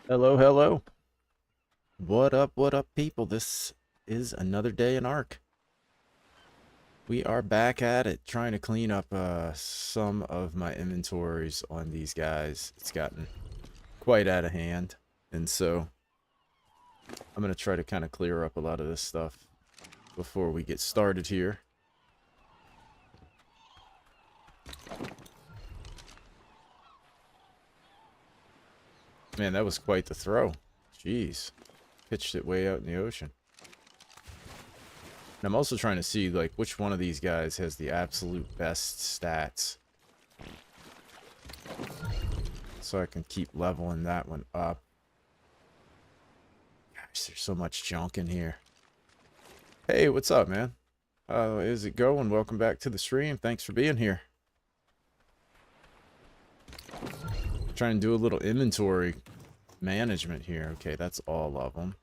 Hello, hello. What up, people? This is another day in Ark. We are back at it, trying to clean up some of my inventories on these guys. It's gotten quite out of hand, and so I'm going to try to kind of clear up a lot of this stuff before we get started here. Man, that was quite the throw. Jeez. Pitched it way out in the ocean. And I'm also trying to see, like, which one of these guys has the absolute best stats, so I can keep leveling that one up. Gosh, there's so much junk in here. Hey, what's up, man? How is it going? Welcome back to the stream. Thanks for being here. Trying to do a little inventory management here. Okay, that's all of them.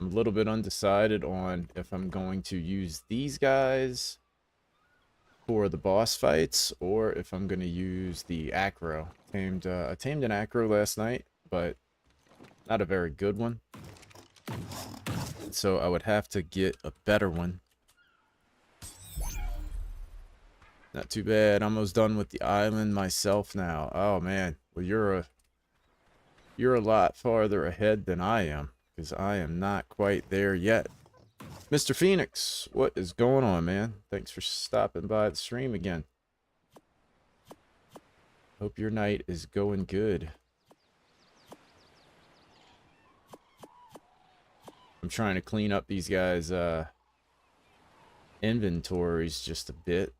I'm a little bit undecided on if I'm going to use these guys for the boss fights or if I'm going to use the acro. I tamed an acro last night, but not a very good one. So I would have to get a better one. Not too bad. Almost done with the island myself now. Oh man, well you're a lot farther ahead than I am, because I am not quite there yet. Mr. Phoenix, what is going on, man? Thanks for stopping by the stream again. Hope your night is going good. I'm trying to clean up these guys' inventories just a bit.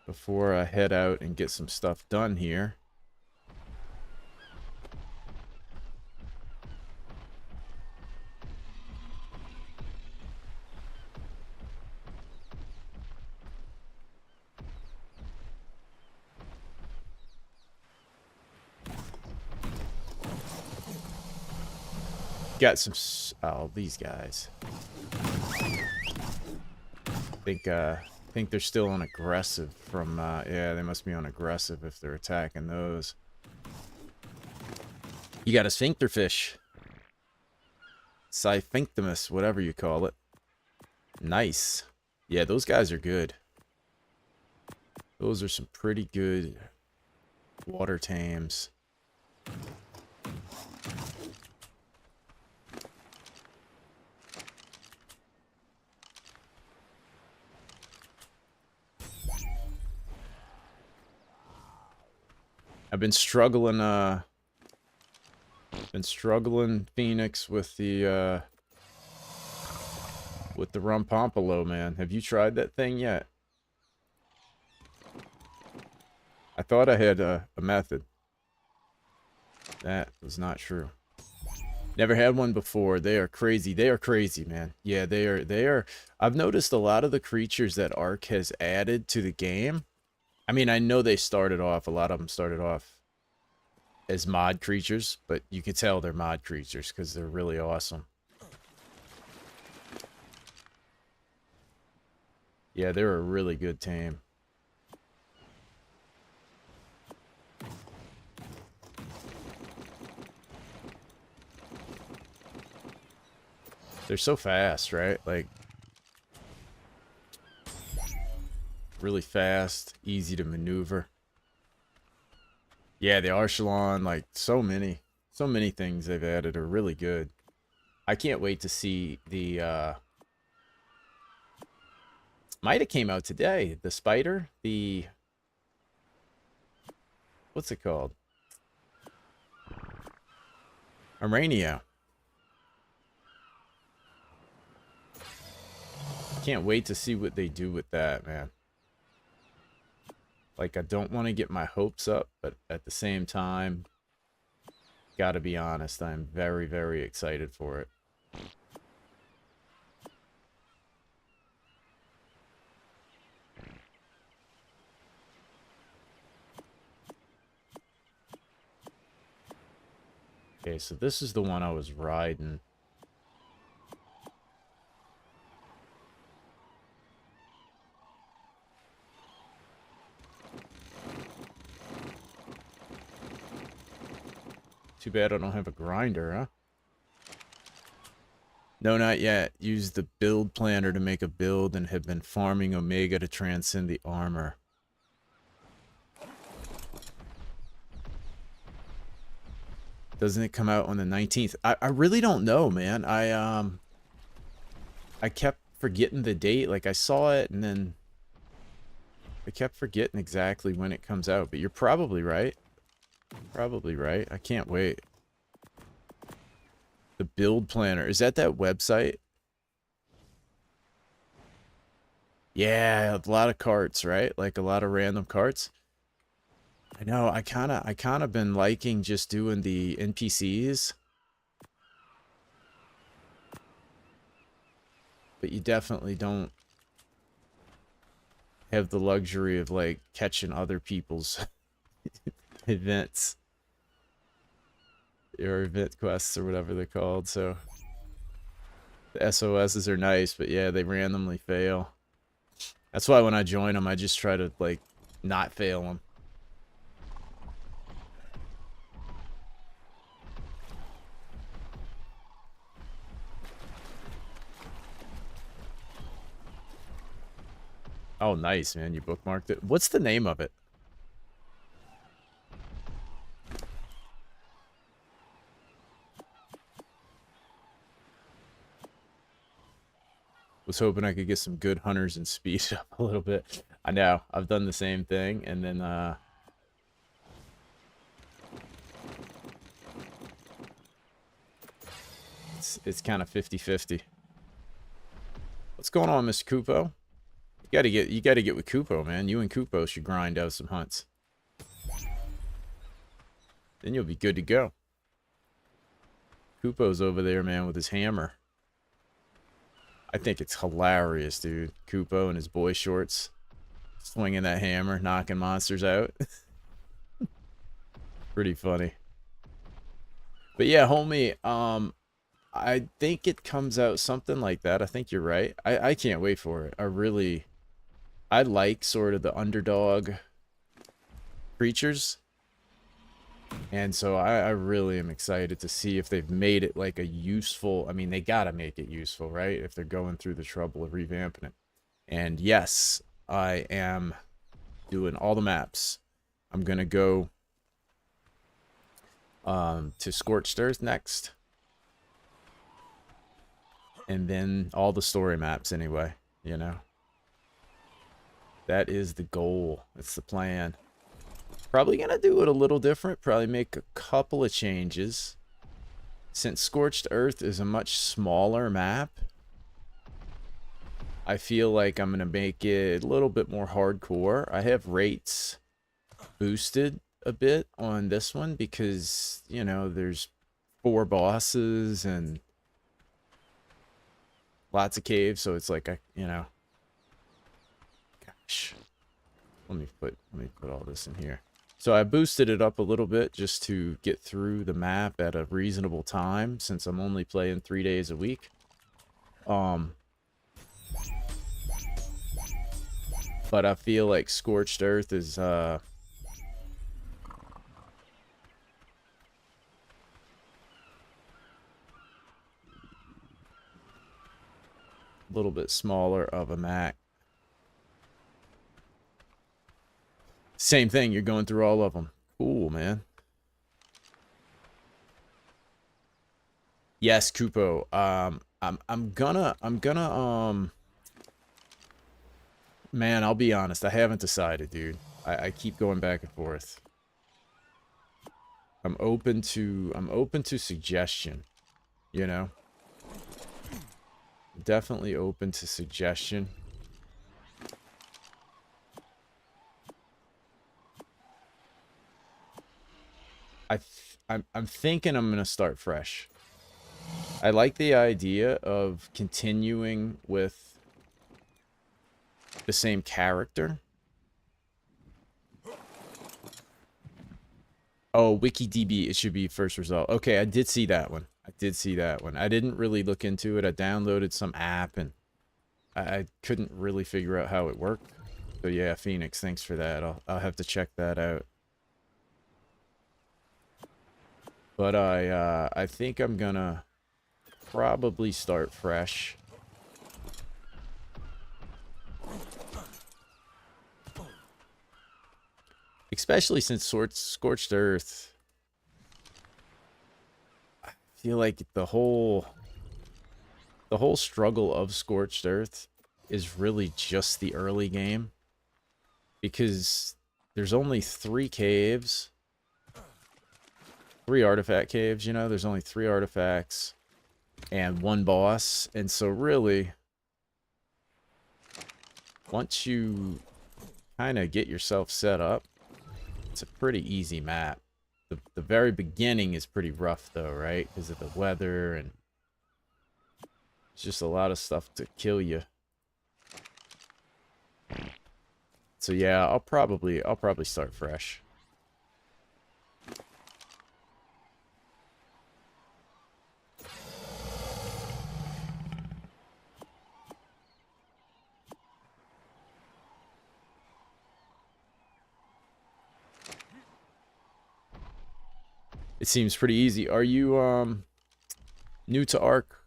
Before I head out and get some stuff done here. Got some, oh, these guys. Think they're still on aggressive from, yeah, they must be on aggressive if they're attacking those. You got a sphincter fish. Siphinctimus, whatever you call it. Nice. Yeah, those guys are good. Those are some pretty good water tames. I've been struggling, Phoenix, with the Rumpompolo, man. Have you tried that thing yet? I thought I had a method. That was not true. Never had one before. They are crazy. They are crazy, man. Yeah, they are. I've noticed a lot of the creatures that Ark has added to the game. I mean, I know they started off, a lot of them started off as mod creatures, but you can tell they're mod creatures because they're really awesome. Yeah, they're a really good tame. They're so fast, right? Like, really fast, easy to maneuver. Yeah, the Archelon, like, so many things they've added are really good. I can't wait to see the, might have came out today, the spider, what's it called? Aranio. Can't wait to see what they do with that, man. Like, I don't want to get my hopes up, but at the same time, gotta be honest, I'm very, very excited for it. Okay, so this is the one I was riding. Too bad I don't have a grinder, huh? No, not yet. Use the build planner to make a build and have been farming Omega to transcend the armor. Doesn't it come out on the 19th? I really don't know, man. I kept forgetting the date. Like, I saw it, and then I kept forgetting exactly when it comes out. But you're probably right. Probably right. I can't wait. The build planner. Is that website? Yeah, a lot of carts, right? Like a lot of random carts. I know. I kind of been liking just doing the NPCs. But you definitely don't have the luxury of like catching other people's events or event quests or whatever they're called. So the SOSs are nice, but yeah, they randomly fail. That's why when I join them, I just try to like not fail them. Oh, nice, man. You bookmarked it. What's the name of it? Was hoping I could get some good hunters and speed up a little bit. I know. I've done the same thing, and then it's kind of 50-50. What's going on, Mr. Kupo? You gotta get with Kupo, man. You and Kupo should grind out some hunts. Then you'll be good to go. Kupo's over there, man, with his hammer. I think it's hilarious, dude. Kupo and his boy shorts. Swinging that hammer, knocking monsters out. Pretty funny. But yeah, homie, I think it comes out something like that. I think you're right. I can't wait for it. I like sort of the underdog creatures. And so I really am excited to see if they've made it like a useful, I mean, they gotta make it useful, right? If they're going through the trouble of revamping it. And yes, I am doing all the maps. I'm gonna go to Scorched Earth next. And then all the story maps anyway, you know. That is the goal. That's the plan. Probably gonna do it a little different. Probably make a couple of changes. Since Scorched Earth is a much smaller map, I feel like I'm gonna make it a little bit more hardcore. I have rates boosted a bit on this one because, you know, there's 4 bosses and lots of caves, so it's like, you know, gosh. Let me put all this in here. So I boosted it up a little bit just to get through the map at a reasonable time since I'm only playing 3 days a week. But I feel like Scorched Earth is a little bit smaller of a map. Same thing, you're going through all of them. Cool, man. Yes, Kupo. I'm gonna man, I'll be honest, I haven't decided, dude. I keep going back and forth. I'm open to suggestion, you know? Definitely open to suggestion. I'm thinking I'm gonna start fresh. I like the idea of continuing with the same character. Oh, WikiDB, it should be first result. Okay, I did see that one. I did see that one. I didn't really look into it. I downloaded some app and I couldn't really figure out how it worked. So yeah, Phoenix, thanks for that. I'll have to check that out. But I think I'm gonna probably start fresh. Especially since Scorched Earth, I feel like the whole struggle of Scorched Earth is really just the early game. Because there's only 3 caves. 3 artifact caves, you know? There's only 3 artifacts and 1 boss. And so really, once you kind of get yourself set up, it's a pretty easy map. The very beginning is pretty rough though, right? Because of the weather and it's just a lot of stuff to kill you. So yeah, I'll probably start fresh. It seems pretty easy. Are you new to Ark?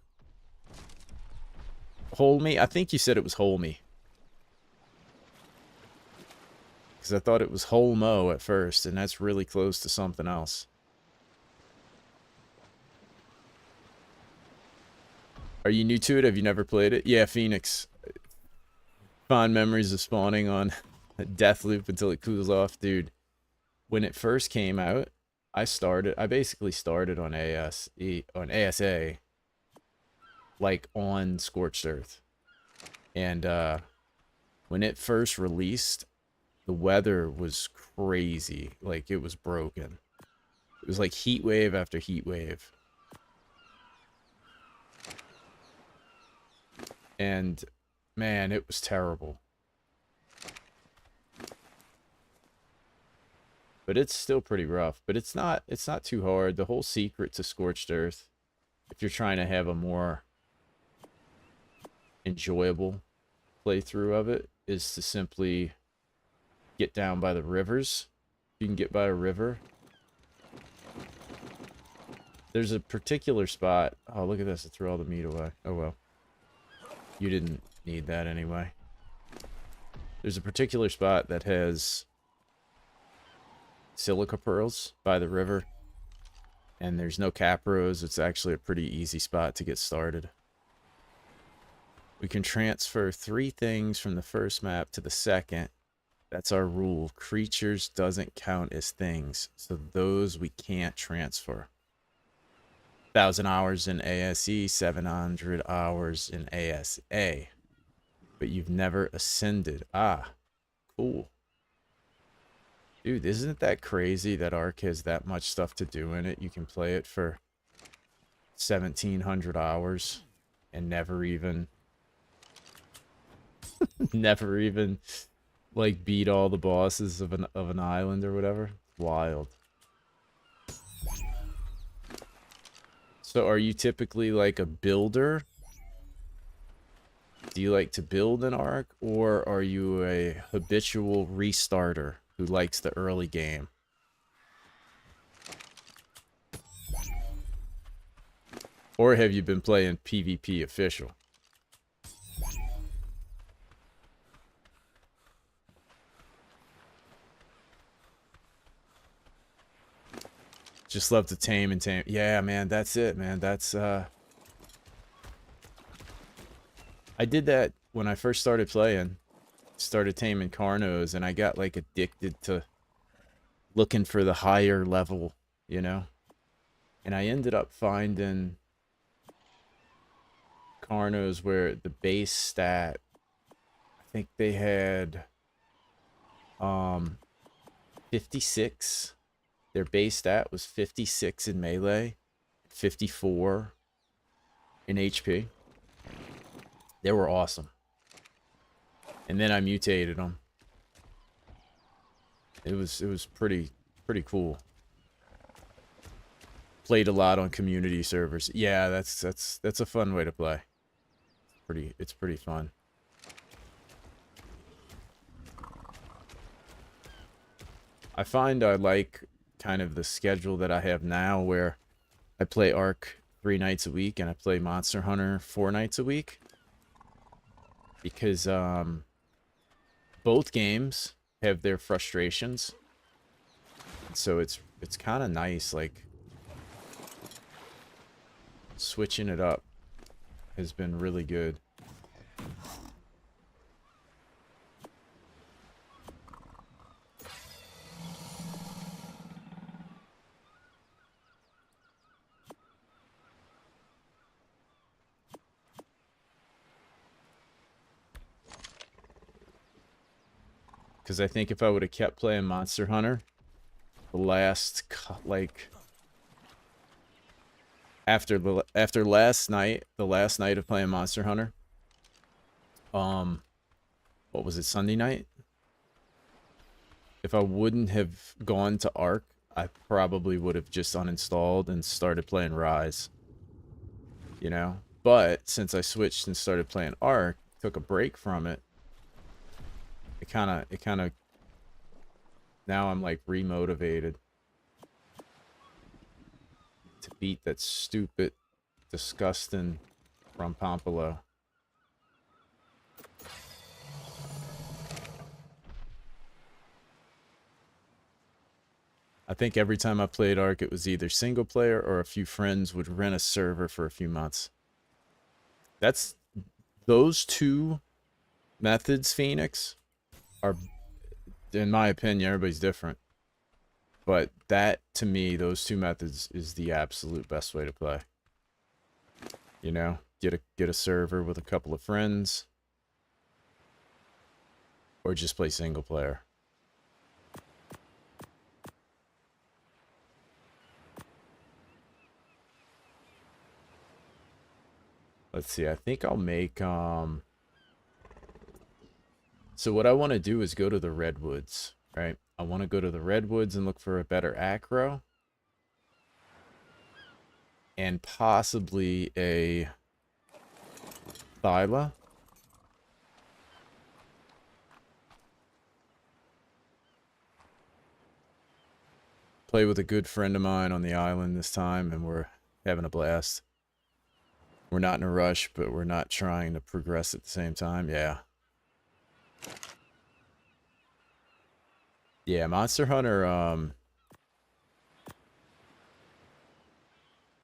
Holme? I think you said it was Holme. Because I thought it was Holmo at first, and that's really close to something else. Are you new to it? Have you never played it? Yeah, Phoenix. Fond memories of spawning on a death loop until it cools off. Dude, when it first came out, I basically started on ASA, like on Scorched Earth. And when it first released, the weather was crazy. Like, it was broken. It was like heat wave after heat wave. And, man, it was terrible. But it's still pretty rough. But it's not too hard. The whole secret to Scorched Earth, if you're trying to have a more enjoyable playthrough of it, is to simply get down by the rivers. You can get by a river. There's a particular spot. Oh, look at this. I threw all the meat away. Oh, well. You didn't need that anyway. There's a particular spot that has silica pearls by the river. And there's no capros. It's actually a pretty easy spot to get started. We can transfer 3 things from the first map to the second. That's our rule. Creatures doesn't count as things. So those we can't transfer. 1,000 hours in ASE, 700 hours in ASA. But you've never ascended. Ah, cool. Dude, isn't that crazy that Ark has that much stuff to do in it? You can play it for 1,700 hours and never even like beat all the bosses of an island or whatever. Wild. So are you typically like a builder? Do you like to build an Ark, or are you a habitual restarter who likes the early game? Or have you been playing PvP official? Just love to tame and tame. Yeah, man, that's it, man. That's I did that when I first started playing. Started taming Carnos, and I got like addicted to looking for the higher level, you know? And I ended up finding Carnos where the base stat, I think they had 56. Their base stat was 56 in melee, 54 in HP. They were awesome. And then I mutated them. It was pretty cool. Played a lot on community servers. Yeah, that's a fun way to play. It's pretty fun. I find I like kind of the schedule that I have now where I play Ark 3 nights a week and I play Monster Hunter 4 nights a week. Because both games have their frustrations. So it's kind of nice, like switching it up has been really good. Because I think if I would have kept playing Monster Hunter, the last, like, after last night, the last night of playing Monster Hunter, what was it, Sunday night? If I wouldn't have gone to Ark, I probably would have just uninstalled and started playing Rise. You know? But since I switched and started playing Ark, took a break from it, it kind of, now I'm like remotivated to beat that stupid, disgusting from Pompolo. I think every time I played Ark, it was either single player or a few friends would rent a server for a few months. Those two methods, Phoenix, are, in my opinion, everybody's different. But that, to me, those two methods is the absolute best way to play. You know, get a server with a couple of friends, or just play single player. Let's see, I think I'll make, so what I want to do is go to the Redwoods, right? I want to go to the Redwoods and look for a better acro. And possibly a Thyla. Play with a good friend of mine on the island this time, and we're having a blast. We're not in a rush, but we're not trying to progress at the same time. Yeah. Yeah, Monster Hunter,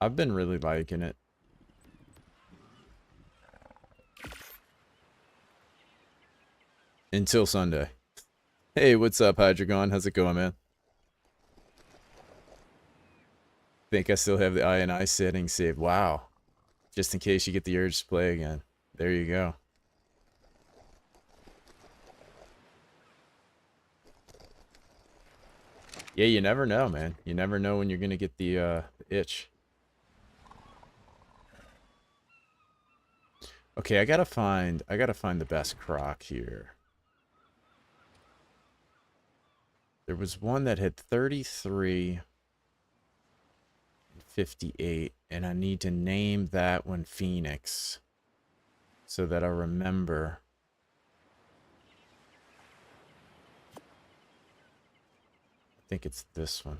I've been really liking it. Until Sunday. Hey, what's up, Hydreigon? How's it going, man? Think I still have the I settings saved. Wow. Just in case you get the urge to play again. There you go. Yeah, you never know, man. You never know when you're gonna get the itch. Okay, I gotta find the best croc here. There was one that had 33 and 58, and I need to name that one Phoenix so that I remember. I think it's this one.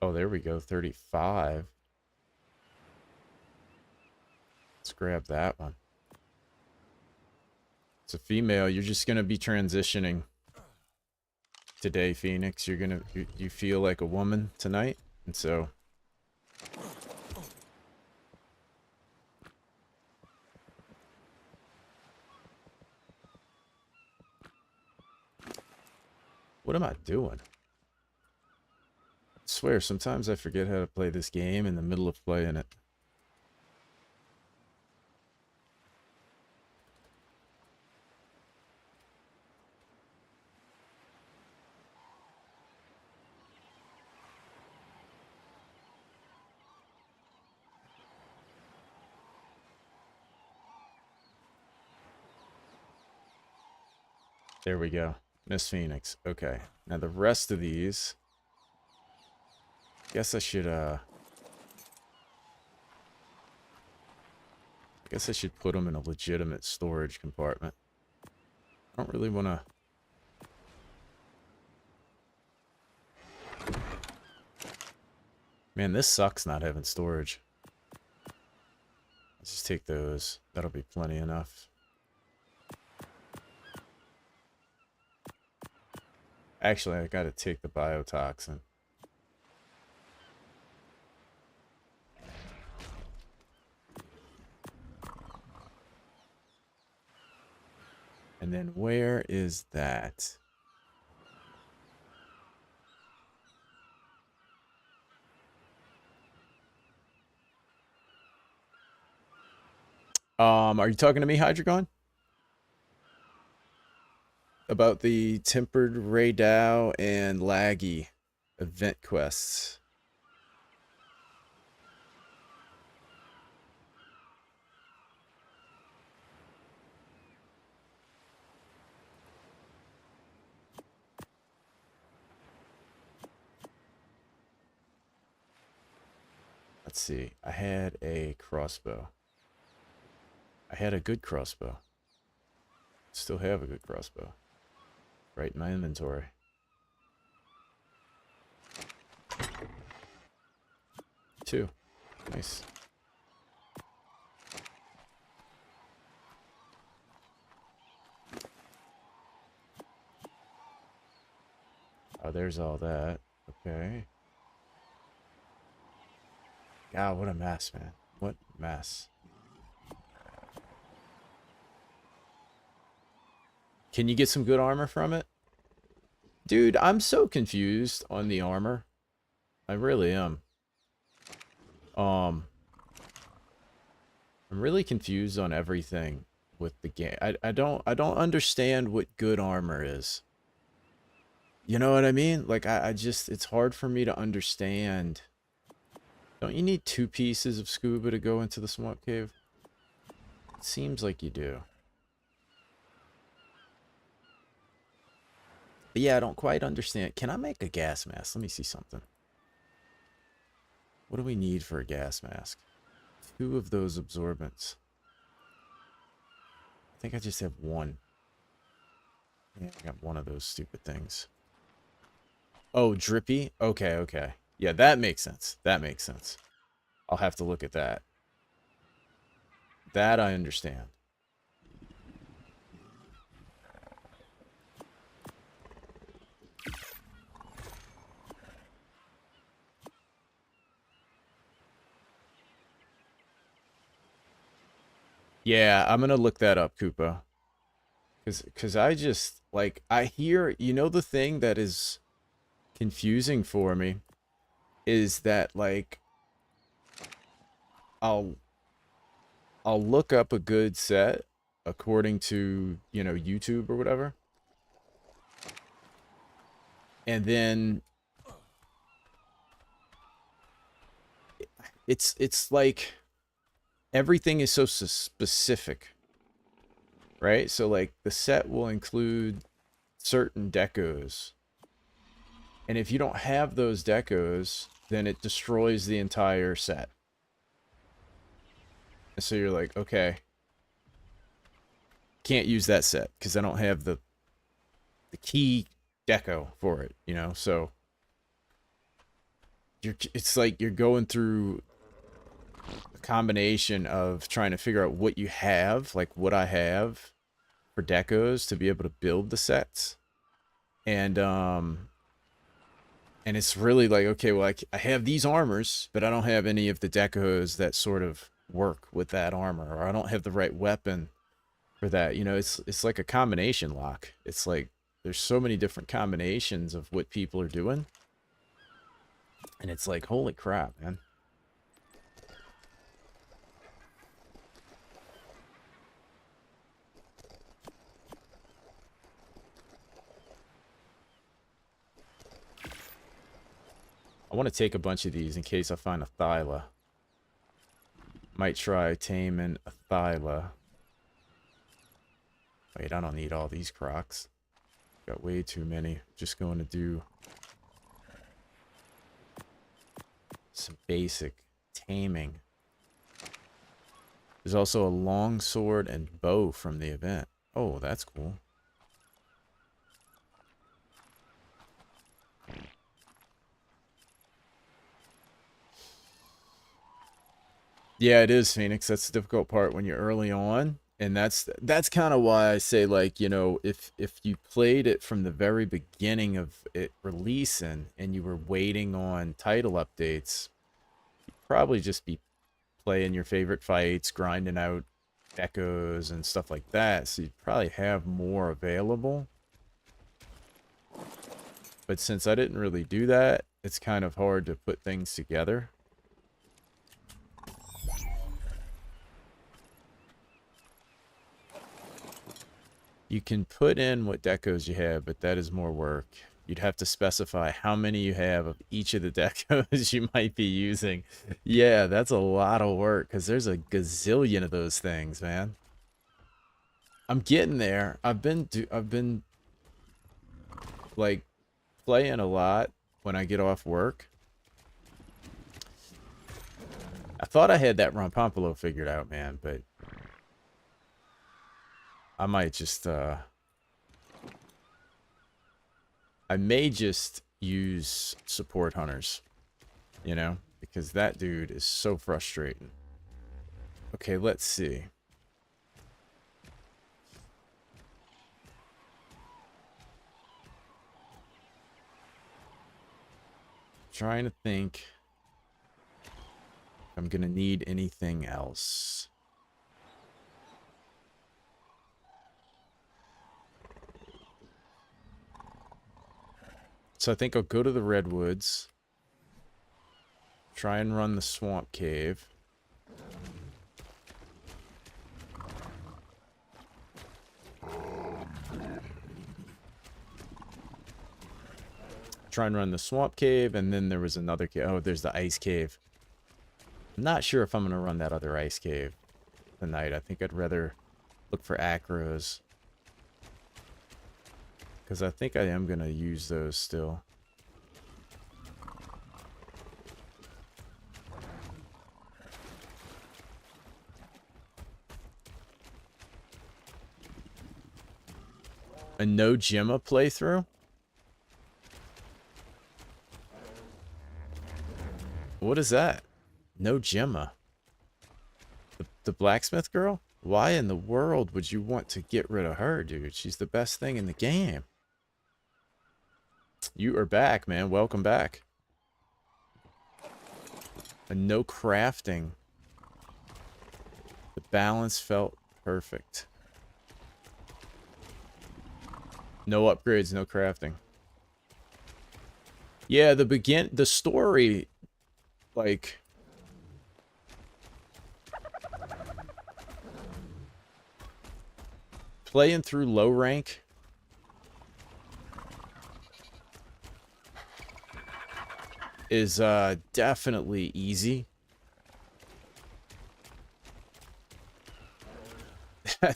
Oh, there we go, 35. Let's grab that one. It's a female. You're just gonna be transitioning today, Phoenix. You feel like a woman tonight, and so what am I doing? I swear, sometimes I forget how to play this game in the middle of playing it. There we go. Miss Phoenix. Okay. Now the rest of these, guess I should put them in a legitimate storage compartment. I don't really want to. Man, this sucks not having storage. Let's just take those. That'll be plenty enough. Actually, I gotta take the biotoxin. And then where is that? Are you talking to me, Hydreigon? About the Tempered Ray Dow and Laggy event quests. Let's see. I had a crossbow. I had a good crossbow. Still have a good crossbow. Right in my inventory. Two. Nice. Oh, there's all that. Okay. God, what a mess, man. What mess. Can you get some good armor from it? Dude, I'm so confused on the armor. I really am. I'm really confused on everything with the game. I don't understand what good armor is. You know what I mean? Like I just it's hard for me to understand. Don't you need 2 pieces of scuba to go into the swamp cave? It seems like you do. But yeah, I don't quite understand. Can I make a gas mask? Let me see something. What do we need for a gas mask? 2 of those absorbents. I think I just have 1. Yeah, I got 1 of those stupid things. Oh, drippy? Okay, okay. Yeah, that makes sense. That makes sense. I'll have to look at that. That I understand. Yeah, I'm gonna look that up, Koopa. Cause I just like I hear, you know, the thing that is confusing for me is that like I'll I'll look up a good set according to, you know, YouTube or whatever. And then it's like everything is so specific, right? So like the set will include certain decos. And if you don't have those decos, then it destroys the entire set. And so you're like, okay, can't use that set because I don't have the key deco for it, you know? So it's like you're going through a combination of trying to figure out what you have, like what I have for decos to be able to build the sets. And it's really like, okay, well, I have these armors, but I don't have any of the decos that sort of work with that armor, or I don't have the right weapon for that. You know, it's like a combination lock. It's like there's so many different combinations of what people are doing. And it's like, holy crap, man. I want to take a bunch of these in case I find a Thyla. Might try taming a Thyla. Wait, I don't need all these crocs. Got way too many. Just going to do some basic taming. There's also a long sword and bow from the event. Oh, that's cool. Yeah, it is, Phoenix. That's the difficult part when you're early on. And that's kind of why I say, like, you know, if you played it from the very beginning of it releasing and you were waiting on title updates, you'd probably just be playing your favorite fights, grinding out echoes and stuff like that. So you'd probably have more available. But since I didn't really do that, it's kind of hard to put things together. You can put in what decos you have, but that is more work. You'd have to specify how many you have of each of the decos you might be using. Yeah, that's a lot of work because there's a gazillion of those things, man. I'm getting there. I've been like playing a lot when I get off work. I thought I had that Ronpompolo figured out, man, but I might just I may just use support hunters, you know, because that dude is so frustrating. Okay, let's see. Trying to think if I'm gonna need anything else. So I think I'll go to the redwoods. Try and run the swamp cave. Try and run the swamp cave, and then there was another cave. Oh, there's the ice cave. I'm not sure if I'm going to run that other ice cave tonight. I think I'd rather look for acros. Because I think I am going to use those still. A no Gemma playthrough? What is that? No Gemma. The blacksmith girl? Why in the world would you want to get rid of her, dude? She's the best thing in the game. You are back, man. Welcome back. And no crafting. The balance felt perfect. No upgrades, no crafting. Yeah, the story, like, playing through low rank is definitely easy.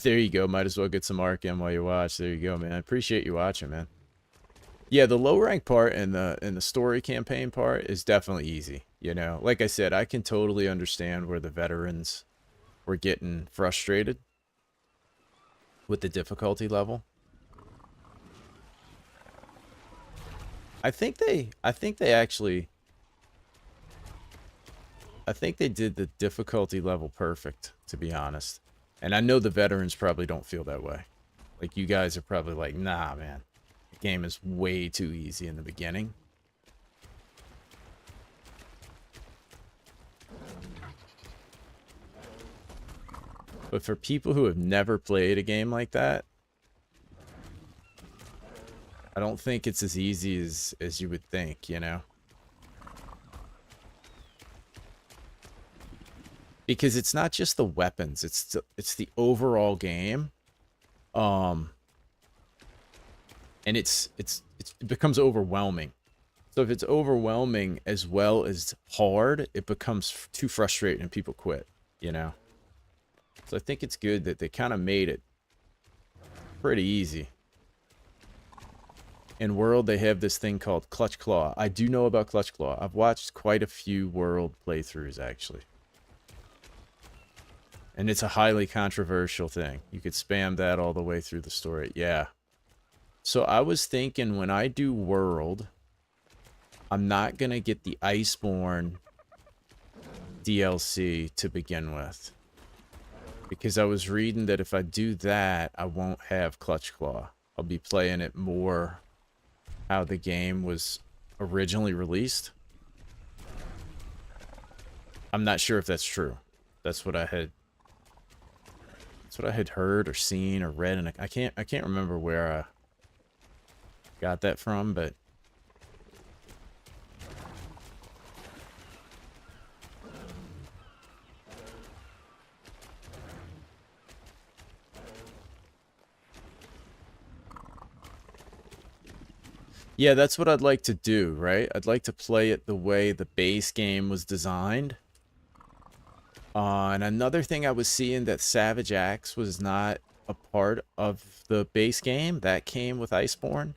There you go. Might as well get some arc in while you watch. There you go, man. I appreciate you watching, man. Yeah, the low rank part and the story campaign part is definitely easy. You know, like I said, I can totally understand where the veterans were getting frustrated with the difficulty level. I think they did the difficulty level perfect, to be honest. And I know the veterans probably don't feel that way. Like, you guys are probably like, nah, man. The game is way too easy in the beginning. But for people who have never played a game like that, I don't think it's as easy as you would think, you know? Because it's not just the weapons, it's the overall game. And it becomes overwhelming. So if it's overwhelming as well as hard, it becomes too frustrating and people quit, you know? So I think it's good that they kind of made it pretty easy. In World, they have this thing called Clutch Claw. I do know about Clutch Claw. I've watched quite a few World playthroughs, actually. And it's a highly controversial thing. You could spam that all the way through the story. Yeah. So I was thinking when I do World, I'm not going to get the Iceborne DLC to begin with. Because I was reading that if I do that, I won't have Clutch Claw. I'll be playing it more how the game was originally released. I'm not sure if that's true. That's what I had heard or seen or read, and I can't remember where I got that from, but yeah, that's what I'd like to do, right? I'd like to play it the way the base game was designed. And another thing I was seeing that Savage Axe was not a part of the base game. That came with Iceborne.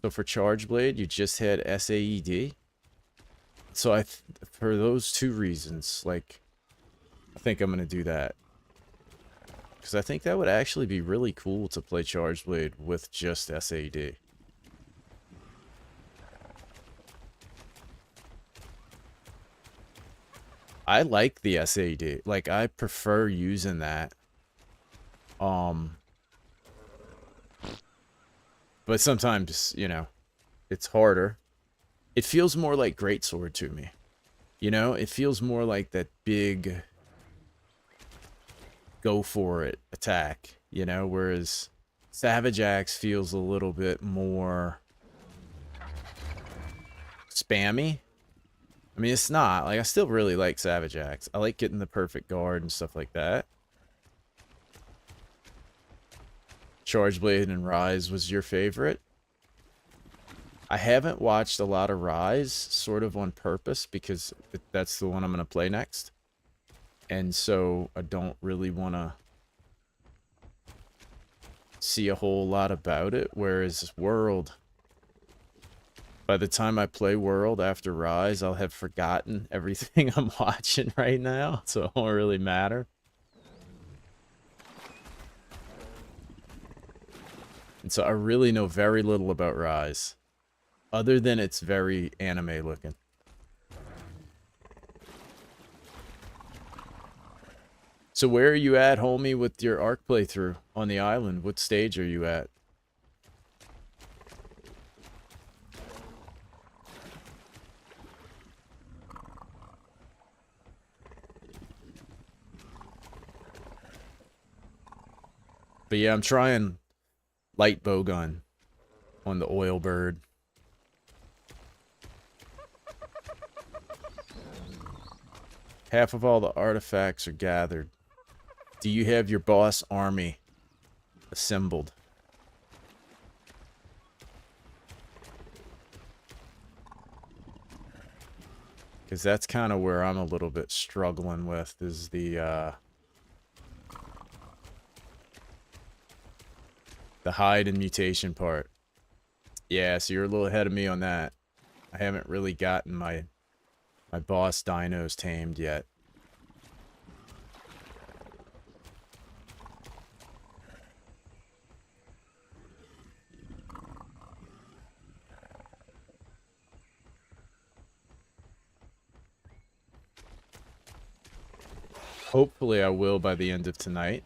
So for Charge Blade, you just had SAED. So for those two reasons, like, I think I'm going to do that. Because I think that would actually be really cool to play Charge Blade with just SAED. I like the SAD. Like, I prefer using that. But sometimes, you know, it's harder. It feels more like Greatsword to me. You know, it feels more like that big go for it attack, you know, whereas Savage Axe feels a little bit more spammy. I mean, it's not. Like, I still really like Savage Axe. I like getting the perfect guard and stuff like that. Charge Blade and Rise was your favorite. I haven't watched a lot of Rise, sort of on purpose, because that's the one I'm going to play next. And so I don't really want to see a whole lot about it, whereas World, by the time I play World after Rise, I'll have forgotten everything I'm watching right now, so it won't really matter. And so I really know very little about Rise, other than it's very anime looking. So where are you at, homie, with your Ark playthrough on the island? What stage are you at? But yeah, I'm trying light bowgun on the oil bird. Half of all the artifacts are gathered. Do you have your boss army assembled? Because that's kind of where I'm a little bit struggling with, is the hide and mutation part. Yeah, so you're a little ahead of me on that. I haven't really gotten my boss dinos tamed yet. Hopefully I will by the end of tonight.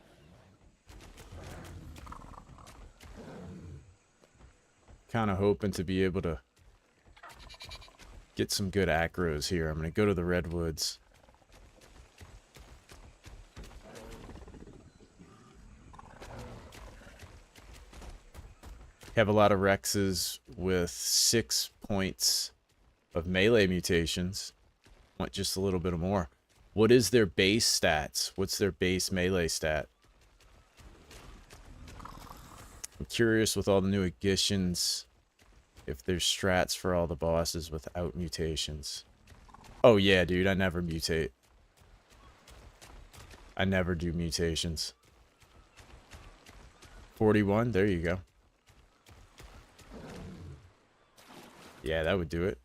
Kind of hoping to be able to get some good acros here. I'm going to go to the Redwoods. Have a lot of Rexes with 6 points of melee mutations. Want just a little bit more. What is their base stats? What's their base melee stat? I'm curious with all the new additions if there's strats for all the bosses without mutations. Oh yeah, dude, I never mutate. I never do mutations. 41, there you go. Yeah, that would do it.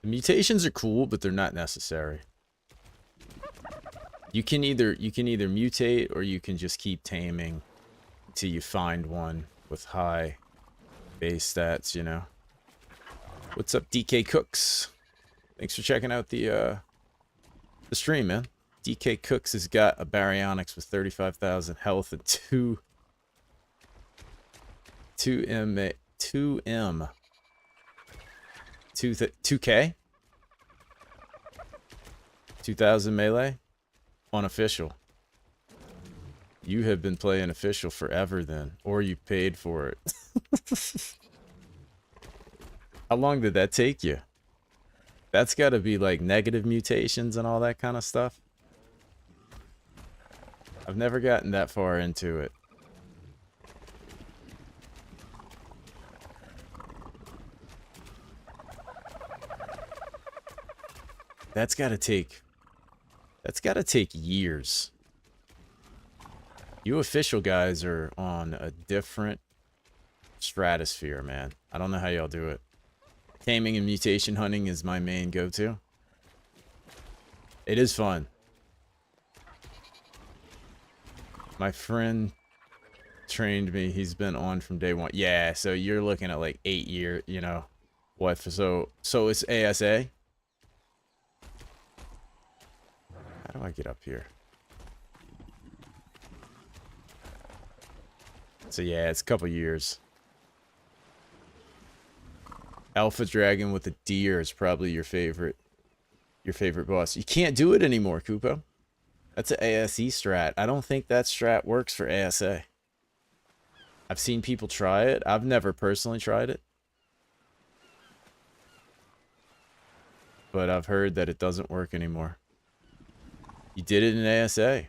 The mutations are cool, but they're not necessary. You can either mutate or you can just keep taming until you find one with high base stats, you know. What's up, DK Cooks? Thanks for checking out the stream, man. DK Cooks has got a Baryonyx with 35,000 health and 2K 2,000 melee on official. You have been playing official forever then, or you paid for it. How long did that take you? That's got to be like negative mutations and all that kind of stuff. I've never gotten that far into it. That's got to take years. You official guys are on a different stratosphere, man. I don't know how y'all do it. Taming and mutation hunting is my main go-to. It is fun. My friend trained me. He's been on from day one. Yeah, so you're looking at like 8 years, you know. What, so it's ASA? How do I get up here? So yeah, it's a couple years. Alpha Dragon with a deer is probably your favorite boss. You can't do it anymore, Koopo. That's an ASE strat. I don't think that strat works for ASA. I've seen people try it. I've never personally tried it. But I've heard that it doesn't work anymore. You did it in ASA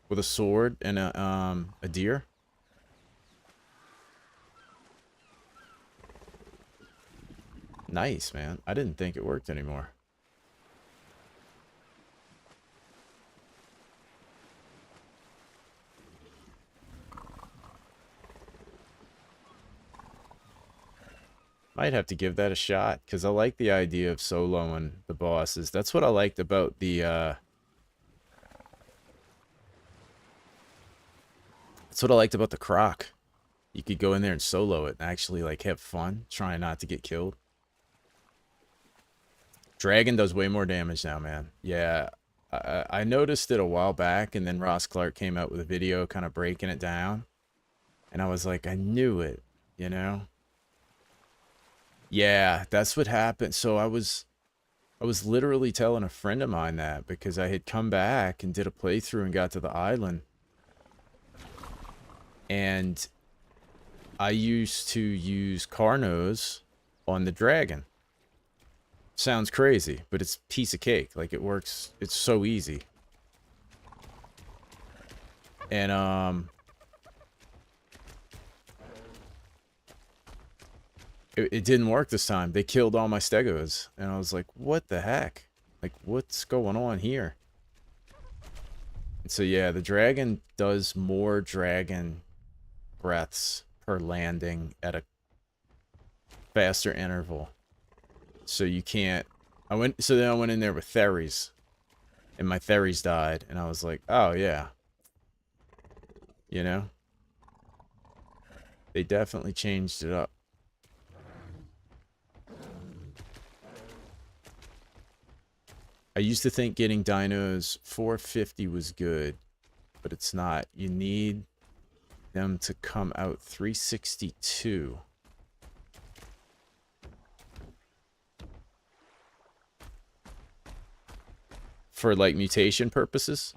with a sword and a deer. Nice, man. I didn't think it worked anymore. Might have to give that a shot, because I like the idea of soloing the bosses. That's what I liked about the, that's what I liked about the Croc. You could go in there and solo it and actually, like, have fun, trying not to get killed. Dragon does way more damage now, man. Yeah, I noticed it a while back, and then Ross Clark came out with a video kind of breaking it down. And I was like, I knew it, you know? Yeah, that's what happened. So I was literally telling a friend of mine that because I had come back and did a playthrough and got to the island. And I used to use Carnos on the dragon. Sounds crazy, but it's a piece of cake. Like, it works. It's so easy. And it didn't work this time. They killed all my stegos. And I was like, what the heck? Like, what's going on here? And so, yeah, the dragon does more dragon breaths per landing at a faster interval. So you can't... So then I went in there with Theres. And my Theres died. And I was like, oh, yeah. You know? They definitely changed it up. I used to think getting dinos 450 was good, but it's not. You need them to come out 362. For, like, mutation purposes.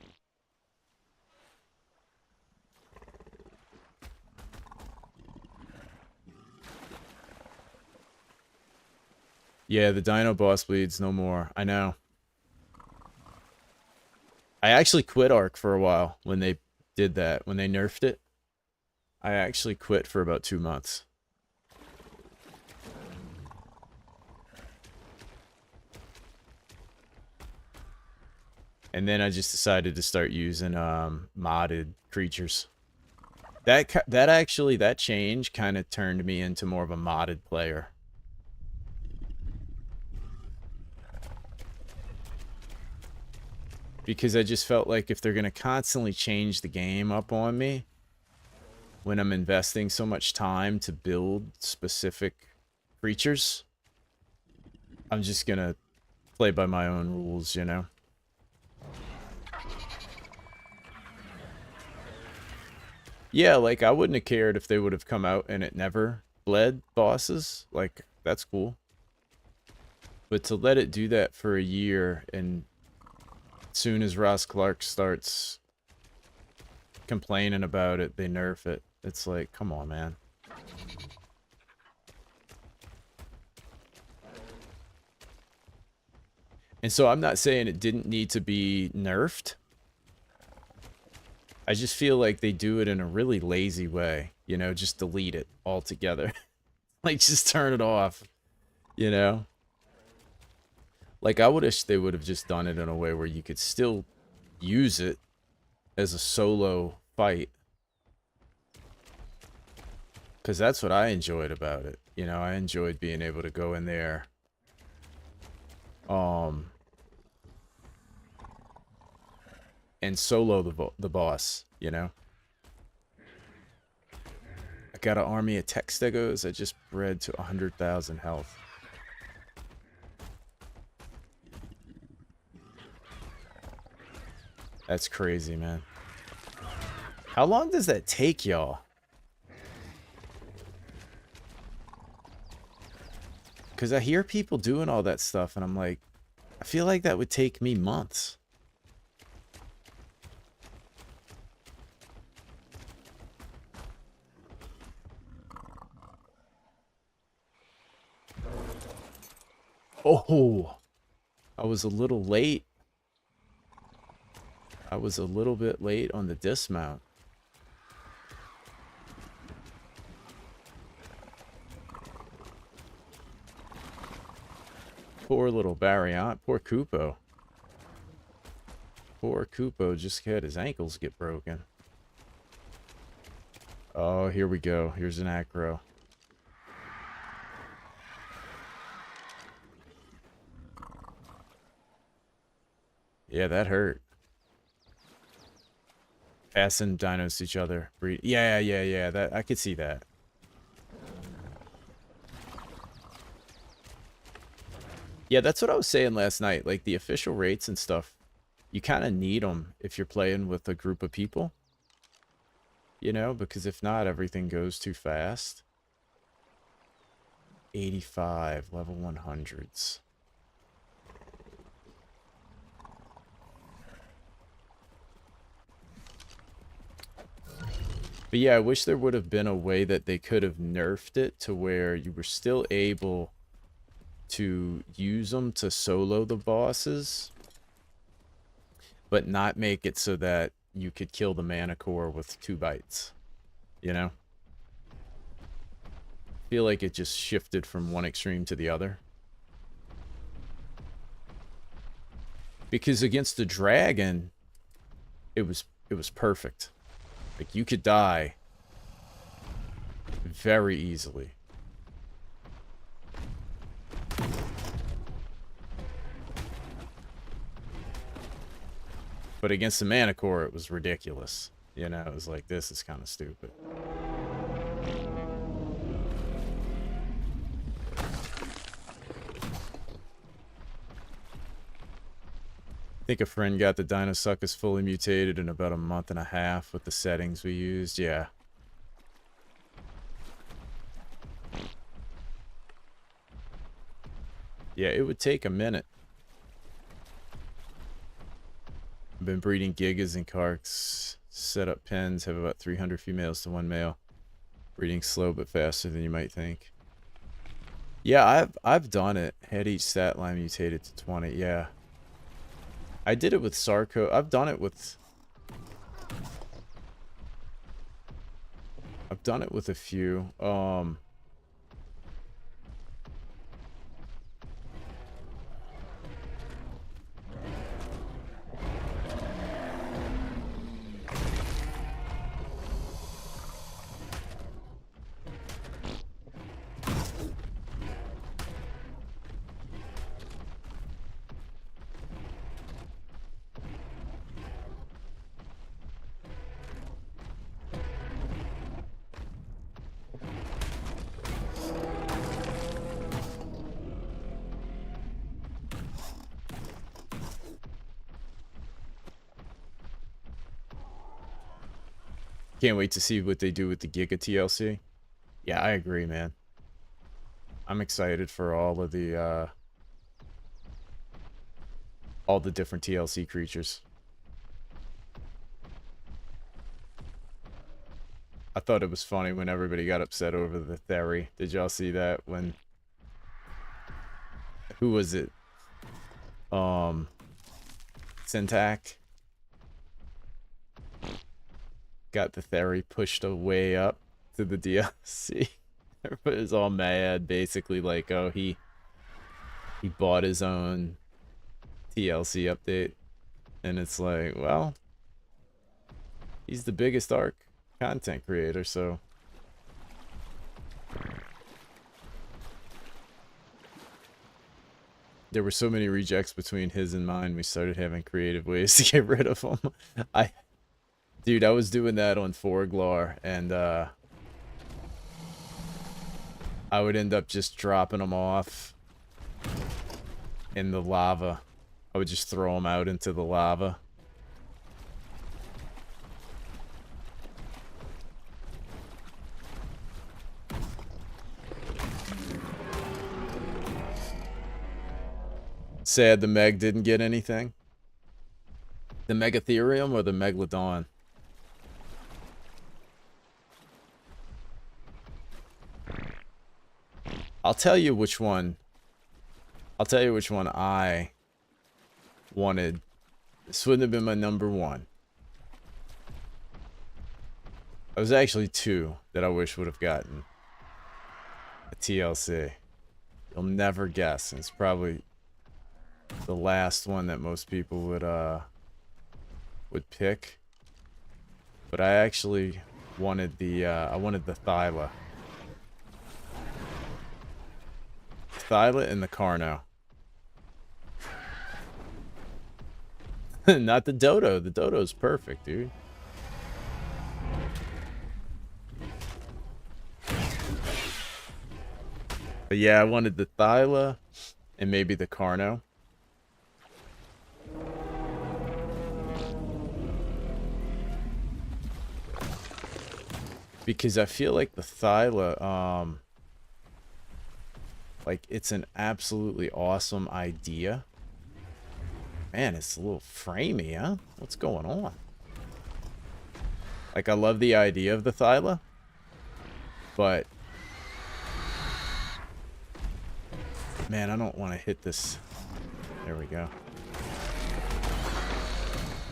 Yeah, the dino boss bleeds no more. I know. I actually quit Ark for a while when they did that. When they nerfed it, I actually quit for about 2 months. And then I just decided to start using modded creatures. That change kind of turned me into more of a modded player. Because I just felt like if they're going to constantly change the game up on me, when I'm investing so much time to build specific creatures, I'm just going to play by my own rules, you know? Yeah, like, I wouldn't have cared if they would have come out and it never bled bosses. Like, that's cool. But to let it do that for a year, and soon as Ross Clark starts complaining about it, they nerf it. It's like, come on, man. And so I'm not saying it didn't need to be nerfed. I just feel like they do it in a really lazy way. You know, just delete it altogether. Like, just turn it off. You know? Like, I wish they would have just done it in a way where you could still use it as a solo fight. Because that's what I enjoyed about it. You know, I enjoyed being able to go in there. And solo the boss, you know? I got an army of tech stegos. I just bred to 100,000 health. That's crazy, man. How long does that take, y'all? Because I hear people doing all that stuff, and I'm like, I feel like that would take me months. Oh, I was a little late. I was a little bit late on the dismount. Poor little Barriant. Poor Kupo. Poor Kupo just had his ankles get broken. Oh, here we go. Here's an acro. Yeah, that hurt. Passing dinos to each other. Yeah. That I could see that. Yeah, that's what I was saying last night. Like, the official rates and stuff, you kind of need them if you're playing with a group of people. You know, because if not, everything goes too fast. 85, level 100s. But yeah, I wish there would have been a way that they could have nerfed it to where you were still able to use them to solo the bosses, but not make it so that you could kill the mana core with 2 bites. You know? I feel like it just shifted from one extreme to the other. Because against the dragon, it was perfect. Like, you could die very easily. But against the mana core, it was ridiculous. You know, it was like, this is kind of stupid. I think a friend got the Dinosuchus fully mutated in about a month and a half with the settings we used. Yeah. Yeah, it would take a minute. I've been breeding gigas and carks. Set up pens, have about 300 females to 1 male. Breeding slow but faster than you might think. Yeah, I've done it. Had each stat line mutated to 20. Yeah. I did it with Sarco. I've done it with a few. Can't wait to see what they do with the Giga TLC. Yeah, I agree, man. I'm excited for all the different TLC creatures. I thought it was funny when everybody got upset over the Theory. Did y'all see that when... Who was it? Syntac got the Theory pushed way up to the DLC. Everybody was all mad, basically like, oh, he bought his own TLC update. And it's like, well, he's the biggest Ark content creator, so... There were so many rejects between his and mine, we started having creative ways to get rid of them. Dude, I was doing that on Forglar, and I would end up just dropping them off in the lava. I would just throw them out into the lava. Sad the Meg didn't get anything. The Megatherium or the Megalodon? I'll tell you which one. I'll tell you which one I wanted. This wouldn't have been my number one. There was actually two that I wish would have gotten a TLC. You'll never guess. It's probably the last one that most people would pick. But I actually wanted the I wanted the Thyla. Thyla and the Carno. Not the Dodo. The Dodo's perfect, dude. But yeah, I wanted the Thyla and maybe the Carno. Because I feel like the Thyla, like, it's an absolutely awesome idea. Man, it's a little framey, huh? What's going on? Like, I love the idea of the Thyla, but... Man, I don't want to hit this. There we go.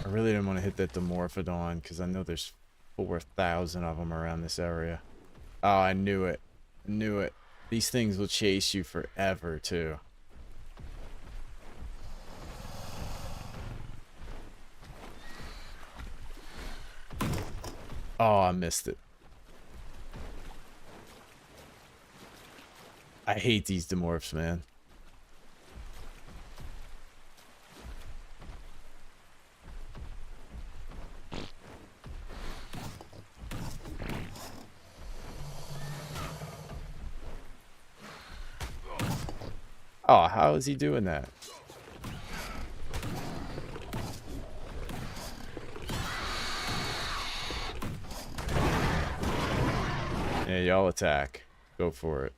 I really didn't want to hit that Dimorphodon, because I know there's 4,000 of them around this area. Oh, I knew it. I knew it. These things will chase you forever, too. Oh, I missed it. I hate these Dimorphs, man. Oh, how is he doing that? Yeah, y'all attack. Go for it.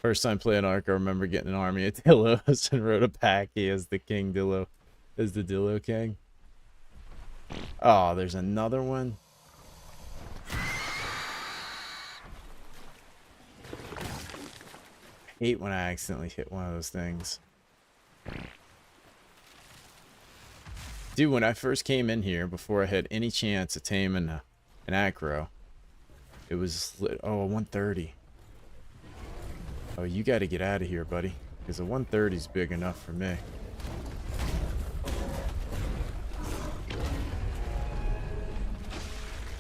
First time playing Ark, I remember getting an army of Dillos and rode a Packy as the King Dillo. As the Dillo King. Oh, there's another one. I hate when I accidentally hit one of those things. Dude, when I first came in here, before I had any chance of taming an acro, it was, oh, 130. Oh, you got to get out of here, buddy, because a 130 is big enough for me.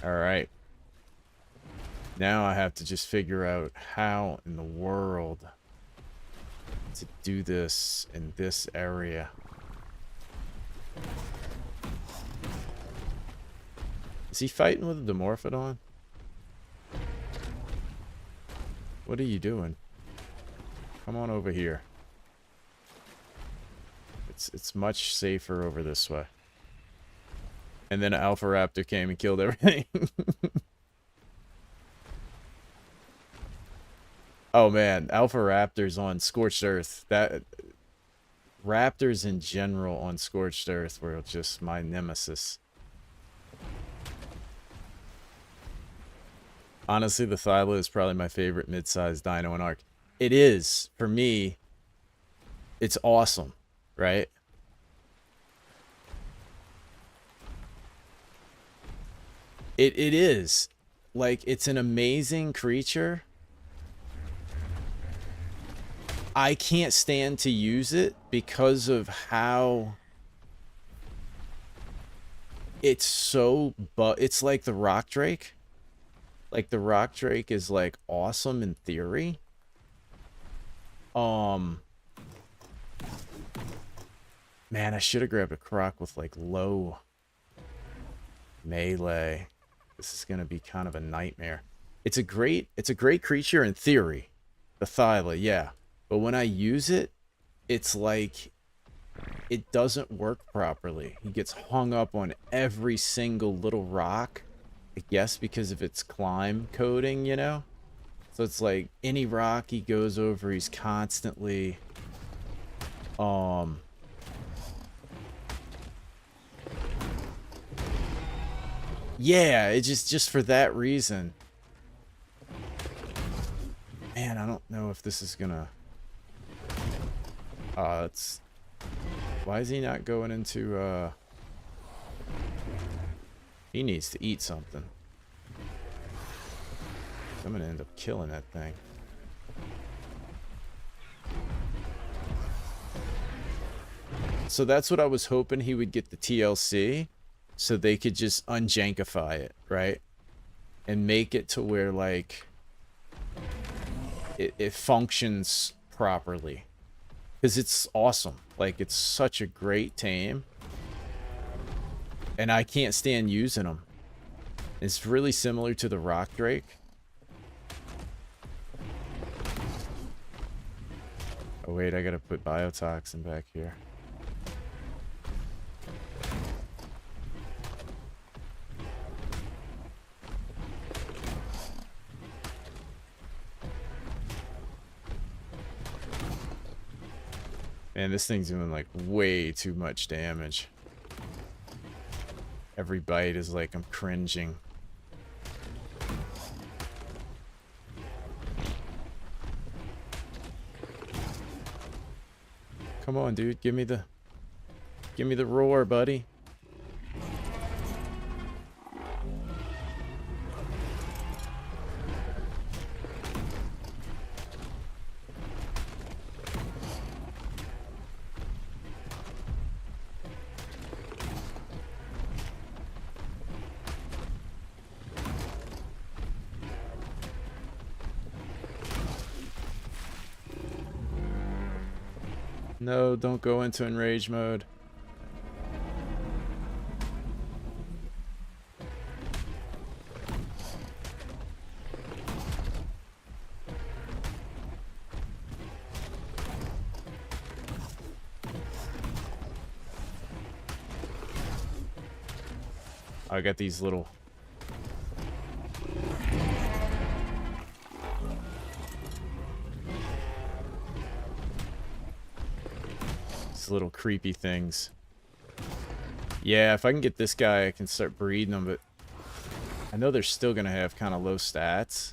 Alright. Now I have to just figure out how in the world to do this in this area. Is he fighting with a Dimorphodon? What are you doing? Come on over here. It's much safer over this way. And then an Alpha Raptor came and killed everything. Oh man, Alpha Raptors on Scorched Earth. That Raptors in general on Scorched Earth were just my nemesis. Honestly, the Thyla is probably my favorite mid-sized dino in Ark. It is, for me, it's awesome, right? It is. Like, it's an amazing creature. I can't stand to use it because of how it's so, but it's like the Rock Drake. Like the Rock Drake is like awesome in theory. Man, I should have grabbed a croc with like low melee. This is gonna be kind of a nightmare. It's a great creature in theory. The Thyla, yeah. But when I use it, it's like it doesn't work properly. He gets hung up on every single little rock. I guess because of its climb coding, you know? So it's like any rock he goes over, he's constantly yeah, it's just for that reason. Man, I don't know if this is gonna it's why is he not going into he needs to eat something. I'm gonna end up killing that thing. So that's what I was hoping he would get the TLC so they could just unjankify it, right? And make it to where like it functions properly. Because it's awesome. Like it's such a great tame. And I can't stand using them. It's really similar to the Rock Drake. Oh wait, I gotta put biotoxin back here. Man, this thing's doing like way too much damage. Every bite is like I'm cringing. Come on, dude, give me the roar, buddy. No, don't go into enrage mode. I got these little creepy things. Yeah, if I can get this guy, I can start breeding them, but I know they're still gonna have kind of low stats.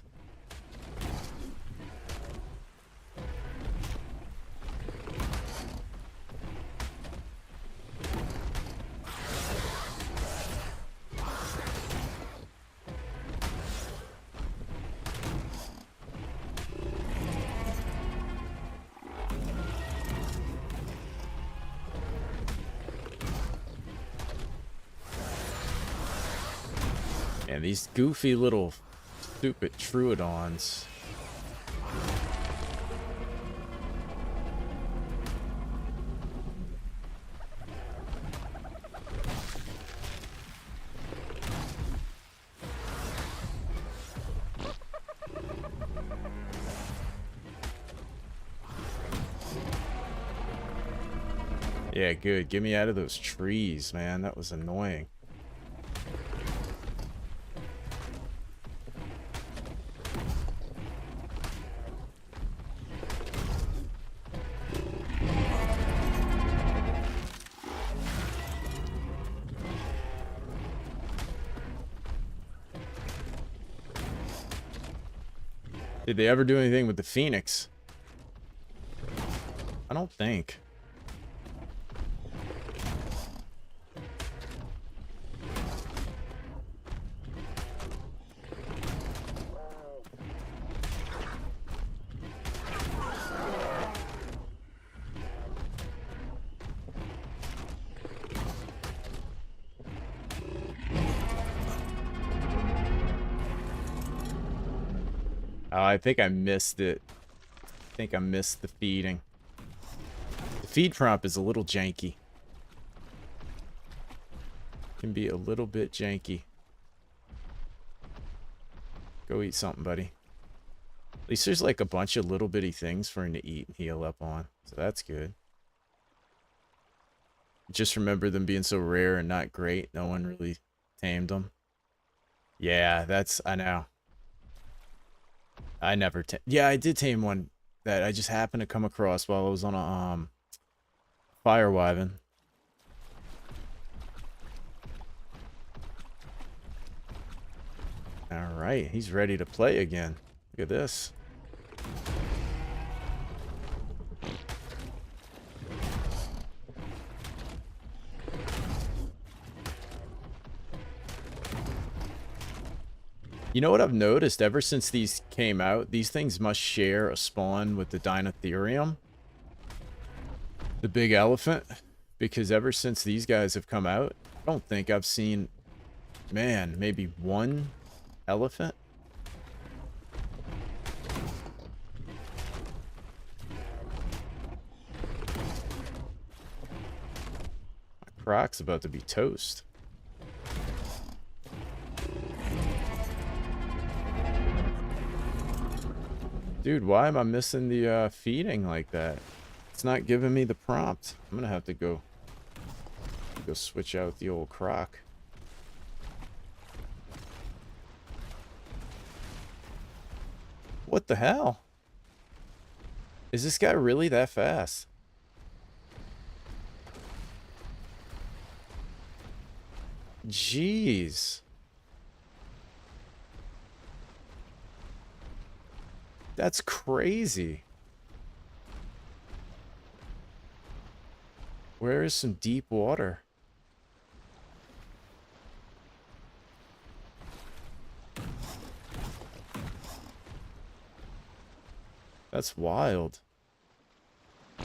And these goofy little stupid Troodons. Yeah, good. Get me out of those trees, man. That was annoying. Did they ever do anything with the Phoenix? I don't think. Oh, I think I missed it. I think I missed the feeding. The feed prompt is a little janky. Can be a little bit janky. Go eat something, buddy. At least there's like a bunch of little bitty things for him to eat and heal up on. So that's good. Just remember them being so rare and not great. No one really tamed them. Yeah, I know. I never yeah, I did tame one that I just happened to come across while I was on a fire wyvern. All right, he's ready to play again. Look at this. You know what I've noticed ever since these came out? These things must share a spawn with the Dinotherium. The big elephant. Because ever since these guys have come out, I don't think I've seen, man, maybe one elephant. My croc's about to be toast. Dude, why am I missing the feeding like that? It's not giving me the prompt. I'm gonna have to go switch out the old croc. What the hell? Is this guy really that fast? Jeez. That's crazy. Where is some deep water? That's wild. I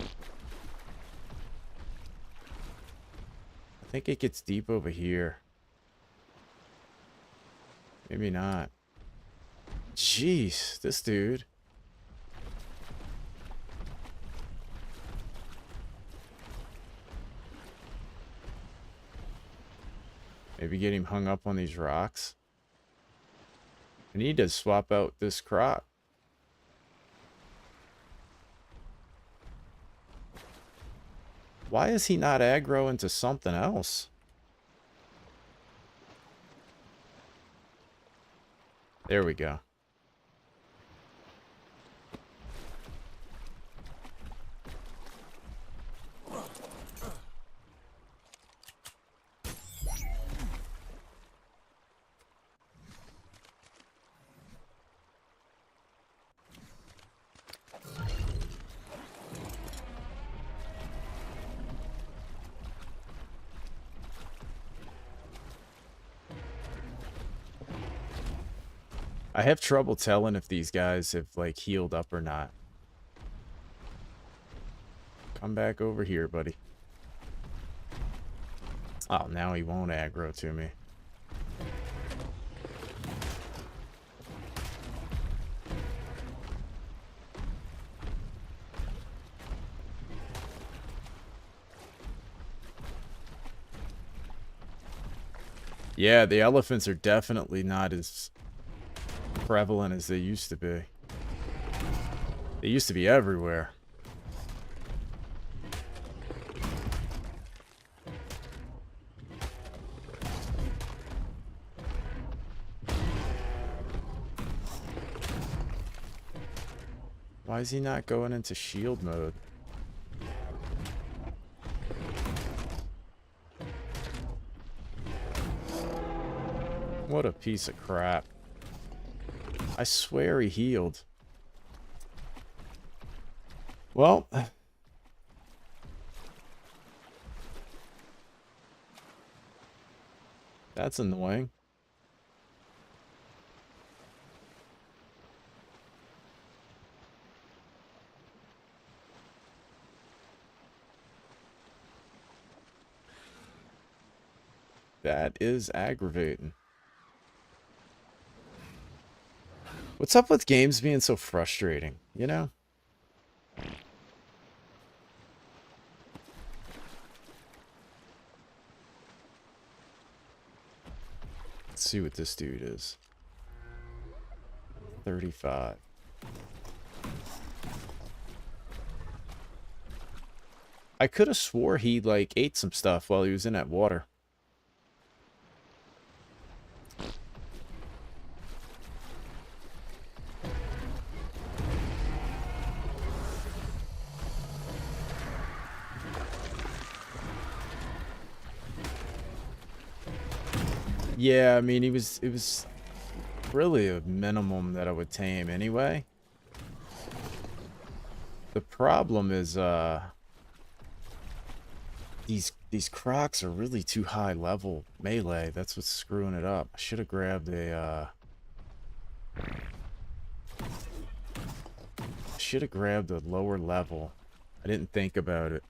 think it gets deep over here. Maybe not. Jeez, this dude. Maybe get him hung up on these rocks. I need to swap out this crop. Why is he not aggro into something else? There we go. I have trouble telling if these guys have, like, healed up or not. Come back over here, buddy. Oh, now he won't aggro to me. Yeah, the elephants are definitely not as prevalent as they used to be. They used to be everywhere. Why is he not going into shield mode? What a piece of crap. I swear he healed. Well, that's annoying. That is aggravating. What's up with games being so frustrating, you know? Let's see what this dude is. 35. I could have swore he, like, ate some stuff while he was in that water. Yeah, I mean, it was really a minimum that I would tame anyway. The problem is, these crocs are really too high level melee. That's what's screwing it up. I should have grabbed a, lower level. I didn't think about it.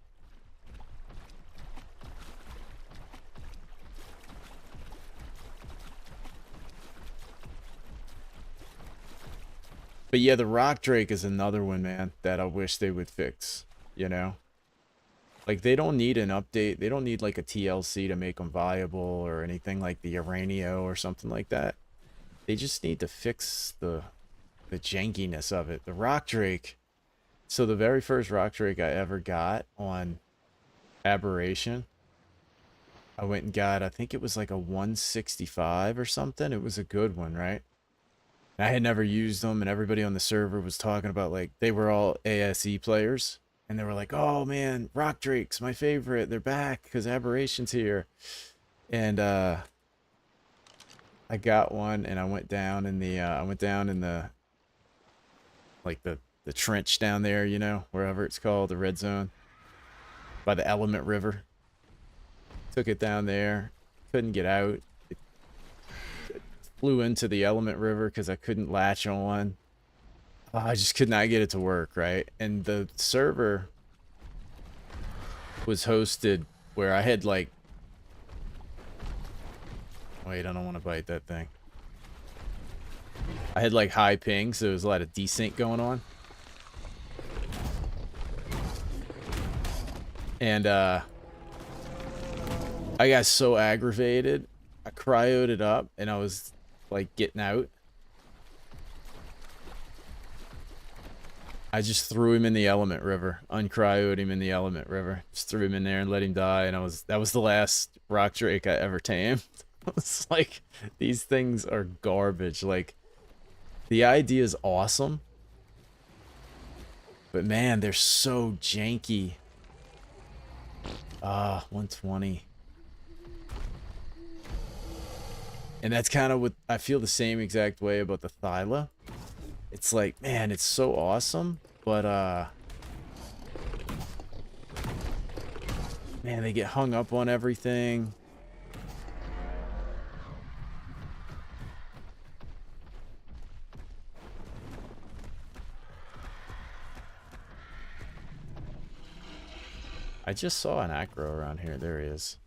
But yeah, the rock drake is another one, man, that I wish they would fix, you know? Like, they don't need an update. They don't need, like, a TLC to make them viable or anything like the Uranio or something like that. They just need to fix the jankiness of it. The rock drake. So the very first rock drake I ever got on Aberration, I went and got, I think it was like a 165 or something. It was a good one, right? I had never used them, and everybody on the server was talking about, like, they were all ASE players. And they were like, oh, man, Rock Drake's my favorite. They're back because Aberration's here. And I got one, and I went down in the, like, the trench down there, you know, wherever it's called, the red zone, by the Element River. Took it down there. Couldn't get out. It flew into the Element River because I couldn't latch on. I just could not get it to work, right? And the server was hosted where I had, like... Wait, I don't want to bite that thing. I had, like, high ping, so there was a lot of desync going on. And, I got so aggravated. I cryoed it up, and I was, like, getting out. I just threw him in the Element River. Uncryoed him in the Element River. Just threw him in there and let him die. And that was the last rock drake I ever tamed. It's like, these things are garbage. Like, the idea is awesome. But man, they're so janky. 120. And that's kind of what I feel the same exact way about the Thyla. It's like, man, it's so awesome, but man, they get hung up on everything. I just saw an acro around here. There he is.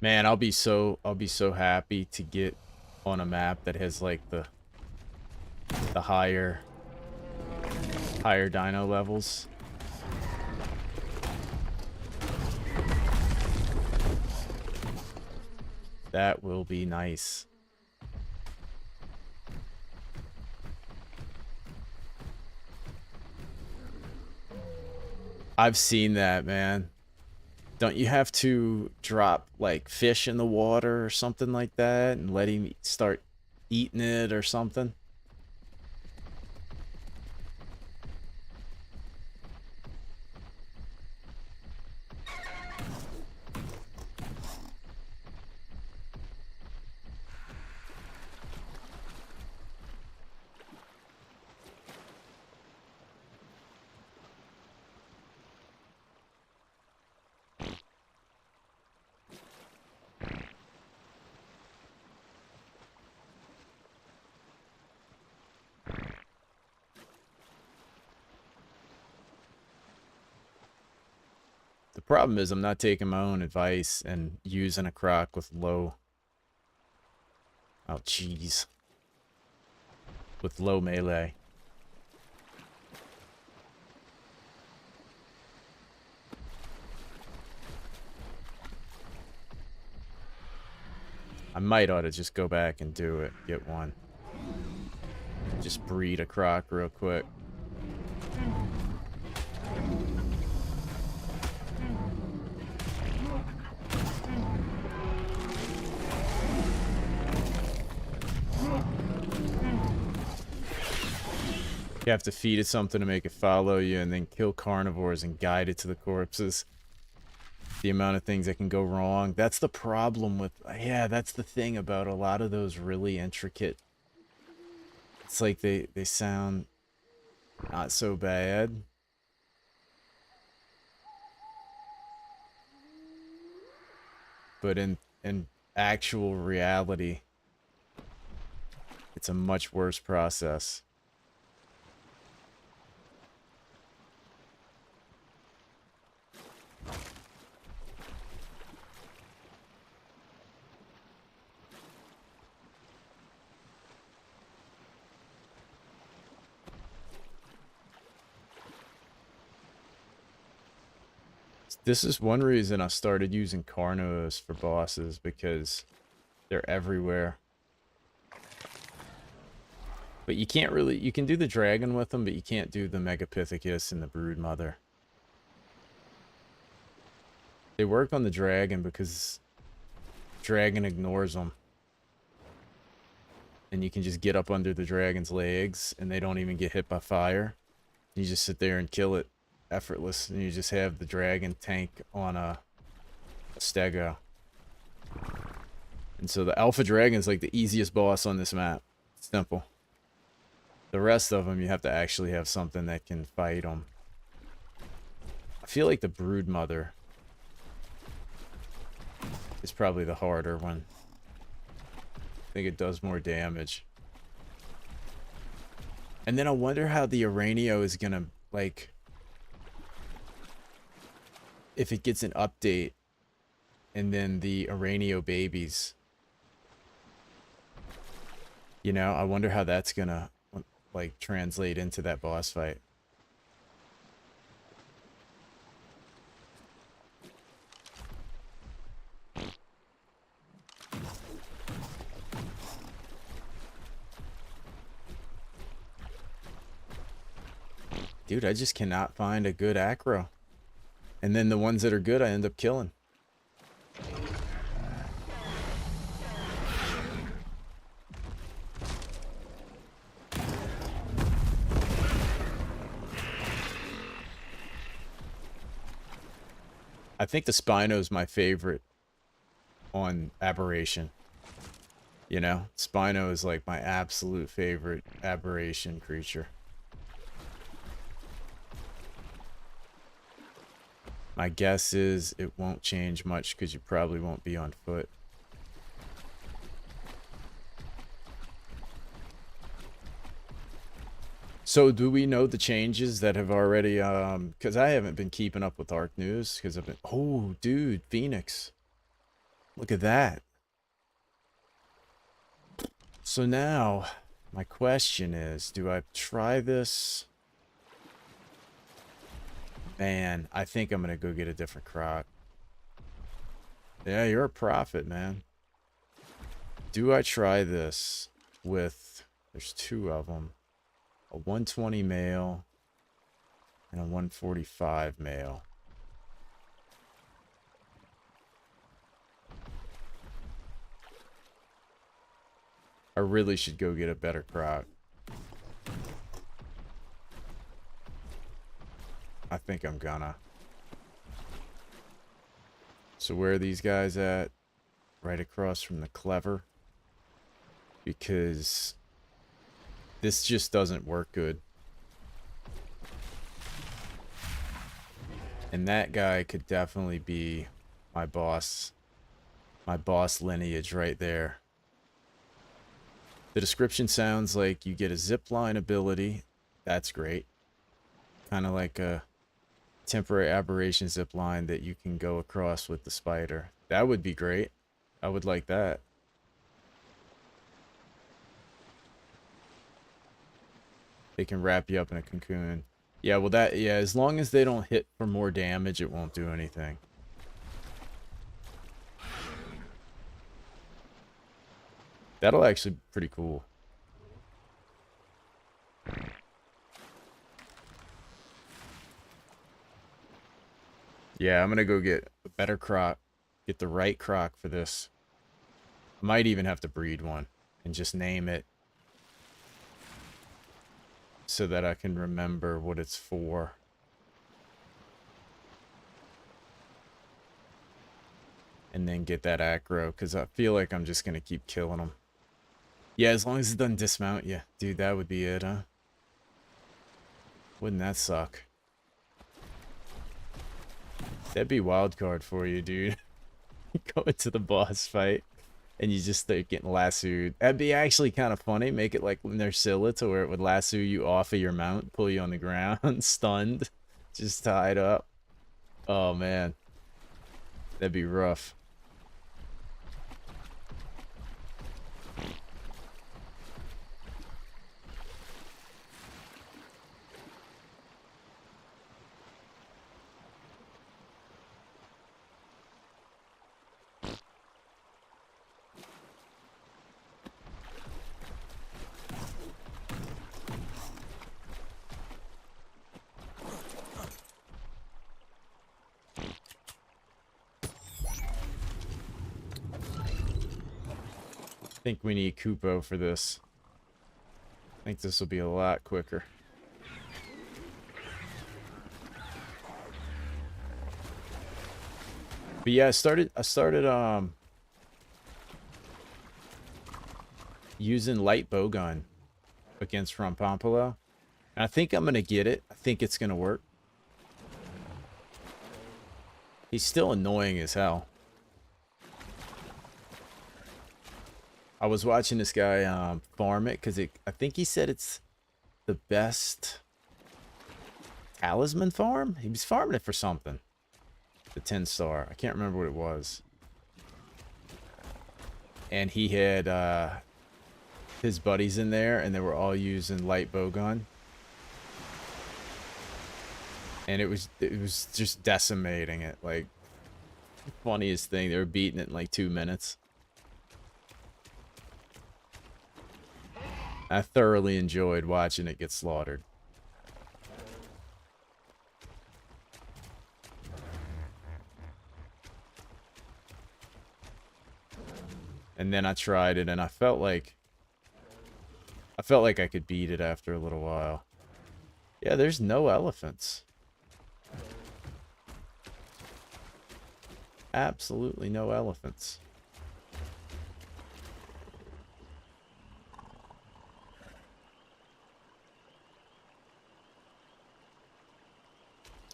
Man, I'll be so happy to get on a map that has like the higher dino levels. That will be nice. I've seen that, man. Don't you have to drop like fish in the water or something like that and let him start eating it or something? The problem is I'm not taking my own advice and using a croc with low... Oh, jeez. With low melee. I might ought to just go back and do it. Get one. Just breed a croc real quick. You have to feed it something to make it follow you and then kill carnivores and guide it to the corpses. The amount of things that can go wrong. That's the problem with... Yeah, that's the thing about a lot of those really intricate... It's like they sound not so bad. But in actual reality, it's a much worse process. This is one reason I started using Carnos for bosses, because they're everywhere. But you can't really... You can do the dragon with them, but you can't do the Megapithecus and the Broodmother. They work on the dragon because dragon ignores them. And you can just get up under the dragon's legs, and they don't even get hit by fire. You just sit there and kill it. Effortless, and you just have the dragon tank on a stego. And so the alpha dragon is like the easiest boss on this map. Simple. The rest of them, you have to actually have something that can fight them. I feel like the Broodmother is probably the harder one. I think it does more damage. And then I wonder how the Uranio is gonna, like... If it gets an update, and then the Uranio babies, you know, I wonder how that's gonna, like, translate into that boss fight. Dude, I just cannot find a good acro. And then the ones that are good, I end up killing. I think the Spino is my favorite on Aberration. You know, Spino is like my absolute favorite Aberration creature. My guess is it won't change much because you probably won't be on foot. So do we know the changes that have already, because I haven't been keeping up with Arc News, because I've been... Oh, dude, Phoenix. Look at that. So now, my question is, do I try this? Man, I think I'm going to go get a different croc. Yeah, you're a prophet, man. Do I try this with... There's two of them. A 120 male and a 145 male. I really should go get a better croc. I think I'm gonna. So where are these guys at? Right across from the clever. Because this just doesn't work good. And that guy could definitely be my boss. My boss lineage right there. The description sounds like you get a zipline ability. That's great. Kind of like a temporary aberration zipline that you can go across with the spider. That would be great. I would like that. They can wrap you up in a cocoon. Yeah, well yeah, as long as they don't hit for more damage, it won't do anything. That'll actually be pretty cool. Yeah, I'm gonna go get a better croc. Get the right croc for this. I might even have to breed one and just name it so that I can remember what it's for. And then get that aggro, because I feel like I'm just gonna keep killing them. Yeah, as long as it doesn't dismount you. Dude, that would be it, huh? Wouldn't that suck? That'd be wild card for you, dude. Go into the boss fight and you just start getting lassoed. That'd be actually kind of funny. Make it like Nursilla to where it would lasso you off of your mount, pull you on the ground, stunned, just tied up. Oh, man. That'd be rough. I think we need Kupo for this. I think this will be a lot quicker. But yeah, I started using light bowgun against Rompompolo. And I think I'm gonna get it. I think it's gonna work. He's still annoying as hell. I was watching this guy farm it because I think he said it's the best talisman farm. He was farming it for something. The 10-star. I can't remember what it was. And he had his buddies in there, and they were all using light bowgun. And it was just decimating it. Like, funniest thing, they were beating it in like 2 minutes. I thoroughly enjoyed watching it get slaughtered. And then I tried it, and I felt like I could beat it after a little while. Yeah, there's no elephants. Absolutely no elephants.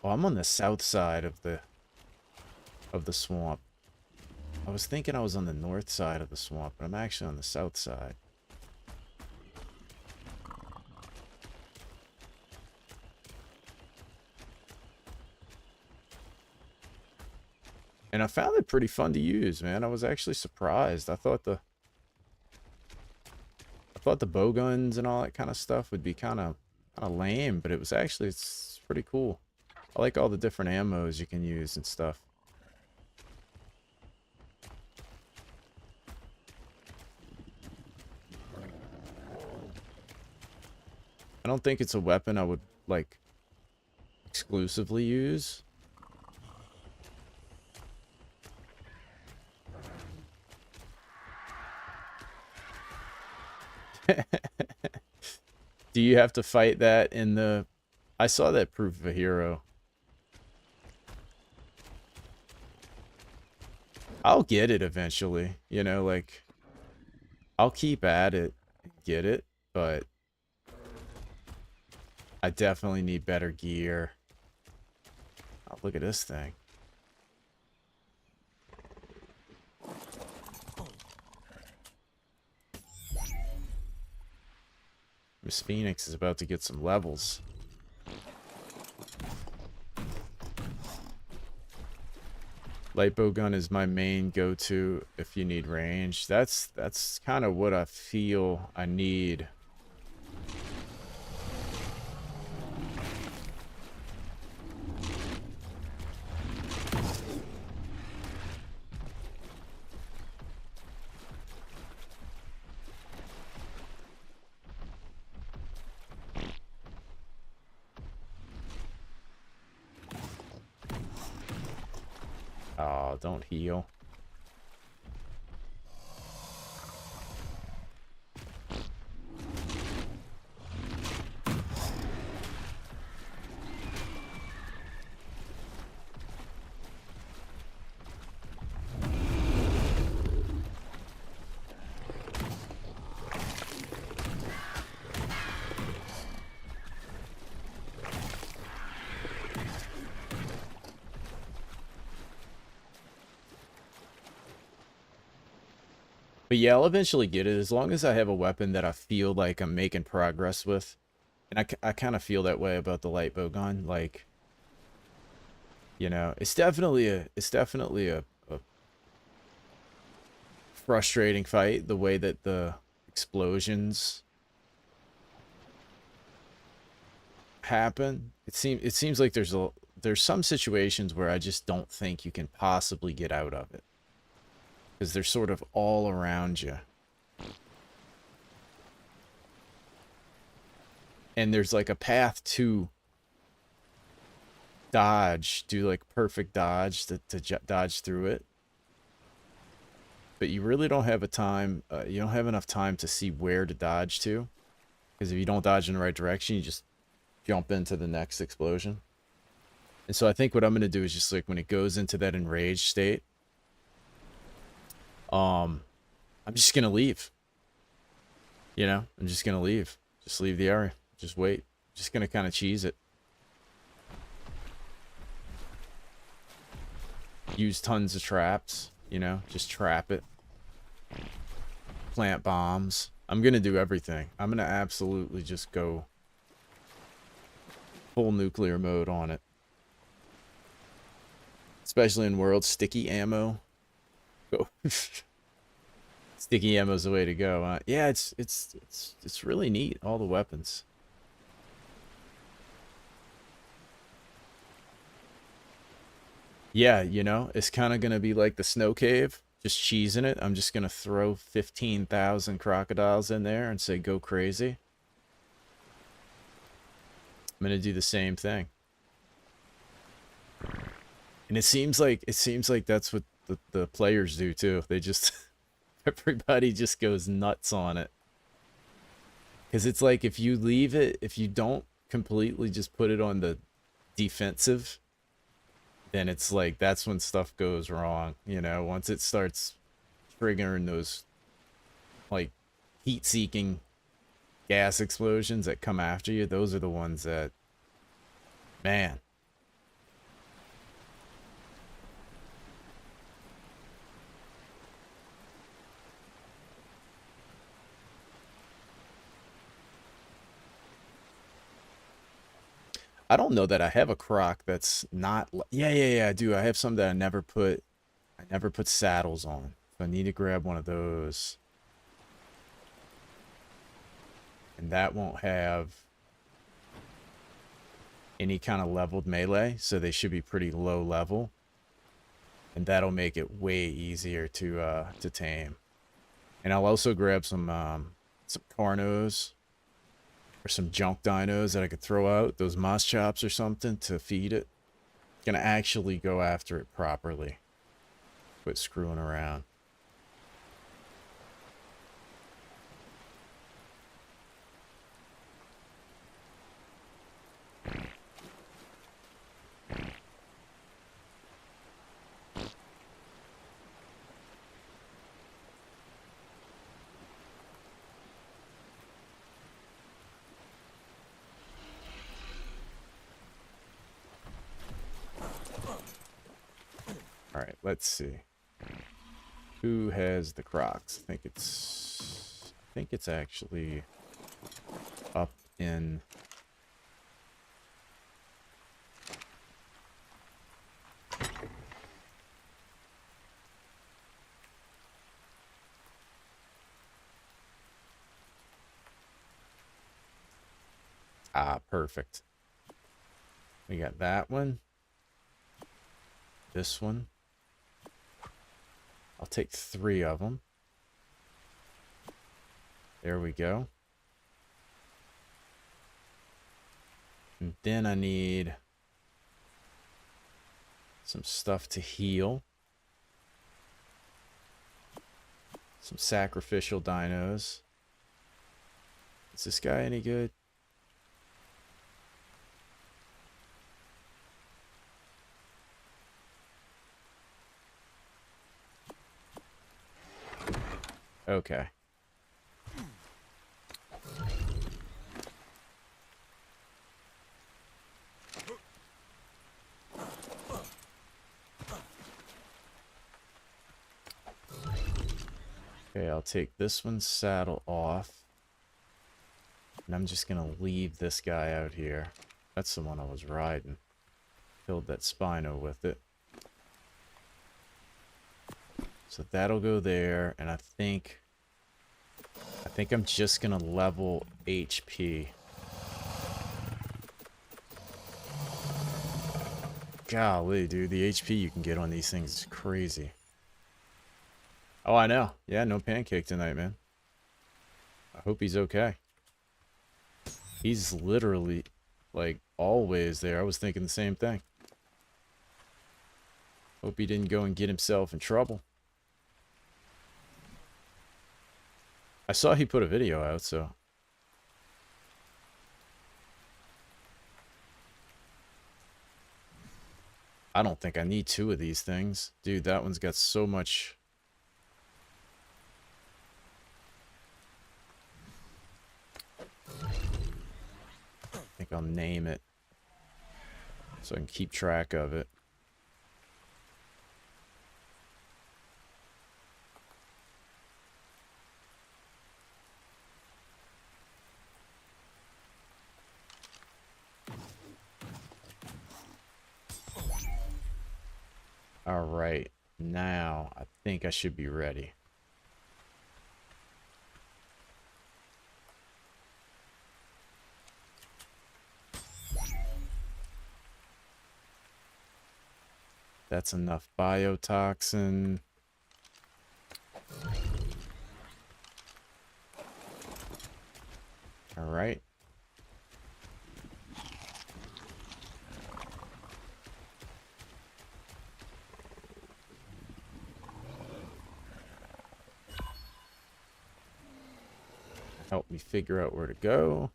Oh, I'm on the south side of the swamp. I was thinking I was on the north side of the swamp, but I'm actually on the south side. And I found it pretty fun to use, man. I was actually surprised. I thought the bow guns and all that kind of stuff would be kind of lame, but it's pretty cool. I like all the different ammos you can use and stuff. I don't think it's a weapon I would like exclusively use. Do you have to fight that in the... I saw that proof of a hero. I'll get it eventually, you know, like, I'll keep at it and get it, but I definitely need better gear. Oh, look at this thing. Miss Phoenix is about to get some levels. Lightbow gun is my main go-to if you need range. That's kind of what I feel I need. Oh, don't heal. But yeah, I'll eventually get it as long as I have a weapon that I feel like I'm making progress with. And I kind of feel that way about the lightbow gun. Like, you know, it's definitely a frustrating fight, the way that the explosions happen. It seems like there's some situations where I just don't think you can possibly get out of it. Because they're sort of all around you. And there's like a path to dodge, do like perfect dodge to dodge through it. But you really don't have you don't have enough time to see where to dodge to. Because if you don't dodge in the right direction, you just jump into the next explosion. And so I think what I'm going to do is just like when it goes into that enraged state, I'm just going to leave. You know, I'm just going to leave. Just leave the area. Just wait. Just going to kind of cheese it. Use tons of traps, you know, just trap it. Plant bombs. I'm going to do everything. I'm going to absolutely just go full nuclear mode on it. Especially in world sticky ammo. Go. Sticky ammo's the way to go. Yeah, it's really neat, all the weapons. Yeah, you know, it's kind of going to be like the snow cave, just cheesing it. I'm just going to throw 15,000 crocodiles in there and say go crazy. I'm going to do the same thing. And it seems like that's what the players do too. They just everybody just goes nuts on it. Cuz it's like if you leave it, if you don't completely just put it on the defensive, then it's like that's when stuff goes wrong, you know, once it starts triggering those like heat-seeking gas explosions that come after you. Those are the ones that, man. I don't know that I have a croc that's not... Yeah, I do. I have some that I never put saddles on. So I need to grab one of those. And that won't have any kind of leveled melee, so they should be pretty low level. And that'll make it way easier to tame. And I'll also grab some Carnos. Or some junk dinos that I could throw out, those moss chops or something to feed it. Gonna actually go after it properly. Quit screwing around. Alright, let's see. Who has the Crocs? I think it's actually up in perfect. We got that one. This one. I'll take 3 of them. There we go. And then I need some stuff to heal. Some sacrificial dinos. Is this guy any good? Okay. Okay, I'll take this one's saddle off. And I'm just gonna leave this guy out here. That's the one I was riding. Killed that Spino with it. So that'll go there, and I think I'm just gonna level HP. Golly, dude, the HP you can get on these things is crazy. Oh, I know. Yeah, no pancake tonight, man. I hope he's okay. He's literally, like, always there. I was thinking the same thing. Hope he didn't go and get himself in trouble. I saw he put a video out, so. I don't think I need 2 of these things. Dude, that one's got so much. I think I'll name it so I can keep track of it. All right, now I think I should be ready. That's enough biotoxin. All right. Help me figure out where to go.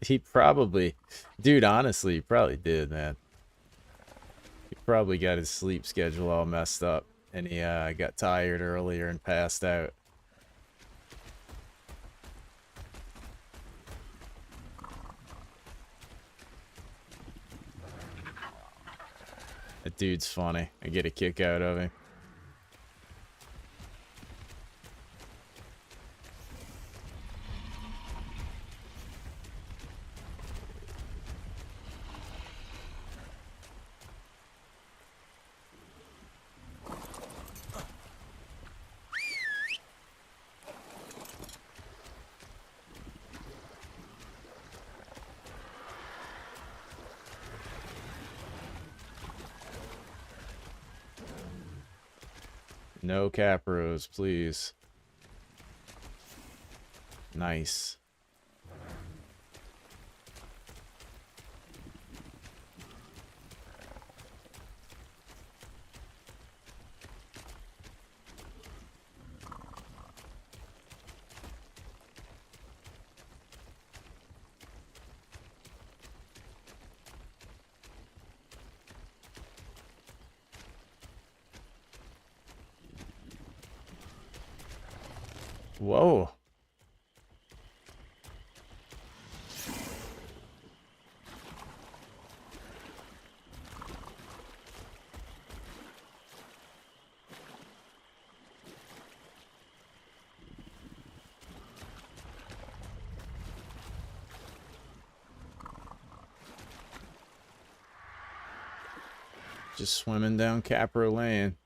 He probably, dude, honestly, he probably did, man. He probably got his sleep schedule all messed up, and he got tired earlier and passed out. That dude's funny. I get a kick out of him. No capros, please. Nice. Whoa. Just swimming down Capro Lane.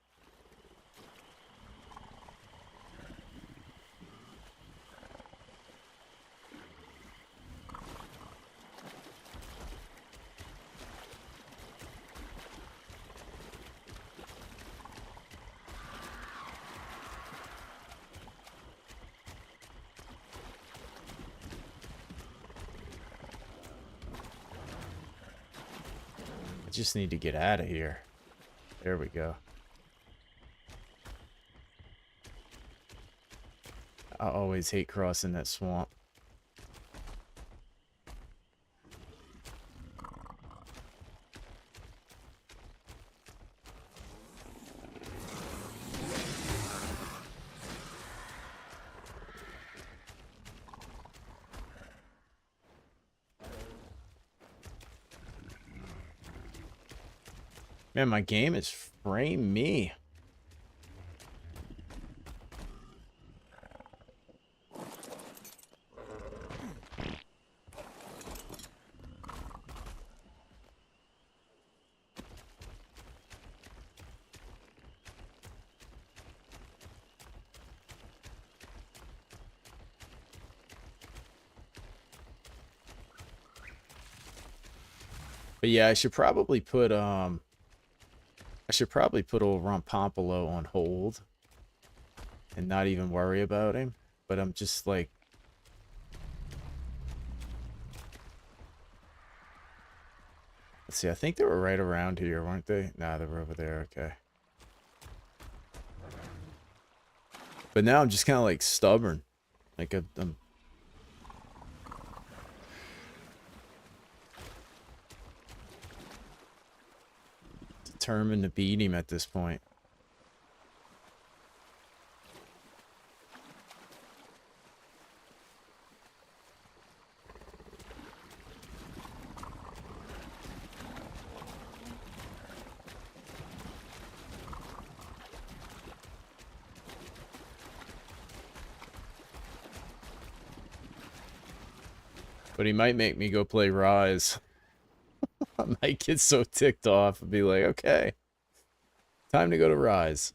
I just need to get out of here. There we go. I always hate crossing that swamp. Man, my game is frame me. But yeah, I should probably put old Rompompolo on hold and not even worry about him. But I'm just like, let's see, I think they were right around here, weren't they? Nah, they were over there, okay. But now I'm just kind of like stubborn. Like I'm determined to beat him at this point. But he might make me go play Rise. I might get so ticked off and be like, okay, time to go to Rise.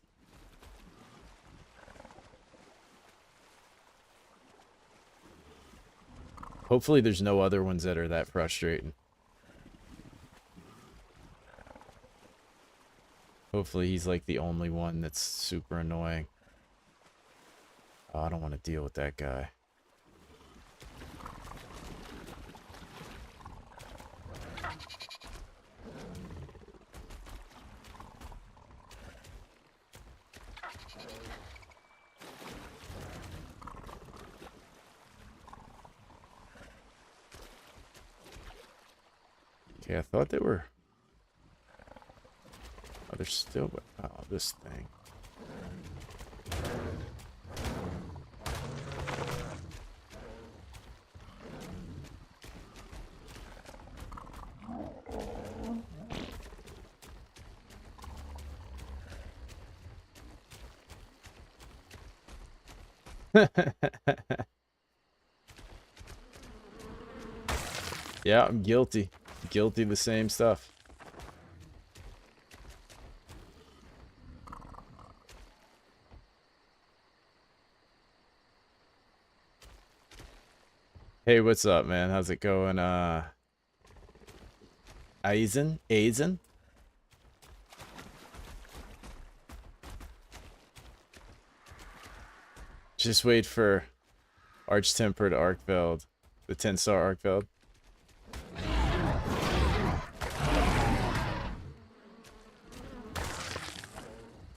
Hopefully there's no other ones that are that frustrating. Hopefully he's like the only one that's super annoying. Oh, I don't want to deal with that guy. Okay, I thought they were... Oh, they're still... Oh, this thing. Yeah, I'm guilty. Guilty of the same stuff. Hey, what's up, man? How's it going? Aizen? Just wait for Arch-tempered Arkfeld. The 10-star Arkfeld.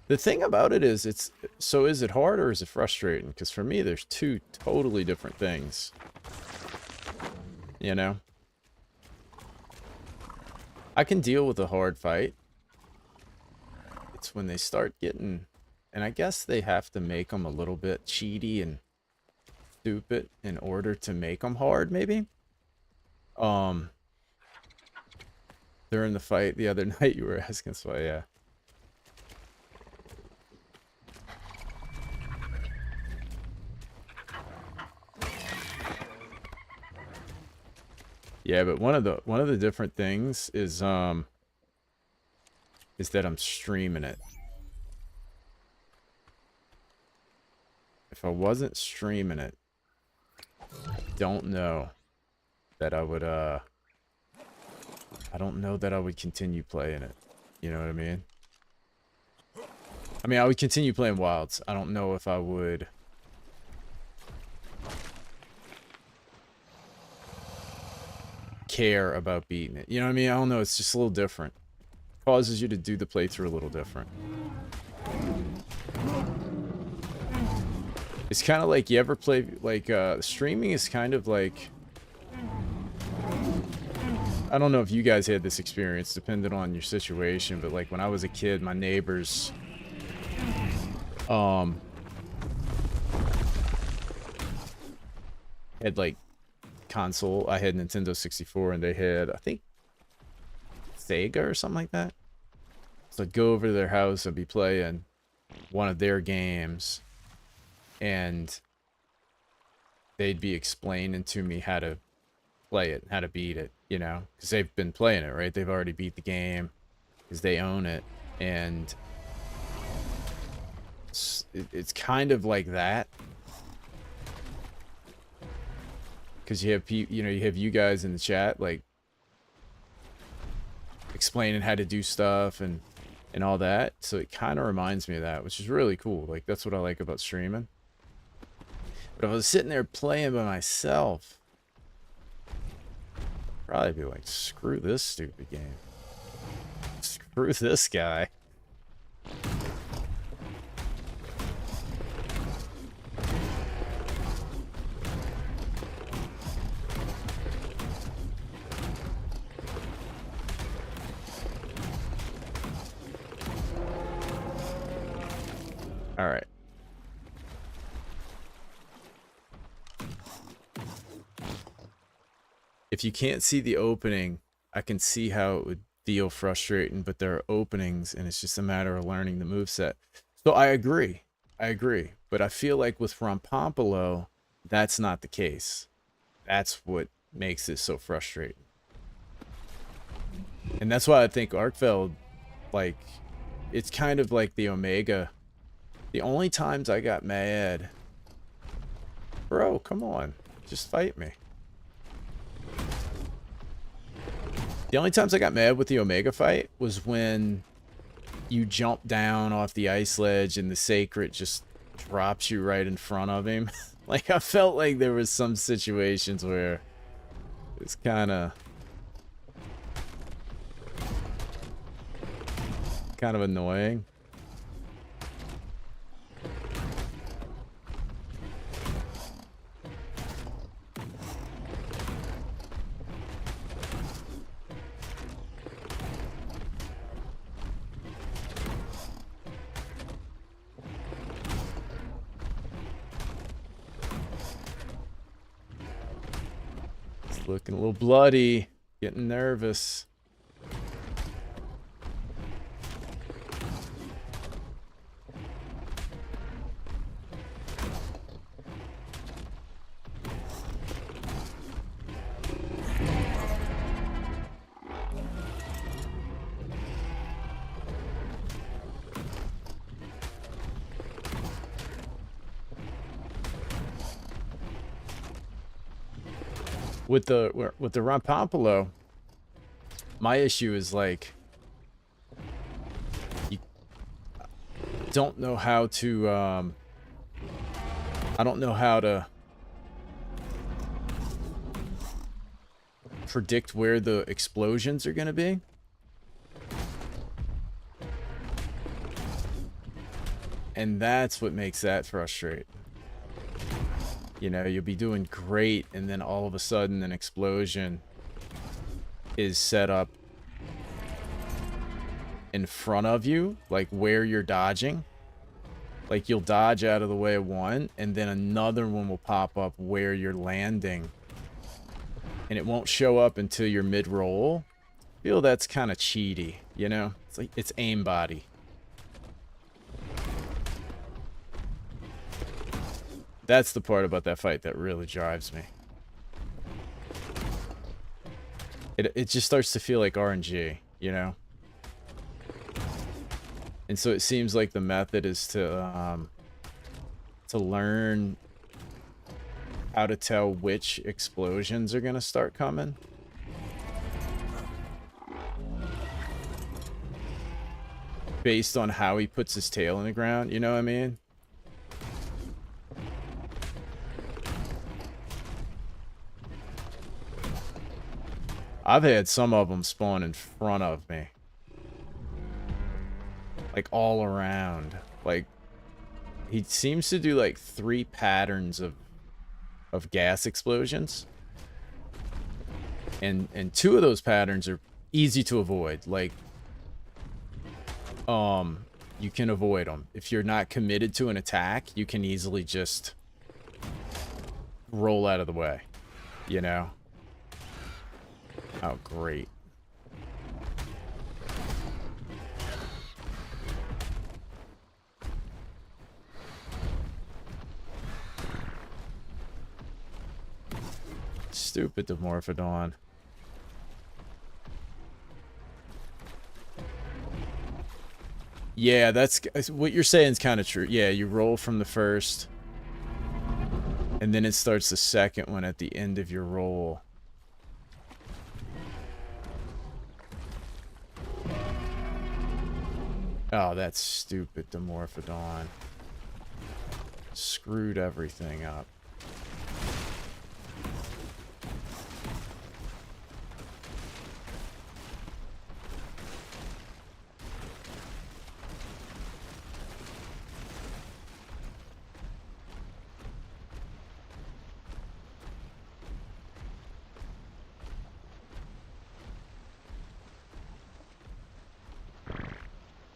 The thing about it is, so is it hard or is it frustrating? Because for me, there's two totally different things. You know? I can deal with a hard fight. It's when they start getting... And I guess they have to make them a little bit cheaty and stupid in order to make them hard, maybe? During the fight the other night, you were asking, so yeah. Yeah, but one of the different things is that I'm streaming it. If I wasn't streaming it, I don't know that I would I don't know that I would continue playing it. You know what I mean? I would continue playing Wilds. I don't know if I would care about beating it. You know what I mean? I don't know. It's just a little different. Causes you to do the playthrough a little different. It's kind of like, you ever play, like, streaming is kind of like, I don't know if you guys had this experience, depending on your situation, but like when I was a kid, my neighbors, had like console. I had Nintendo 64 and they had, I think, Sega or something like that. So I'd go over to their house and be playing one of their games, and they'd be explaining to me how to play it, how to beat it, you know, because they've been playing it, right? They've already beat the game because they own it, and it's kind of like that, because you have people, you know, you have you guys in the chat like explaining how to do stuff and all that, so it kind of reminds me of that, which is really cool. Like, that's what I like about streaming. But if I was sitting there playing by myself, I'd probably be like, screw this stupid game. Screw this guy. All right. If you can't see the opening, I can see how it would feel frustrating, but there are openings and it's just a matter of learning the moveset. So I agree. But I feel like with Rompompolo, that's not the case. That's what makes it so frustrating. And that's why I think Arkfeld, like, it's kind of like the Omega. The only times I got mad... Bro, come on. Just fight me. The only times I got mad with the Omega fight was when you jump down off the ice ledge and the Sacred just drops you right in front of him. Like, I felt like there was some situations where it's kind of annoying. Looking a little bloody, getting nervous. With the Rompompolo, my issue is like, you don't know how to I don't know how to predict where the explosions are going to be. And that's what makes that frustrating. You know, you'll be doing great, and then all of a sudden an explosion is set up in front of you, like where you're dodging. Like, you'll dodge out of the way of one, and then another one will pop up where you're landing. And it won't show up until you're mid-roll. I feel that's kind of cheaty, you know? It's like, it's aimbody. That's the part about that fight that really drives me. It just starts to feel like RNG, you know? And so it seems like the method is to learn how to tell which explosions are gonna start coming. Based on how he puts his tail in the ground, you know what I mean? I've had some of them spawn in front of me. Like, all around. Like, he seems to do like 3 patterns of gas explosions. And 2 of those patterns are easy to avoid. Like, you can avoid them. If you're not committed to an attack, you can easily just roll out of the way, you know? Oh, great. Stupid Dimorphodon. Yeah, that's what you're saying is kind of true. Yeah, you roll from the first, and then it starts the second one at the end of your roll. Oh, that's stupid Dimorphodon. Screwed everything up.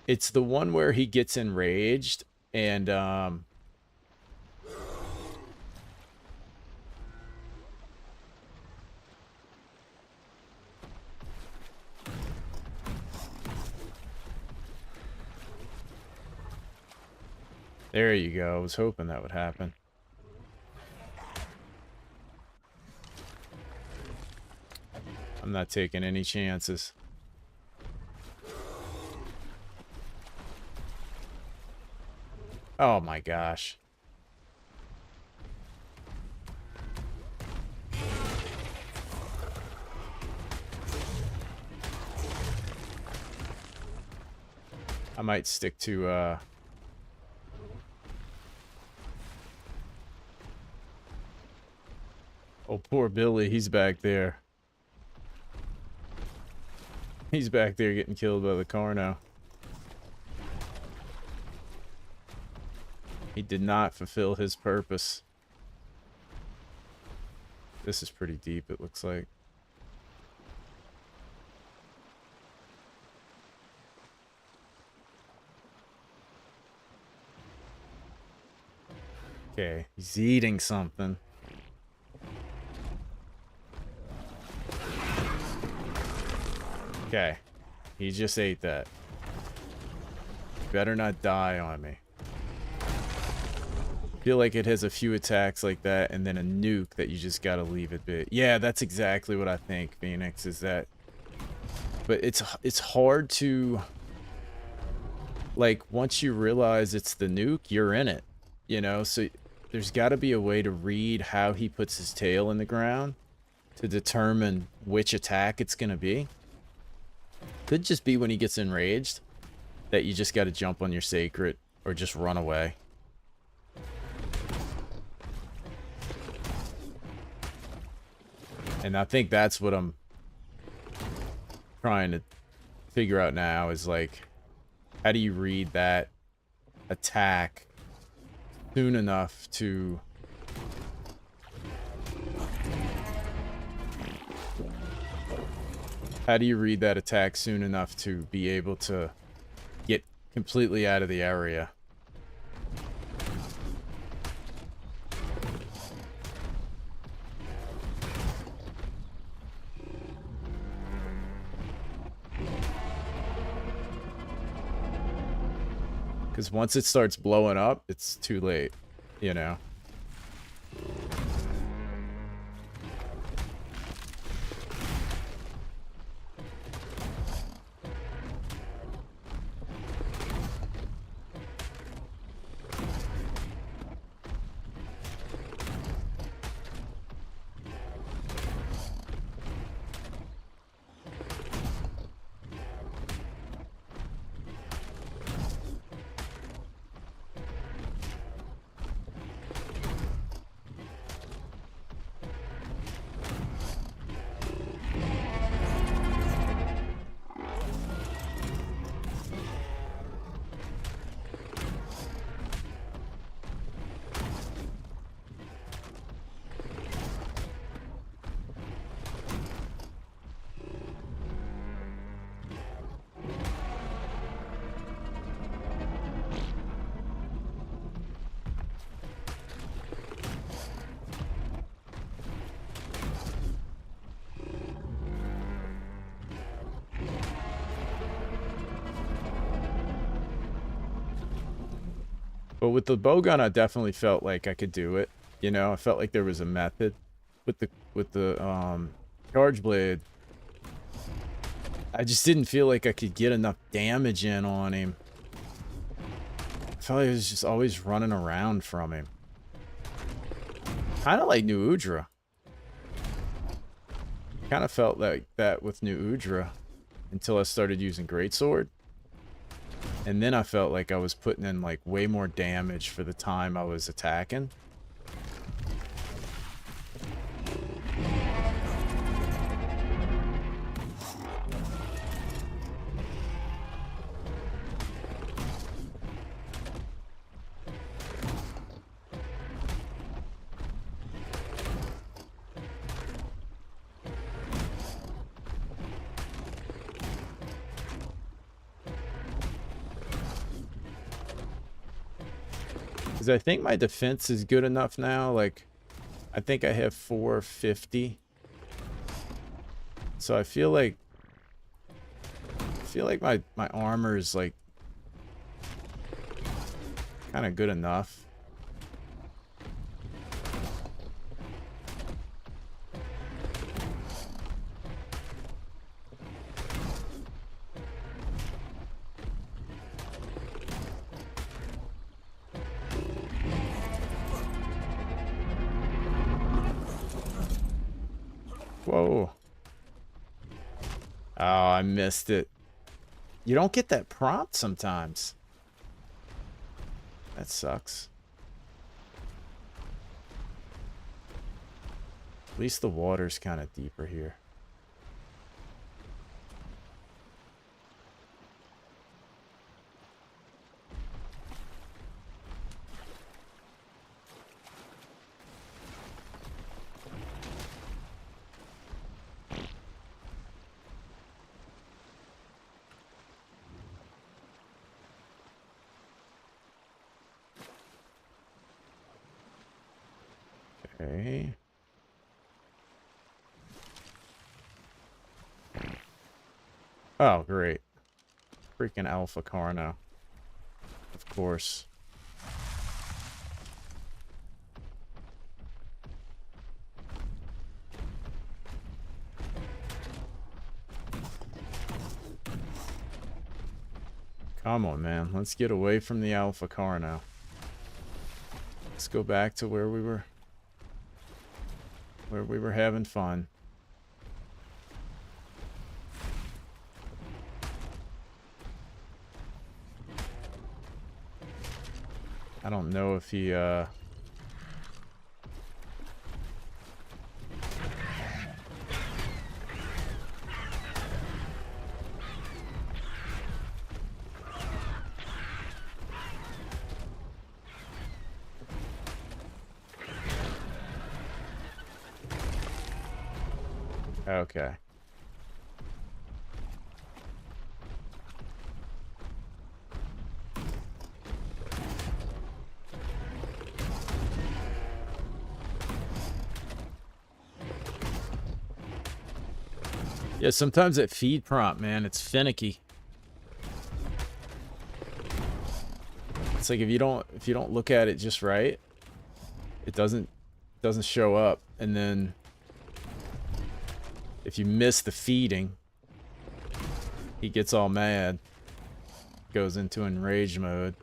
It's the one where he gets enraged and there you go. I was hoping that would happen. I'm not taking any chances. Oh my gosh. I might stick to oh, poor Billy, he's back there. He's back there getting killed by the Carno. He did not fulfill his purpose. This is pretty deep, it looks like. Okay, he's eating something. Okay, he just ate that. Better not die on me. Feel like it has a few attacks like that and then a nuke that you just gotta leave it be. Yeah, that's exactly what I think, Phoenix, is that. But it's hard to, like, once you realize it's the nuke, you're in it, you know? So there's gotta be a way to read how he puts his tail in the ground to determine which attack it's gonna be. Could just be when he gets enraged that you just gotta jump on your sacred or just run away. And I think that's what I'm trying to figure out now is like, how do you read that attack soon enough to be able to get completely out of the area? Because once it starts blowing up, it's too late, you know? But with the bowgun, I definitely felt like I could do it. You know, I felt like there was a method. With the charge blade, I just didn't feel like I could get enough damage in on him. I felt like I was just always running around from him. Kind of like New Udra. Kind of felt like that with New Udra until I started using Greatsword. And then I felt like I was putting in like way more damage for the time I was attacking. Because I think my defense is good enough now. Like, I think I have 450. So I feel like my armor is like kind of good enough. Whoa. Oh, I missed it. You don't get that prompt sometimes. That sucks. At least the water's kind of deeper here. Okay. Oh, great. Freaking Alpha Carno. Of course. Come on, man. Let's get away from the Alpha Carno. Let's go back to where we were having fun. I don't know if he Okay. Yeah, sometimes that feed prompt, man, it's finicky. It's like if you don't look at it just right, it doesn't show up. And then if you miss the feeding, he gets all mad, goes into enrage mode.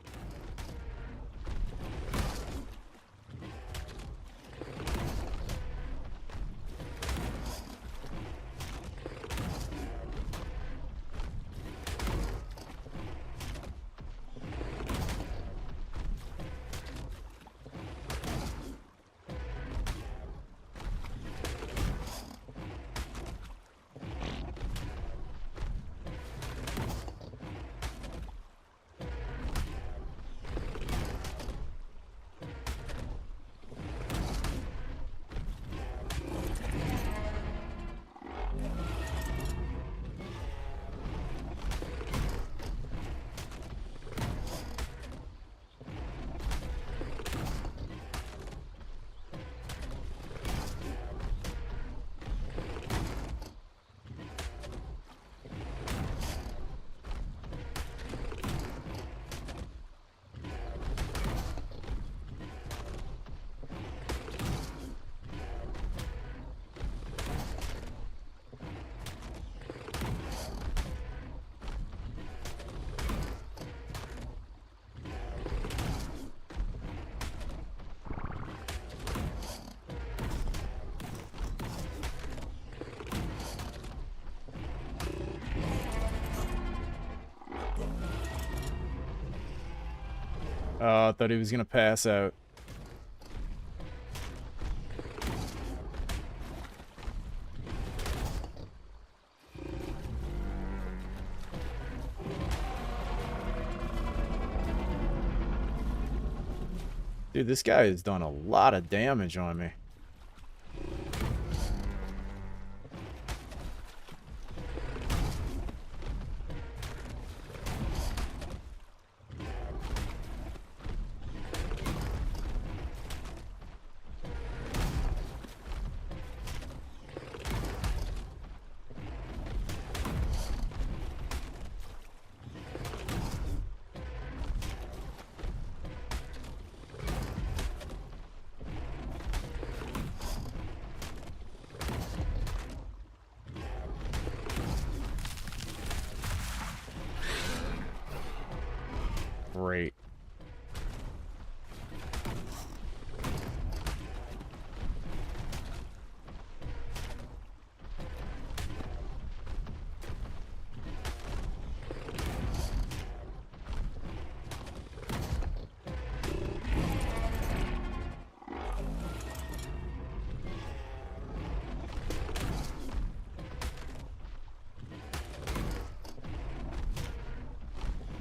Oh, I thought he was gonna pass out. Dude, this guy has done a lot of damage on me. Great.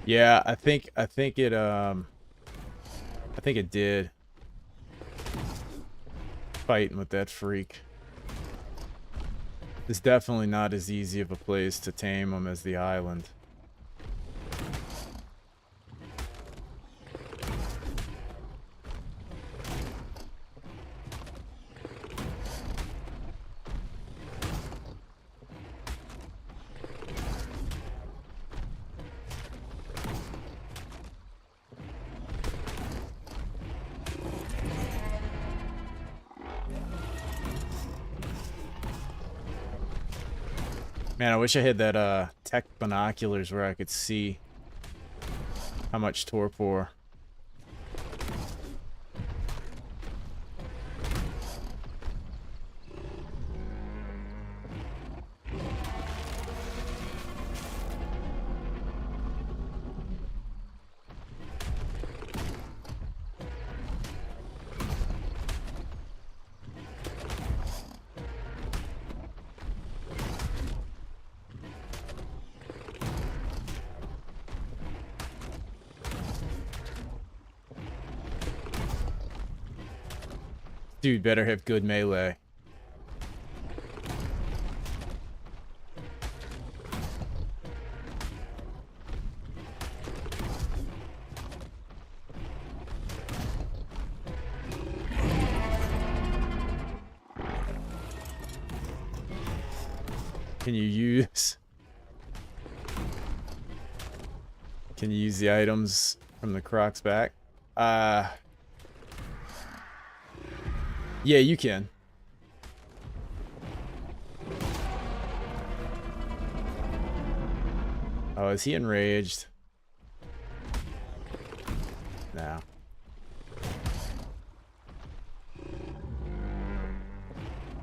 Yeah, I think it did. Fighting with that freak. It's definitely not as easy of a place to tame him as the island. Man, I wish I had that tech binoculars where I could see how much torpor. Dude better have good melee. Can you use... Can you use the items from the Croc's back? Yeah, you can. Oh, is he enraged? No.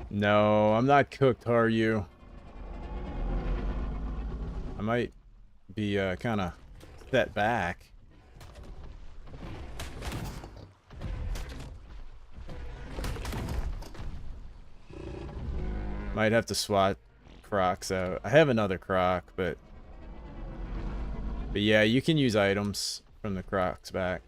No, I'm not cooked, are you? I might be kind of set back. Might have to swap Crocs out. I have another Croc, but yeah, you can use items from the Croc's back.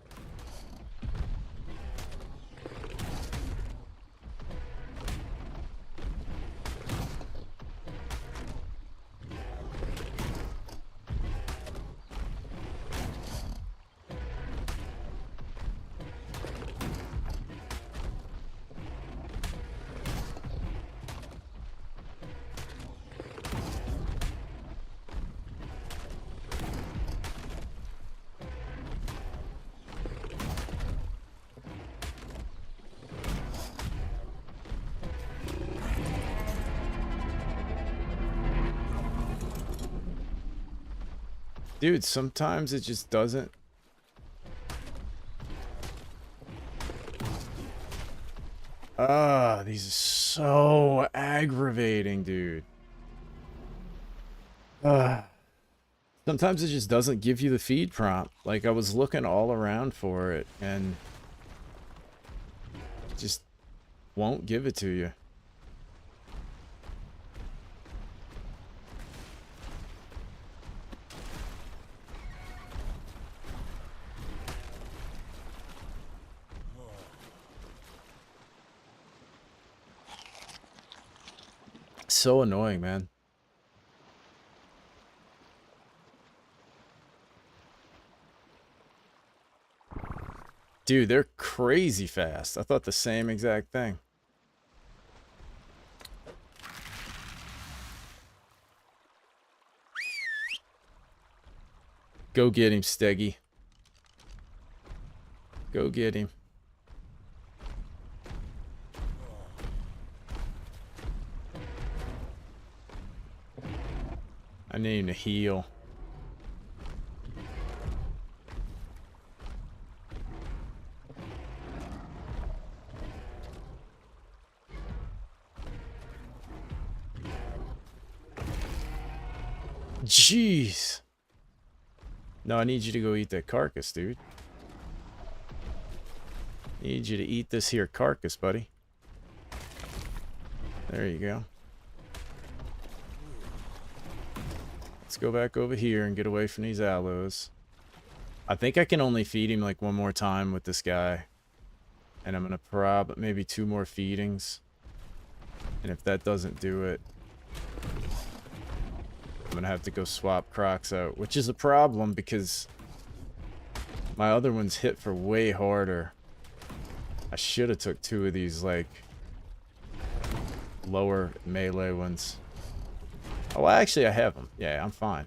Dude, sometimes it just doesn't. Ah, these are so aggravating, dude. Sometimes it just doesn't give you the feed prompt. Like, I was looking all around for it, and it just won't give it to you. So annoying, man. Dude, they're crazy fast. I thought the same exact thing. Go get him, Steggy. Go get him. I need him to heal. Jeez. No, I need you to go eat that carcass, dude. Need you to eat this here carcass, buddy. There you go. Let's go back over here and get away from these aloes. I think I can only feed him like one more time with this guy. And I'm gonna maybe 2 more feedings. And if that doesn't do it, I'm gonna have to go swap Crocs out, which is a problem because my other ones hit for way harder. I should have took 2 of these like lower melee ones. Oh, actually I have them. Yeah, I'm fine.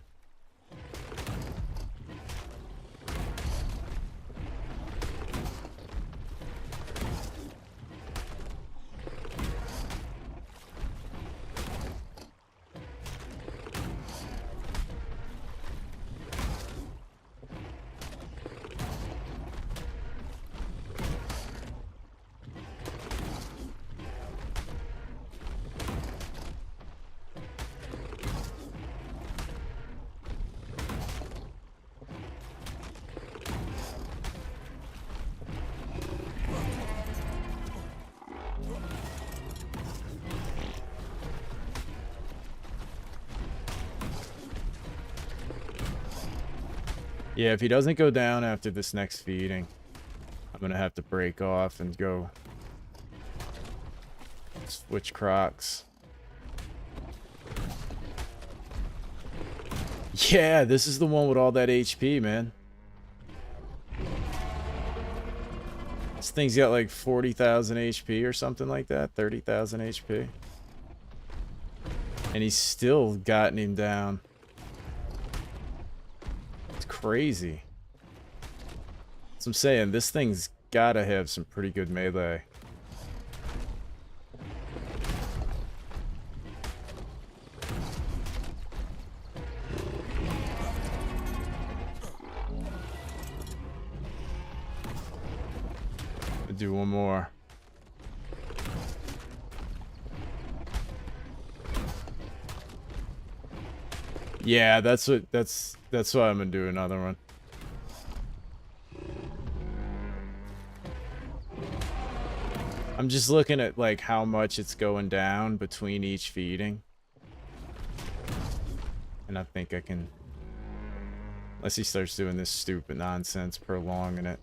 Yeah, if he doesn't go down after this next feeding, I'm gonna have to break off and go switch Crocs. Yeah, this is the one with all that HP, man. This thing's got like 40,000 HP or something like that, 30,000 HP. And he's still gotten him down. It's crazy. So I'm saying, this thing's gotta have some pretty good melee. I'll do one more. Yeah, that's why I'm gonna do another one. I'm just looking at like how much it's going down between each feeding. And I think I can, unless he starts doing this stupid nonsense, prolonging it.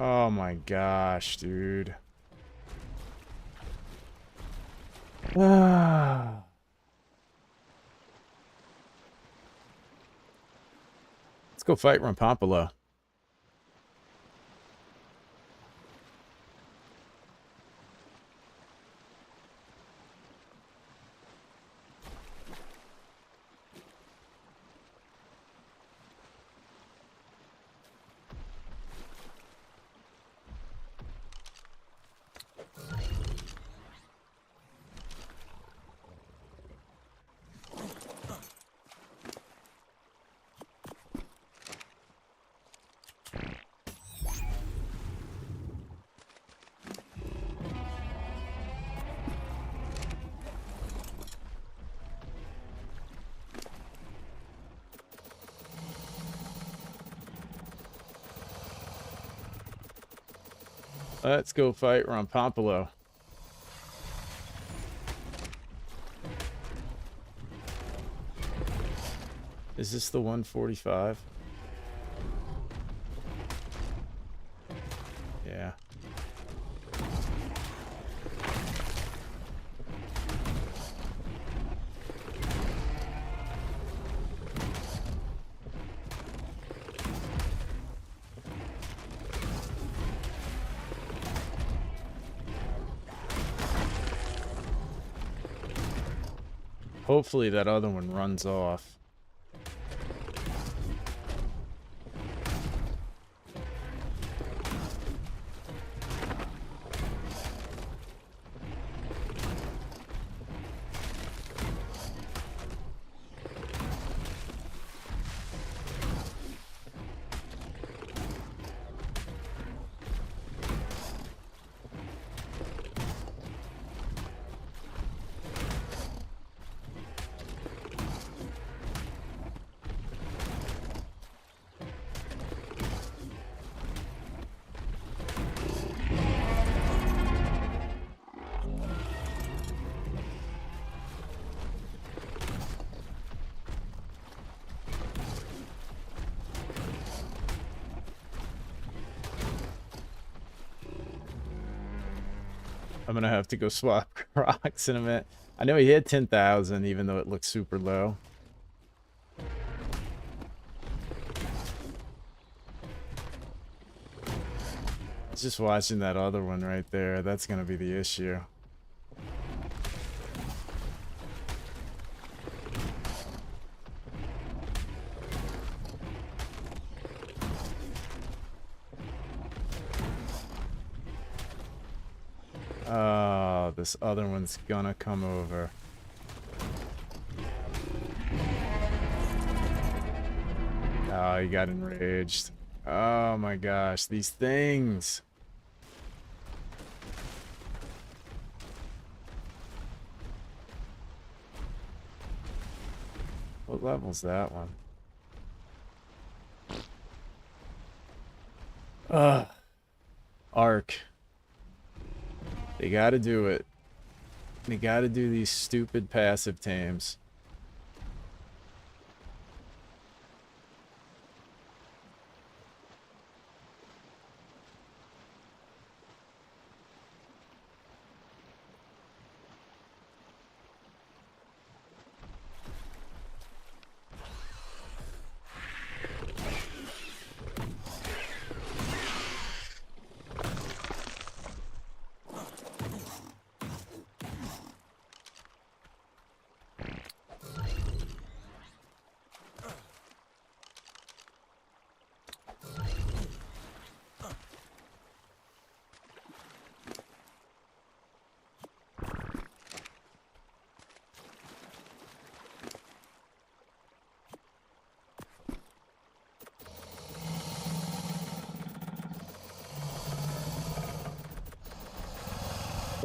Oh my gosh, dude. Ah. Let's go fight Rampompolo. Let's go fight Rampompolo. Is this the 145? Yeah. Hopefully that other one runs off. I'm gonna have to go swap Crocs in a minute. I know he hit 10,000 even though it looks super low. Just watching that other one right there, that's gonna be the issue. Oh, this other one's gonna come over. Oh, he got enraged. Oh my gosh, these things. What level's that one? Ugh. Arc. They gotta do it. They gotta do these stupid passive tames.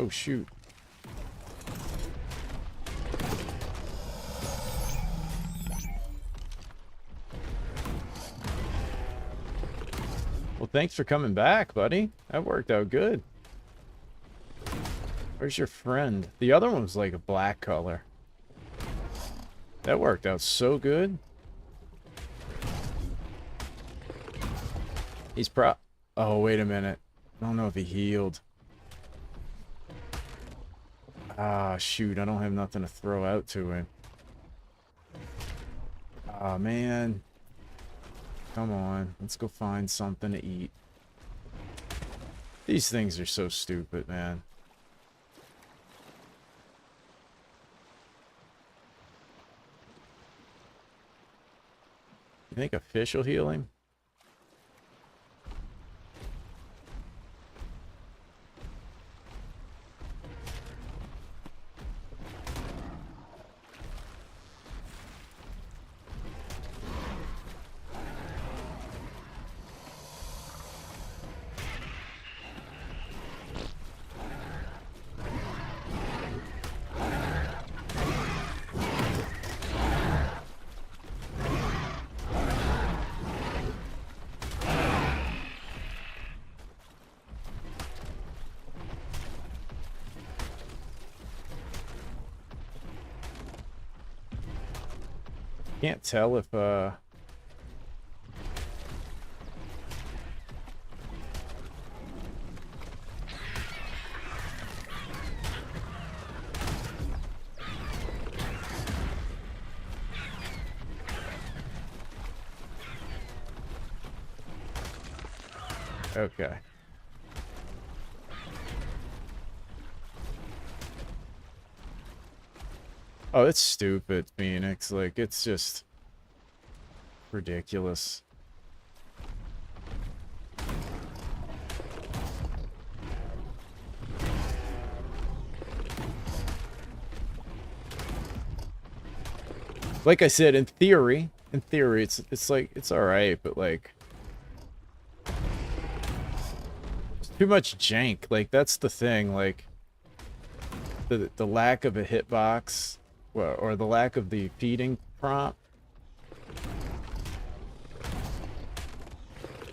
Oh, shoot. Well, thanks for coming back, buddy. That worked out good. Where's your friend? The other one was like a black color. That worked out so good. He's Oh, wait a minute. I don't know if he healed. Ah, shoot. I don't have nothing to throw out to him. Ah, man. Come on. Let's go find something to eat. These things are so stupid, man. You think a fish will heal him? Can't tell if okay. Oh, it's stupid, Phoenix. Like, it's just ridiculous. Like I said, in theory, it's like it's all right, but like it's too much jank. Like that's the thing. Like the lack of a hitbox, well, or the lack of the feeding prompt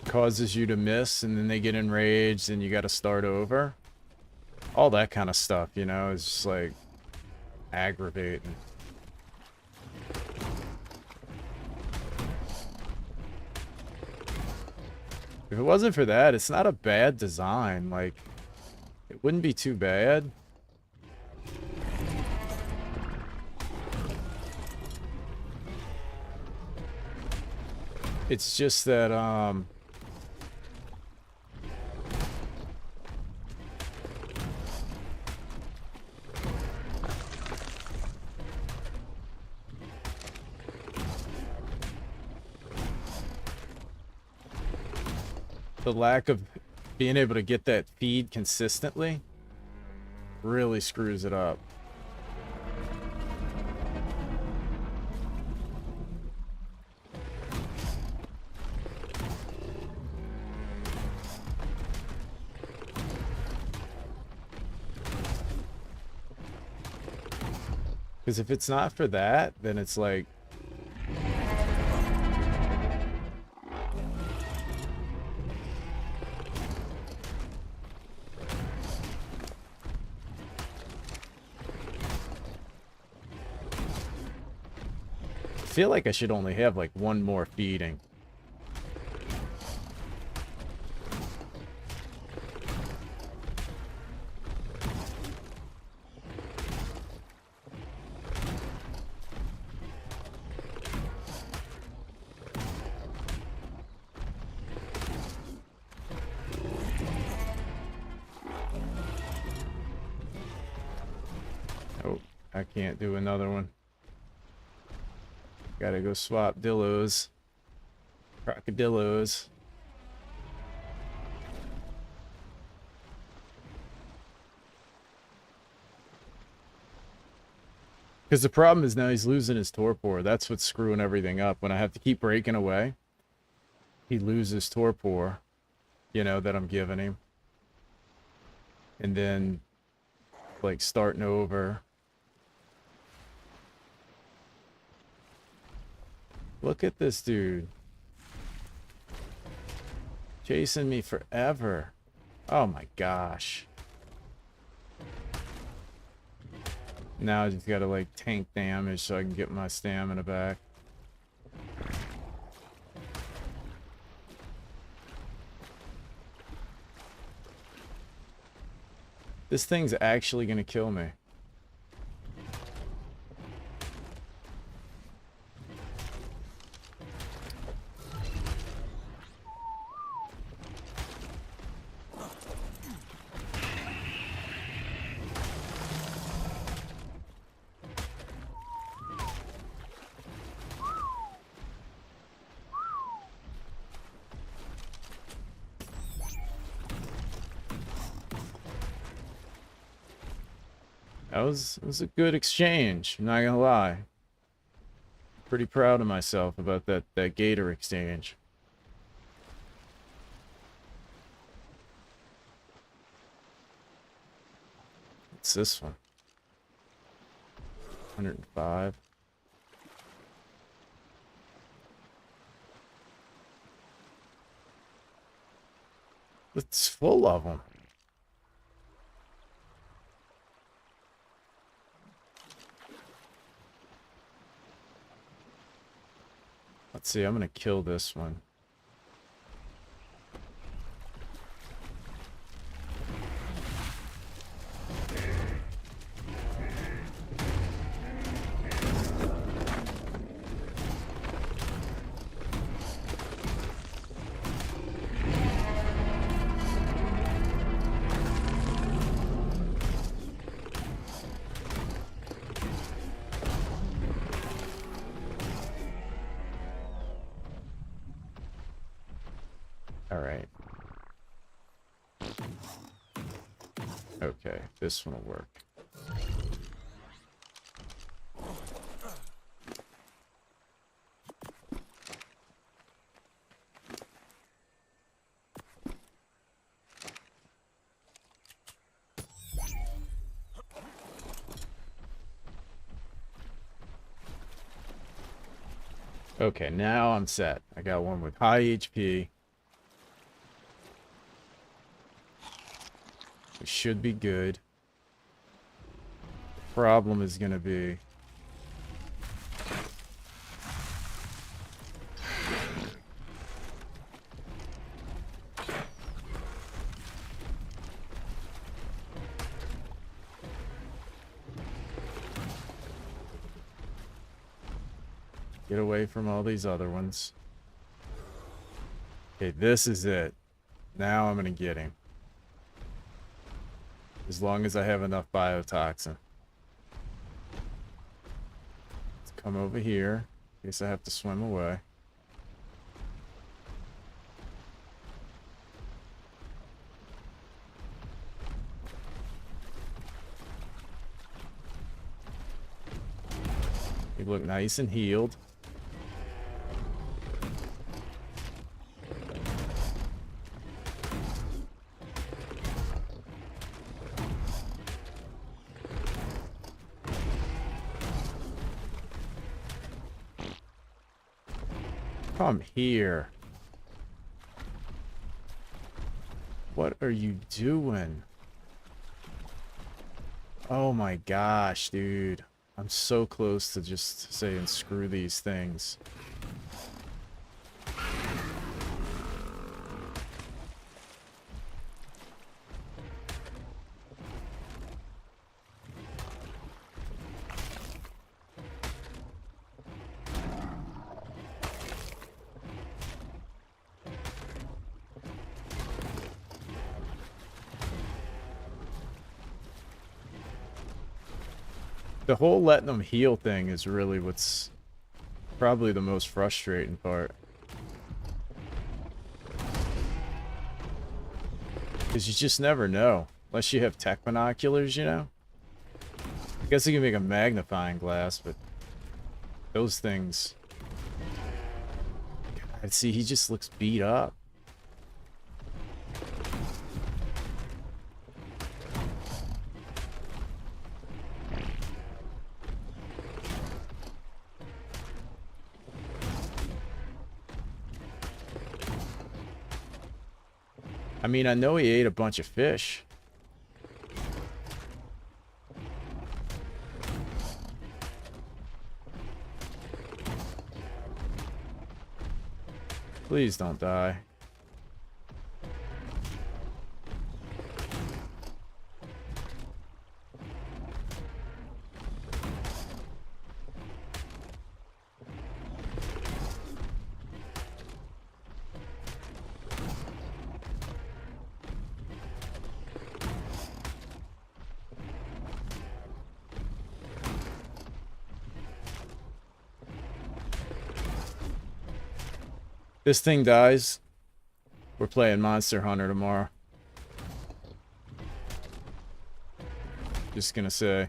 causes you to miss, and then they get enraged, and you got to start over. All that kind of stuff, you know, is just like aggravating. If it wasn't for that, it's not a bad design. Like, it wouldn't be too bad. It's just that, the lack of being able to get that feed consistently really screws it up. Because if it's not for that, then it's like feel like I should only have like one more feeding. Oh, I can't do another one. Gotta go swap dillos. Crocodillos. Because the problem is now he's losing his torpor. That's what's screwing everything up. When I have to keep breaking away, he loses torpor, you know, that I'm giving him. And then, like, starting over. Look at this dude. Chasing me forever. Oh my gosh. Now I just gotta like tank damage so I can get my stamina back. This thing's actually gonna kill me. It was a good exchange, I'm not gonna lie. Pretty proud of myself about that gator exchange. What's this one? 105. It's full of them. Let's see, I'm gonna kill this one. Alright. Okay, this one will work. Okay, now I'm set. I got one with high HP. We should be good. The problem is gonna be get away from all these other ones. Okay, this is it. Now I'm gonna get him. As long as I have enough biotoxin. Let's come over here. In case I have to swim away. You look nice and healed. Come here. What are you doing? Oh my gosh, dude. I'm so close to just saying screw these things. The whole letting them heal thing is really what's probably the most frustrating part. Because you just never know. Unless you have tech binoculars, you know? I guess you can make a magnifying glass, but those things... God, see, he just looks beat up. I mean, I know he ate a bunch of fish. Please don't die. This thing dies. We're playing Monster Hunter tomorrow. Just gonna say.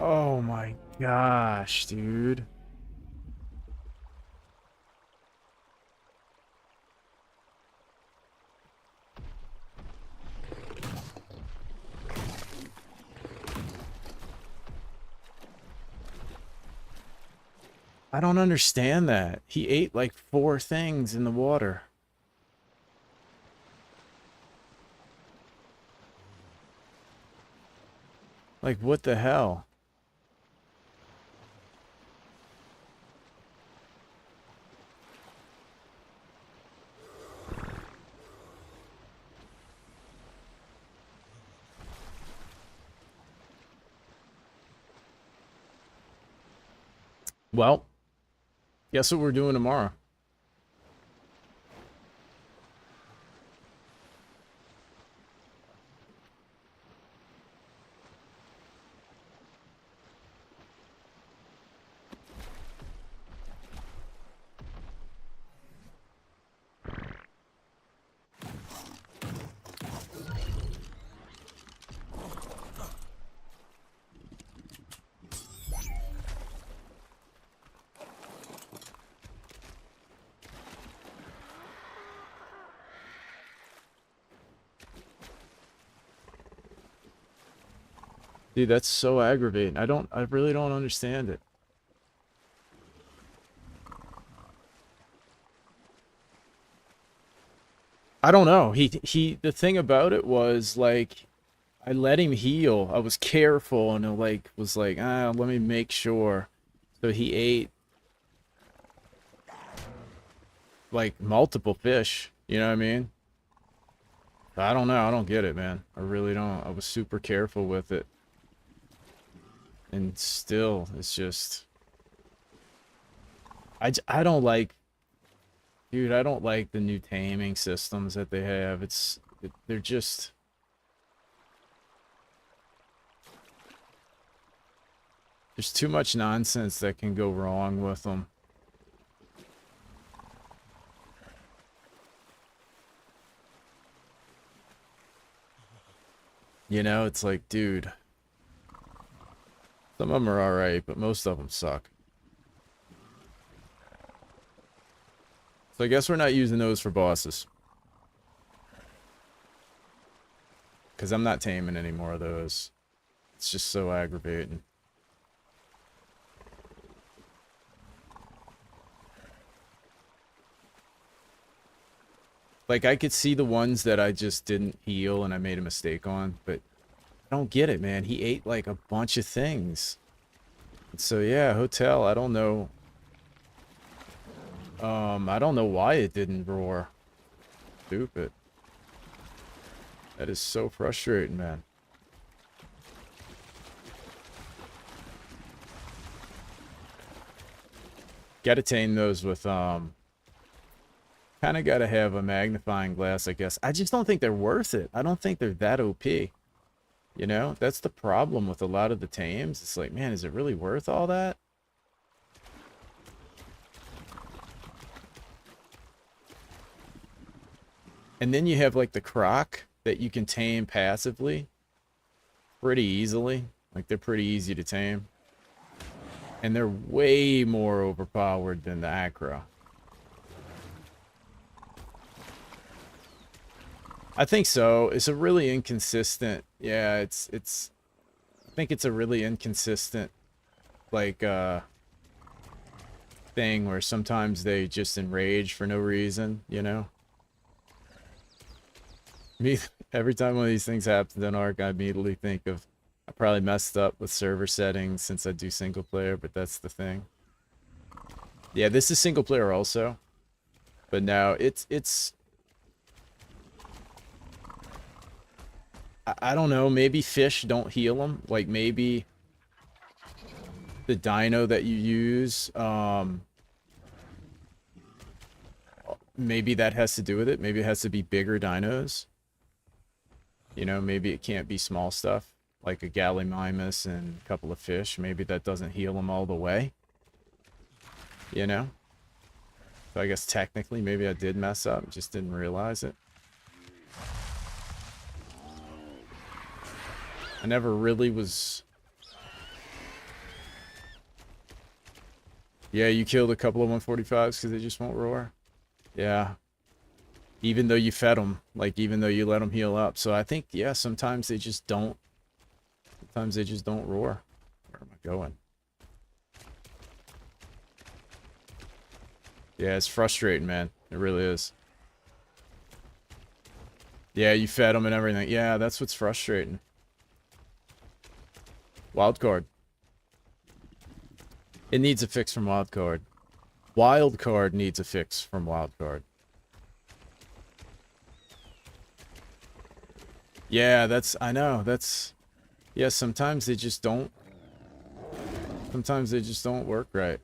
Oh my gosh, dude. I don't understand that. He ate like 4 things in the water. Like, what the hell? Well, guess what we're doing tomorrow? Dude, that's so aggravating. I really don't understand it. I don't know. The thing about it was like, I let him heal. I was careful and was like, let me make sure. So he ate like multiple fish. You know what I mean? I don't know. I don't get it, man. I really don't. I was super careful with it. And still, it's just... I don't like... Dude, I don't like the new taming systems that they have. They're just... There's too much nonsense that can go wrong with them. You know, it's like, dude... Some of them are alright, but most of them suck. So I guess we're not using those for bosses. Because I'm not taming any more of those. It's just so aggravating. Like, I could see the ones that I just didn't heal and I made a mistake on, but I don't get it, man. He ate, like, a bunch of things. So, yeah, hotel, I don't know. I don't know why it didn't roar. Stupid. That is so frustrating, man. Gotta tame those with, kind of gotta have a magnifying glass, I guess. I just don't think they're worth it. I don't think they're that OP. You know, that's the problem with a lot of the tames. It's like, man, is it really worth all that? And then you have like the croc that you can tame passively pretty easily. Like, they're pretty easy to tame. And they're way more overpowered than the acro. I think so. It's a really inconsistent. Yeah, it's I think it's a really inconsistent like thing where sometimes they just enrage for no reason, you know? Me every time one of these things happens in Ark, I immediately think of I probably messed up with server settings since I do single player, but that's the thing. Yeah, this is single player also. But now it's I don't know, maybe fish don't heal them. Like, maybe the dino that you use, maybe that has to do with it. Maybe it has to be bigger dinos. You know, maybe it can't be small stuff like a gallimimus and a couple of fish. Maybe that doesn't heal them all the way. You know? So I guess technically maybe I did mess up, just didn't realize it. I never really was... Yeah, you killed a couple of 145s because they just won't roar. Yeah. Even though you fed them. Like, even though you let them heal up. So I think, yeah, sometimes they just don't... Sometimes they just don't roar. Where am I going? Yeah, it's frustrating, man. It really is. Yeah, you fed them and everything. Yeah, that's what's frustrating. Wild card. It needs a fix from wild card. Wild card needs a fix from wild card. Yeah, I know, yeah, sometimes they just don't work right.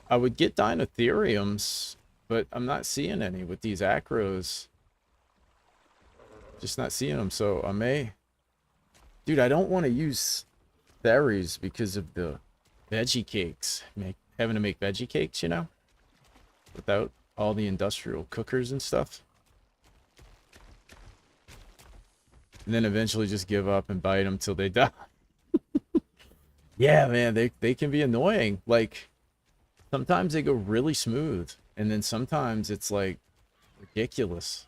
I would get Dinotheriums, but I'm not seeing any with these acros. Just not seeing them, so I may... Dude, I don't want to use berries because of the veggie cakes. Having to make veggie cakes, you know? Without all the industrial cookers and stuff. And then eventually just give up and bite them till they die. Yeah, man, they can be annoying. Like, sometimes they go really smooth. And then sometimes it's, like, ridiculous.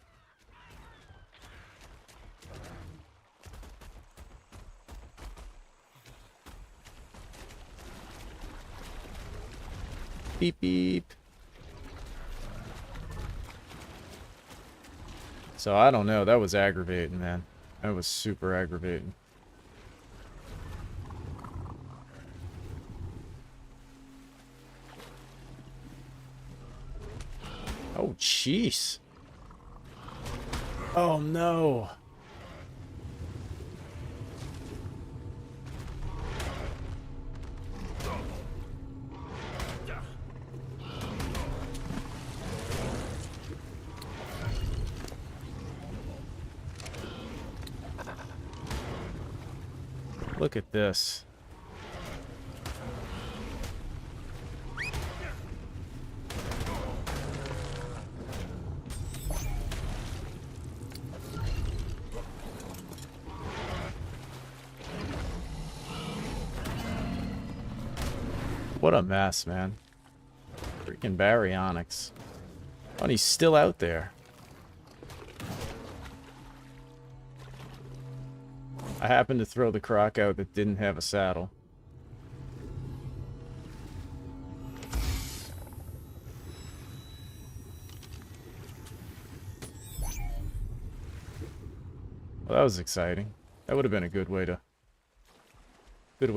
Beep, beep. So, I don't know. That was aggravating, man. That was super aggravating. Oh, jeez. Oh, no. Look at this. What a mess, man. Freaking baryonyx. Oh, and he's still out there. I happened to throw the croc out that didn't have a saddle. Well, that was exciting. That would have been a good way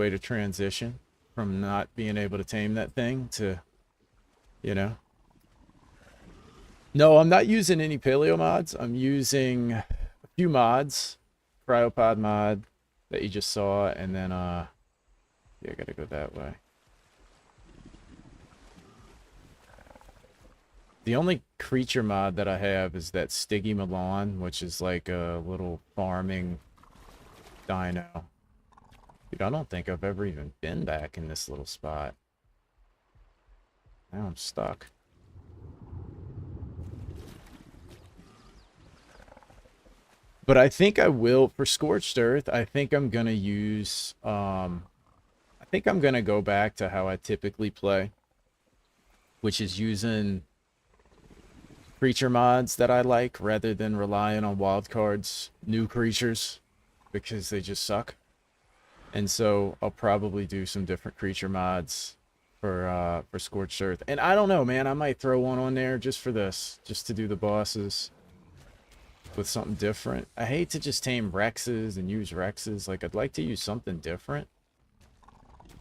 to transition from not being able to tame that thing to, you know. No, I'm not using any paleo mods. I'm using a few mods. Cryopod mod that you just saw, and then yeah, I gotta go that way. The only creature mod that I have is that Stiggy Milan, which is like a little farming dino. Dude, I don't think I've ever even been back in this little spot. Now I'm stuck. But I think I will, for Scorched Earth, I think I'm gonna use, I think I'm gonna go back to how I typically play, which is using creature mods that I like rather than relying on wildcards, new creatures, because they just suck. And so I'll probably do some different creature mods for Scorched Earth. And I don't know, man, I might throw one on there just for this, just to do the bosses with something different. I hate to just tame Rexes and use Rexes. Like, I'd like to use something different.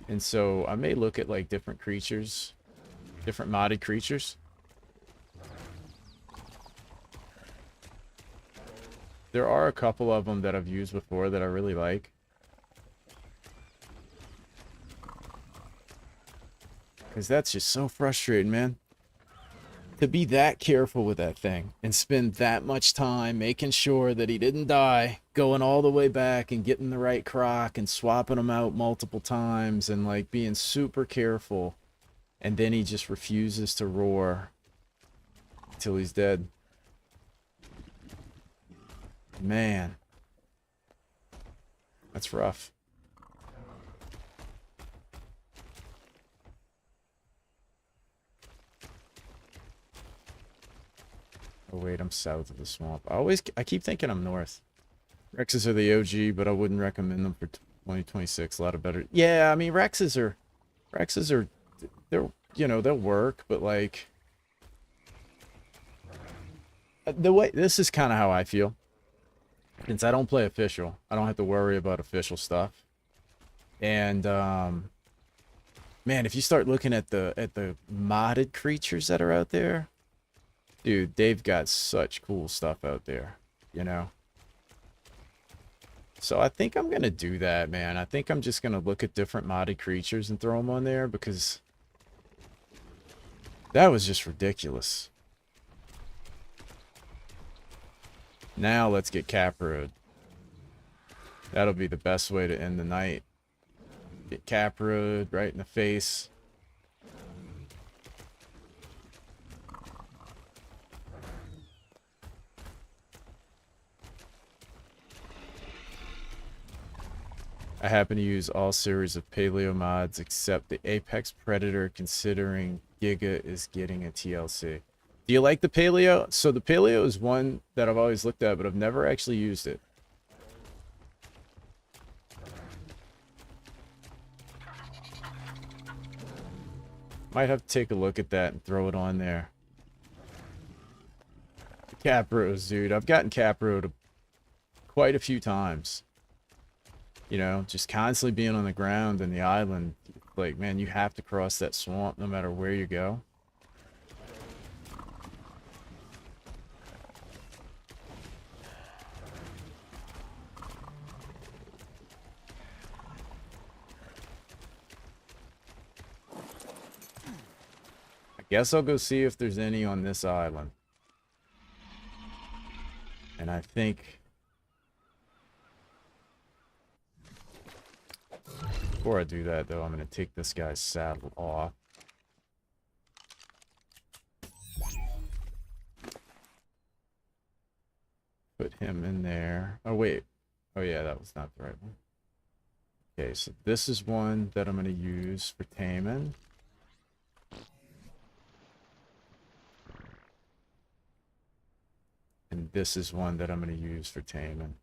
And so I may look at like different creatures, different modded creatures. There are a couple of them that I've used before that I really like. Because that's just so frustrating, man. To be that careful with that thing and spend that much time making sure that he didn't die, going all the way back and getting the right croc and swapping them out multiple times and like being super careful. And then he just refuses to roar until he's dead. Man, that's rough. Oh wait, I'm south of the swamp. I keep thinking I'm north. Rexes are the OG, but I wouldn't recommend them for 2026. A lot of better. Yeah, I mean Rexes are, they're, you know, they'll work, but like the way, this is kind of how I feel. Since I don't play official, I don't have to worry about official stuff. And man, if you start looking at the modded creatures that are out there, dude, they've got such cool stuff out there, you know? So I think I'm going to do that, man. I think I'm just going to look at different modded creatures and throw them on there because that was just ridiculous. Now let's get Caproed. That'll be the best way to end the night. Get Caproed right in the face. I happen to use all series of paleo mods except the Apex Predator, considering Giga is getting a TLC. Do you like the paleo? So the paleo is one that I've always looked at, but I've never actually used it. Might have to take a look at that and throw it on there. Capros, dude. I've gotten Caproed quite a few times. You know, just constantly being on the ground in the island. Like, man, you have to cross that swamp no matter where you go. I guess I'll go see if there's any on this island. And I think... Before I do that, though, I'm going to take this guy's saddle off. Put him in there. Oh, wait. Oh, yeah, that was not the right one. Okay, so this is one that I'm going to use for taming. And this is one that I'm going to use for taming.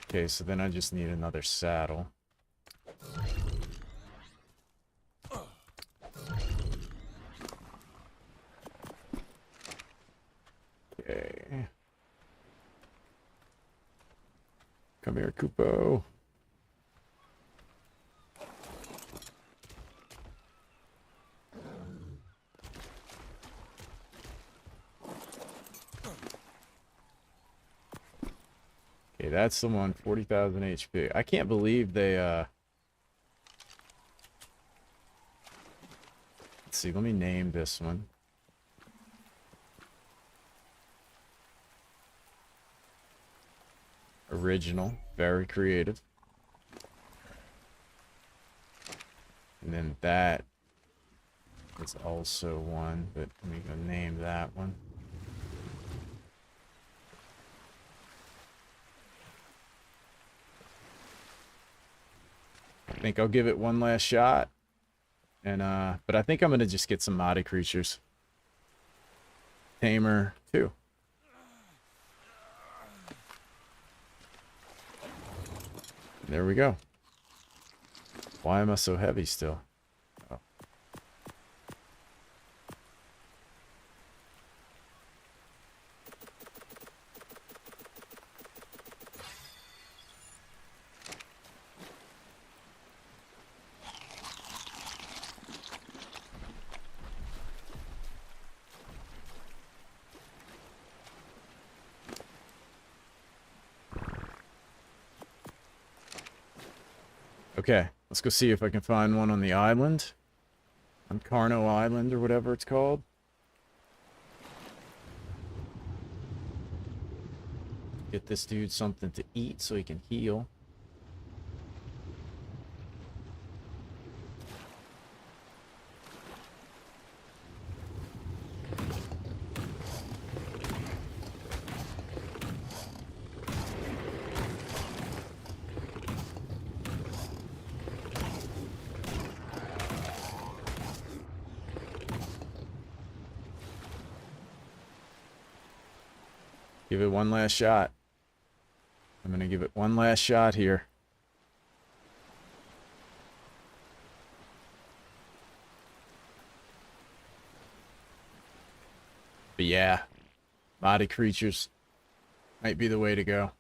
Okay, so then I just need another saddle. Okay. Come here, Kupo. Okay, that's the one, 40,000 HP. I can't believe they, let's see, let me name this one. Original, very creative. And then that is also one, but let me go name that one. I think I'll give it one last shot. And but I think I'm gonna just get some modded creatures. Tamer 2. There we go. Why am I so heavy still? Oh. Okay, let's go see if I can find one on the island. On Carno Island or whatever it's called. Get this dude something to eat so he can heal. Give it one last shot. I'm gonna give it one last shot here. But yeah, modded creatures might be the way to go.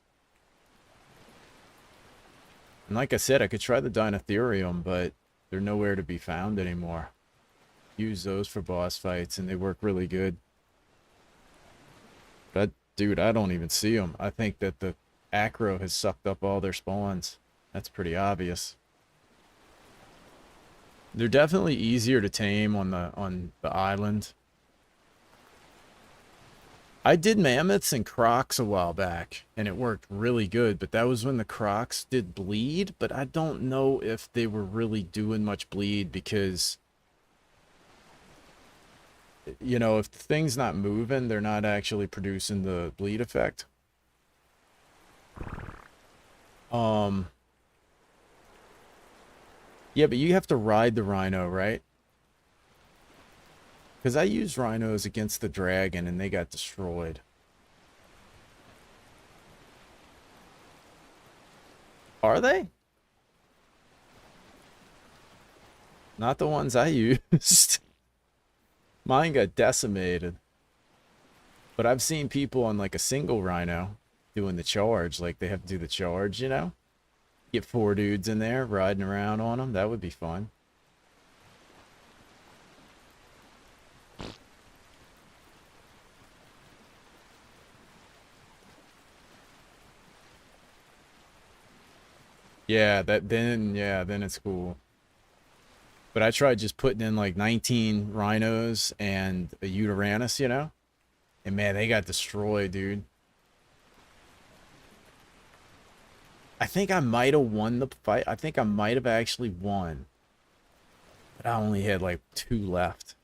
And like I said, I could try the Dinotherium, but they're nowhere to be found anymore. Use those for boss fights, and they work really good. But dude, I don't even see them. I think that the Acro has sucked up all their spawns. That's pretty obvious. They're definitely easier to tame on the island. I did mammoths and crocs a while back, and it worked really good, but that was when the crocs did bleed, but I don't know if they were really doing much bleed because, you know, if the thing's not moving, they're not actually producing the bleed effect. Yeah, but you have to ride the rhino, right? Because I used rhinos against the dragon and they got destroyed. Are they? Not the ones I used. Mine got decimated. But I've seen people on like a single rhino doing the charge. Like they have to do the charge, you know? Get 4 dudes in there riding around on them. That would be fun. Yeah, then it's cool. But I tried just putting in like 19 rhinos and a Uteranus, you know? And man, they got destroyed, dude. I think I might have won the fight. I think I might have actually won. But I only had like 2 left.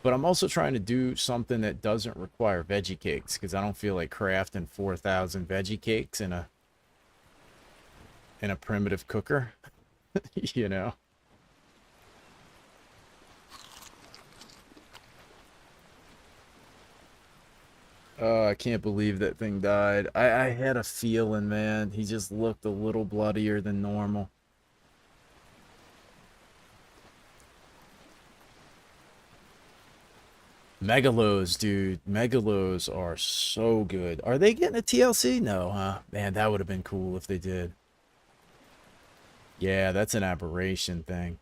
But I'm also trying to do something that doesn't require veggie cakes because I don't feel like crafting 4,000 veggie cakes in a primitive cooker, you know. Oh, I can't believe that thing died. I had a feeling, man. He just looked a little bloodier than normal. Megalos, dude. Megalos are so good. Are they getting a TLC? No, huh? Man, that would have been cool if they did. Yeah, that's an aberration thing.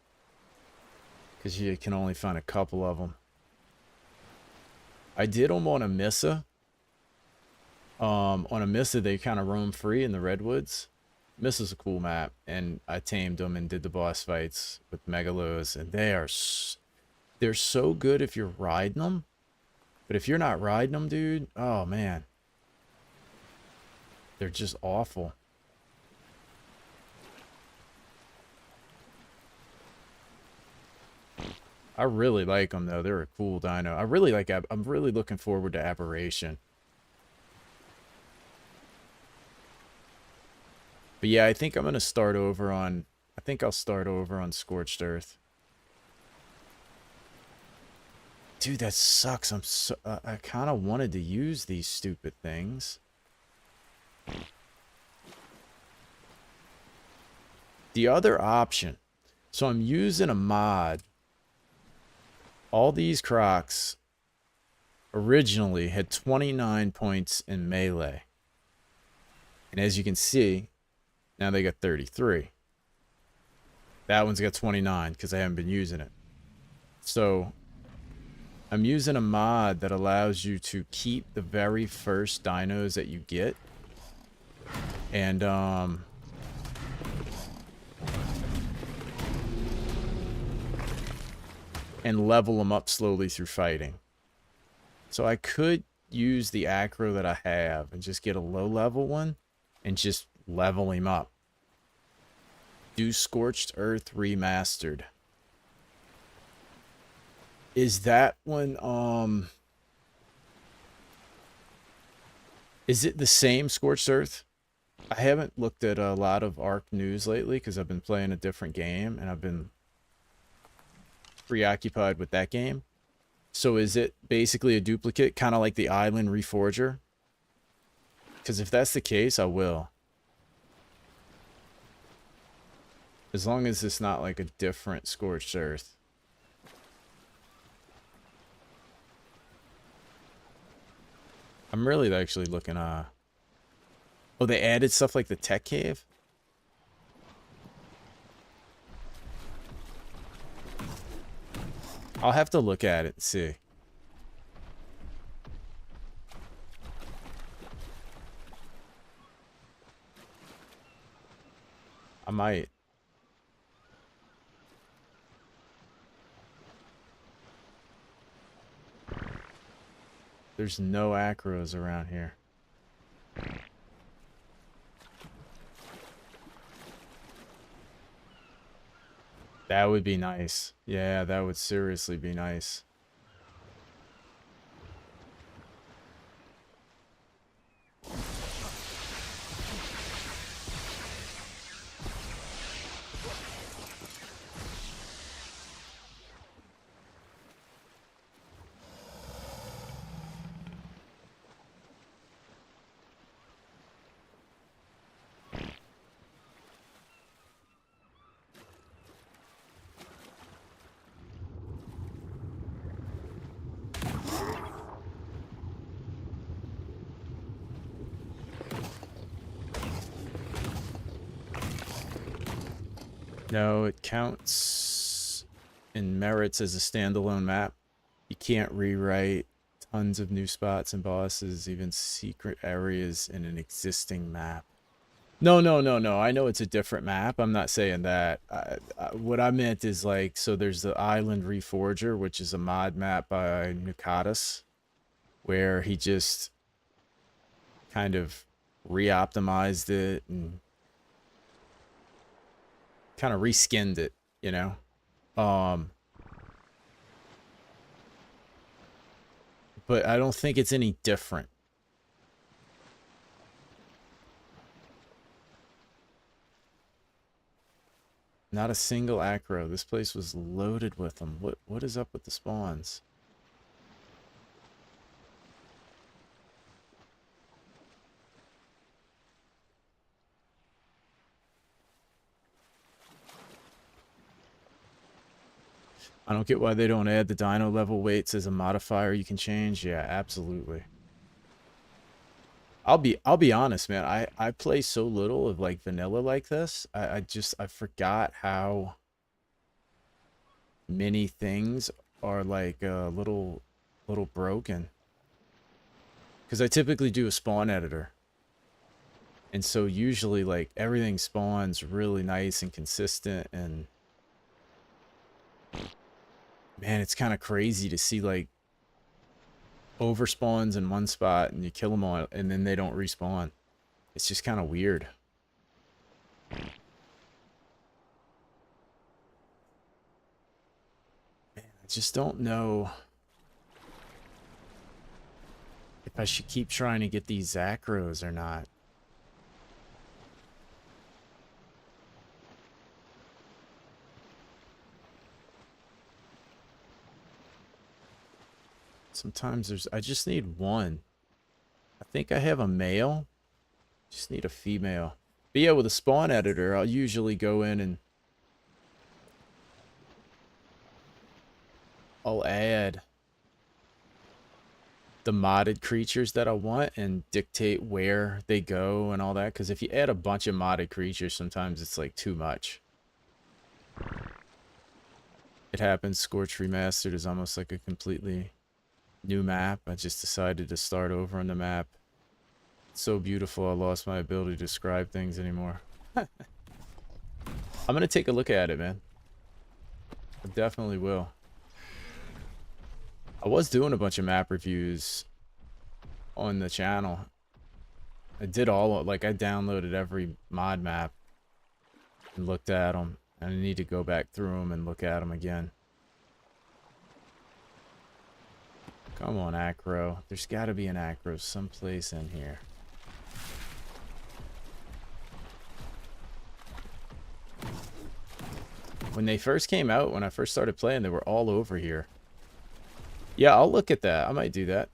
Because you can only find a couple of them. I did them on a Missa. On a Missa, they kind of roam free in the redwoods. Missa's a cool map, and I tamed them and did the boss fights with Megalos, and they're so good if you're riding them. But if you're not riding them, dude, oh man, they're just awful. I really like them though. They're a cool dino. I really like. I'm really looking forward to Aberration. But yeah, I think I'm gonna start over on. I think I'll start over on Scorched Earth. Dude, that sucks. I'm so. I kind of wanted to use these stupid things. The other option. So I'm using a mod. All these Crocs originally had 29 points in melee. And as you can see, now they got 33. That one's got 29 because I haven't been using it. So I'm using a mod that allows you to keep the very first dinos that you get. And level them up slowly through fighting. So I could use the acro that I have and just get a low level one and just level him up. Do Scorched Earth Remastered. Is that one, is it the same Scorched Earth? I haven't looked at a lot of Arc news lately because I've been playing a different game and I've been preoccupied with that game. So is it basically a duplicate, kind of like the Island Reforger? Because if that's the case, I will. As long as it's not like a different Scorched Earth. I'm really actually looking, oh, they added stuff like the Tech Cave? I'll have to look at it and see. I might. There's no acros around here. That would be nice. Yeah, that would seriously be nice. No, it counts in merits as a standalone map. You can't rewrite tons of new spots and bosses, even secret areas in an existing map. No, no, no, no. I know it's a different map. I'm not saying that. What I meant is like, so there's the Island Reforger, which is a mod map by Nukatis, where he just kind of re-optimized it and kind of reskinned it, you know? But I don't think it's any different. Not a single acro. This place was loaded with them. What is up with the spawns? I don't get why they don't add the dino level weights as a modifier you can change. Yeah, absolutely. I'll be honest, man. I play so little of like vanilla like this. I forgot how many things are like little broken. Because I typically do a spawn editor. And so usually like everything spawns really nice and consistent, and man, it's kind of crazy to see like overspawns in one spot and you kill them all and then they don't respawn. It's just kind of weird. Man, I just don't know if I should keep trying to get these Zacros or not. Sometimes I just need one. I think I have a male. Just need a female. But yeah, with a spawn editor, I'll usually go in and I'll add the modded creatures that I want and dictate where they go and all that. Because if you add a bunch of modded creatures, sometimes it's like too much. It happens. Scorch Remastered is almost like a completely new map. I just decided to start over on the map. It's so beautiful, I lost my ability to describe things anymore. I'm gonna take a look at it, man. I definitely will. I was doing a bunch of map reviews on the channel. I did all, like, I downloaded every mod map and looked at them. And I need to go back through them and look at them again. Come on, Acro. There's got to be an Acro someplace in here. When they first came out, when I first started playing, they were all over here. Yeah, I'll look at that. I might do that.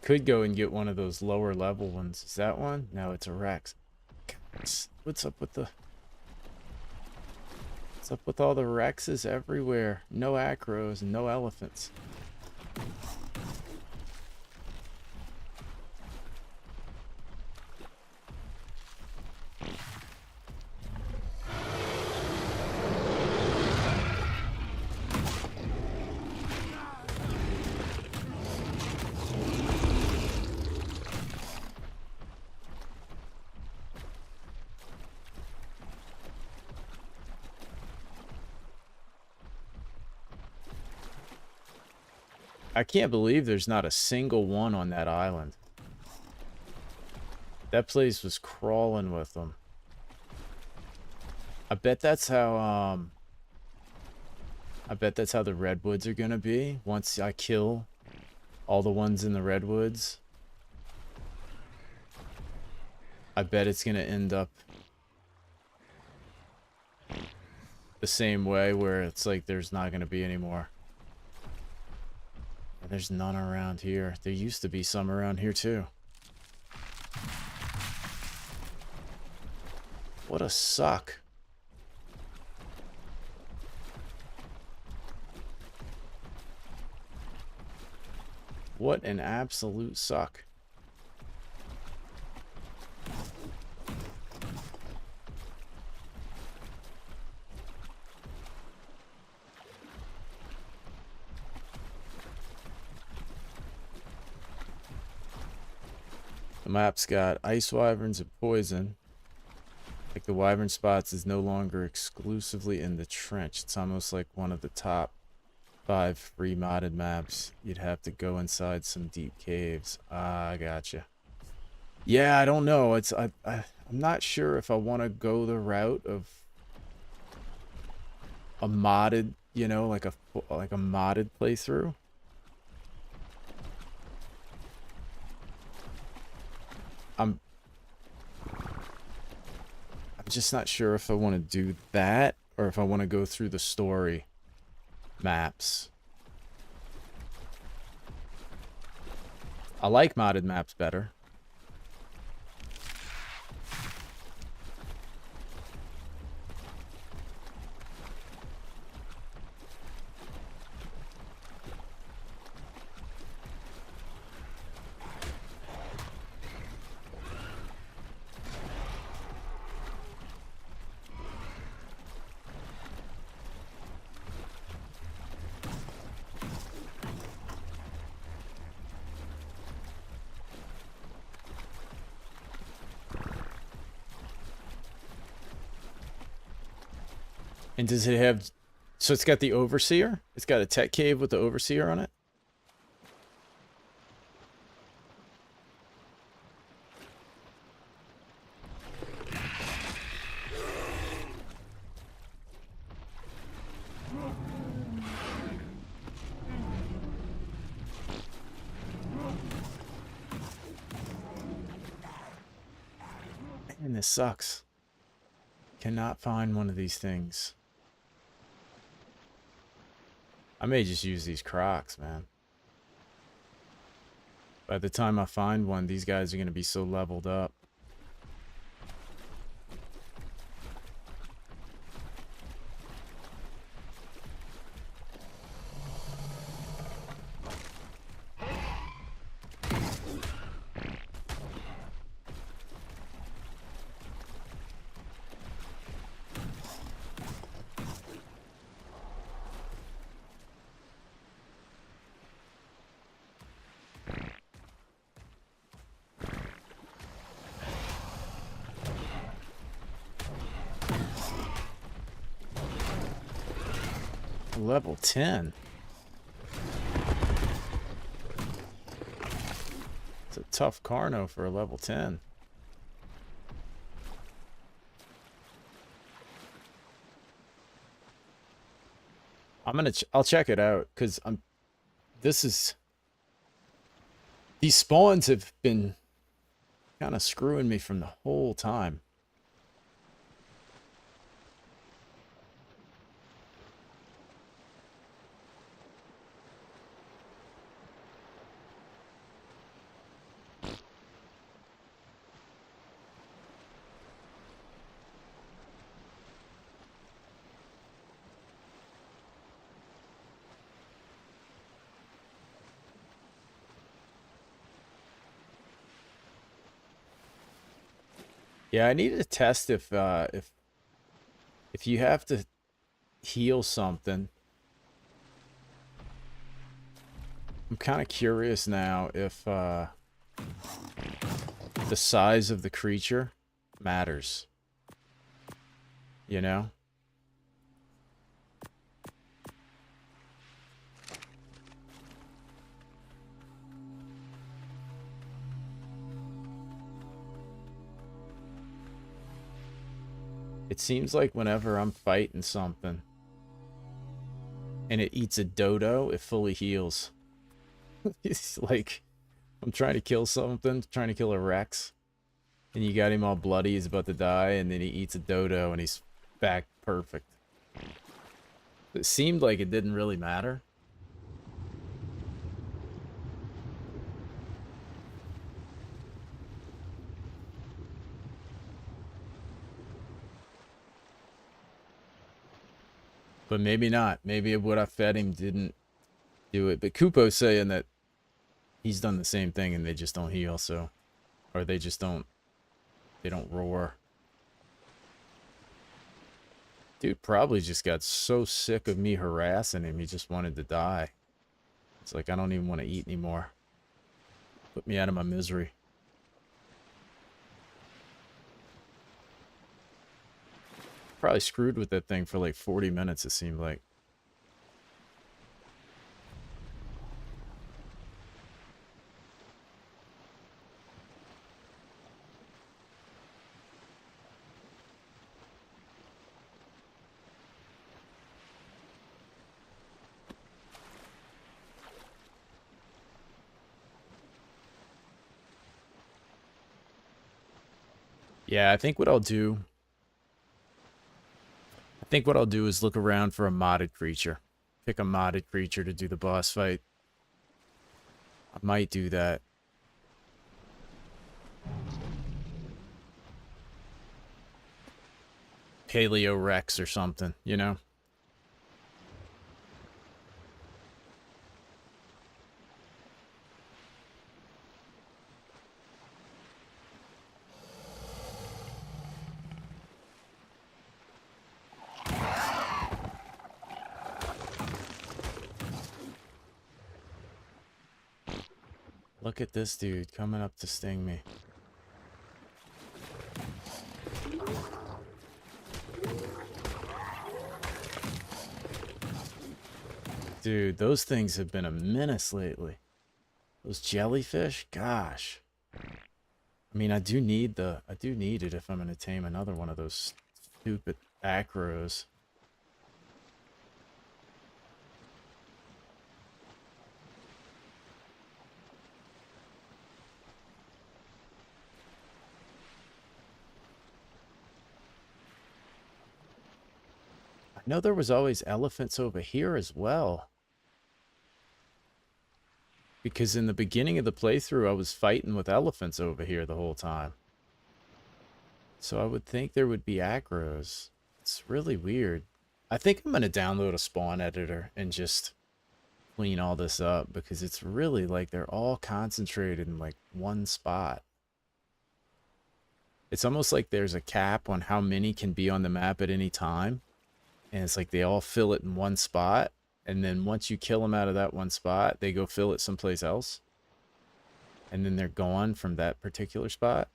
Could go and get one of those lower level ones. Is that one? No, it's a Rex. What's up with the... What's up with all the Rexes everywhere? No Acros and no elephants. I can't believe there's not a single one on that island. That place was crawling with them. I bet that's how, I bet that's how the redwoods are gonna be once I kill all the ones in the redwoods. I bet it's gonna end up the same way where it's like there's not gonna be any more. There's none around here. There used to be some around here too. What a suck. What an absolute suck. The map's got ice wyverns and poison. Like the wyvern spots is no longer exclusively in the trench. It's almost like one of the top 5 free modded maps. You'd have to go inside some deep caves. Ah, I gotcha. Yeah, I don't know. I'm not sure if I want to go the route of a modded, you know, like a modded playthrough. I'm I'm just not sure if I want to do that or if I want to go through the story maps. I like modded maps better. And does it have... So it's got the Overseer? It's got a tech cave with the Overseer on it? Man, this sucks. Cannot find one of these things. I may just use these Crocs, man. By the time I find one, these guys are going to be so leveled up. Level 10. It's a tough Carno for a level 10. I'll check it out because these spawns have been kind of screwing me from the whole time. Yeah, I need to test if you have to heal something. I'm kind of curious now if the size of the creature matters. You know? It seems like whenever I'm fighting something and it eats a dodo, it fully heals. It's like I'm trying to kill something, trying to kill a Rex, and you got him all bloody, he's about to die, and then he eats a dodo and he's back perfect. It seemed like it didn't really matter. But maybe not. Maybe what I fed him didn't do it. But Kupo's saying that he's done the same thing and they just don't heal, so... Or they just don't... They don't roar. Dude probably just got so sick of me harassing him, he just wanted to die. It's like, I don't even want to eat anymore. Put me out of my misery. Probably screwed with that thing for like 40 minutes, it seemed like. Yeah, I think what I'll do... I think what I'll do is look around for a modded creature. Pick a modded creature to do the boss fight. I might do that. Paleo Rex or something, you know? Look at this dude coming up to sting me. Dude, those things have been a menace lately. Those jellyfish, gosh. I mean, I do need it if I'm gonna tame another one of those stupid acros. I know there was always elephants over here as well. Because in the beginning of the playthrough, I was fighting with elephants over here the whole time. So I would think there would be acros. It's really weird. I think I'm going to download a spawn editor and just clean all this up, because it's really like they're all concentrated in like one spot. It's almost like there's a cap on how many can be on the map at any time. And it's like they all fill it in one spot. And then once you kill them out of that one spot, they go fill it someplace else. And then they're gone from that particular spot.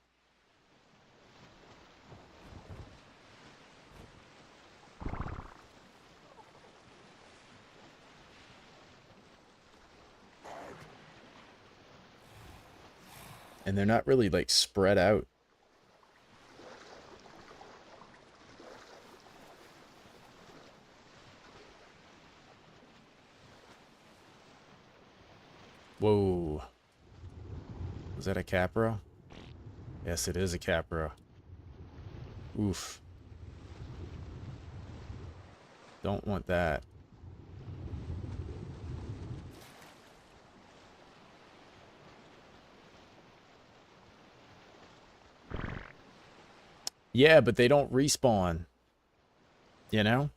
And they're not really like spread out. Whoa. Was that a Capra? Yes, it is a Capra. Oof. Don't want that. Yeah, but they don't respawn. You know?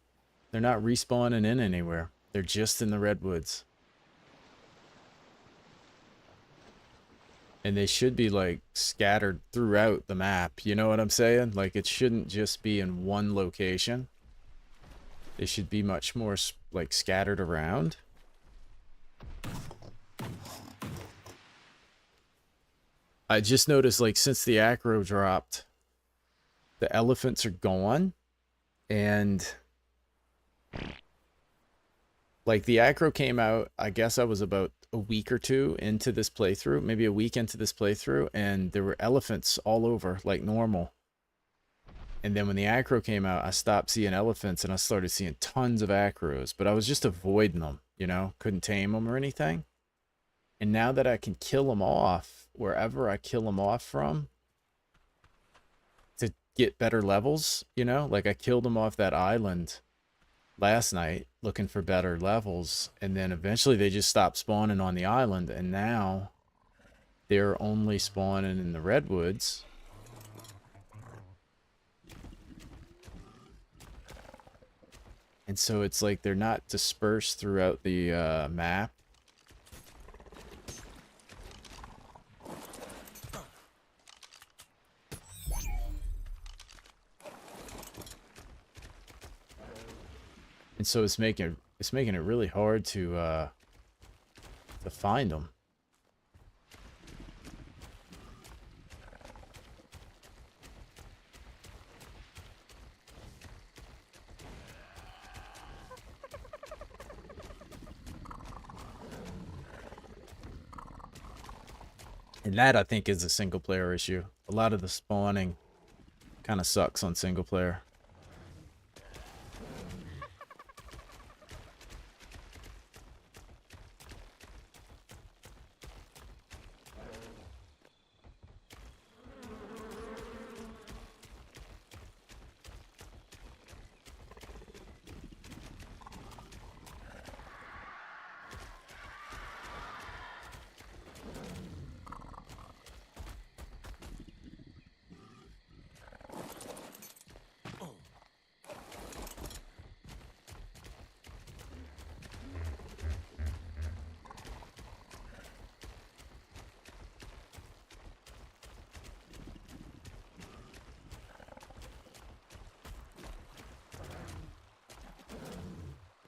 They're not respawning in anywhere. They're just in the redwoods. And they should be, like, scattered throughout the map. You know what I'm saying? Like, it shouldn't just be in one location. They should be much more, like, scattered around. I just noticed, like, since the acro dropped, the elephants are gone. And... like, the acro came out, I guess I was about a week or two into this playthrough, maybe a week into this playthrough, and there were elephants all over, like normal. And then when the acro came out, I stopped seeing elephants, and I started seeing tons of acros, but I was just avoiding them, you know? Couldn't tame them or anything. And now that I can kill them off, wherever I kill them off from, to get better levels, you know? Like, I killed them off that island last night looking for better levels, and then eventually they just stopped spawning on the island, and now they're only spawning in the redwoods. And so it's like they're not dispersed throughout the map. And so it's making it really hard to find them. And that, I think, is a single player issue. A lot of the spawning kind of sucks on single player.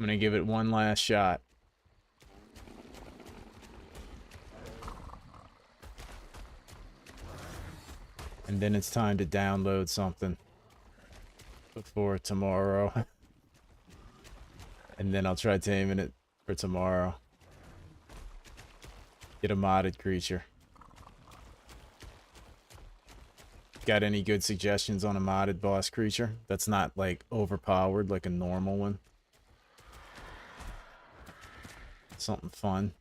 I'm gonna give it one last shot. And then it's time to download something before tomorrow. And then I'll try taming it for tomorrow. Get a modded creature. Got any good suggestions on a modded boss creature that's not like overpowered like a normal one? Something fun.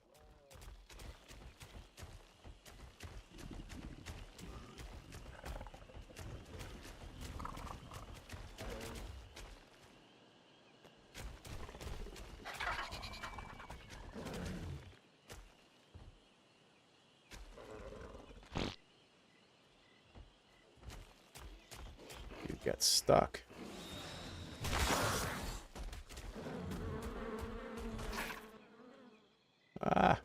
You got stuck. Ah.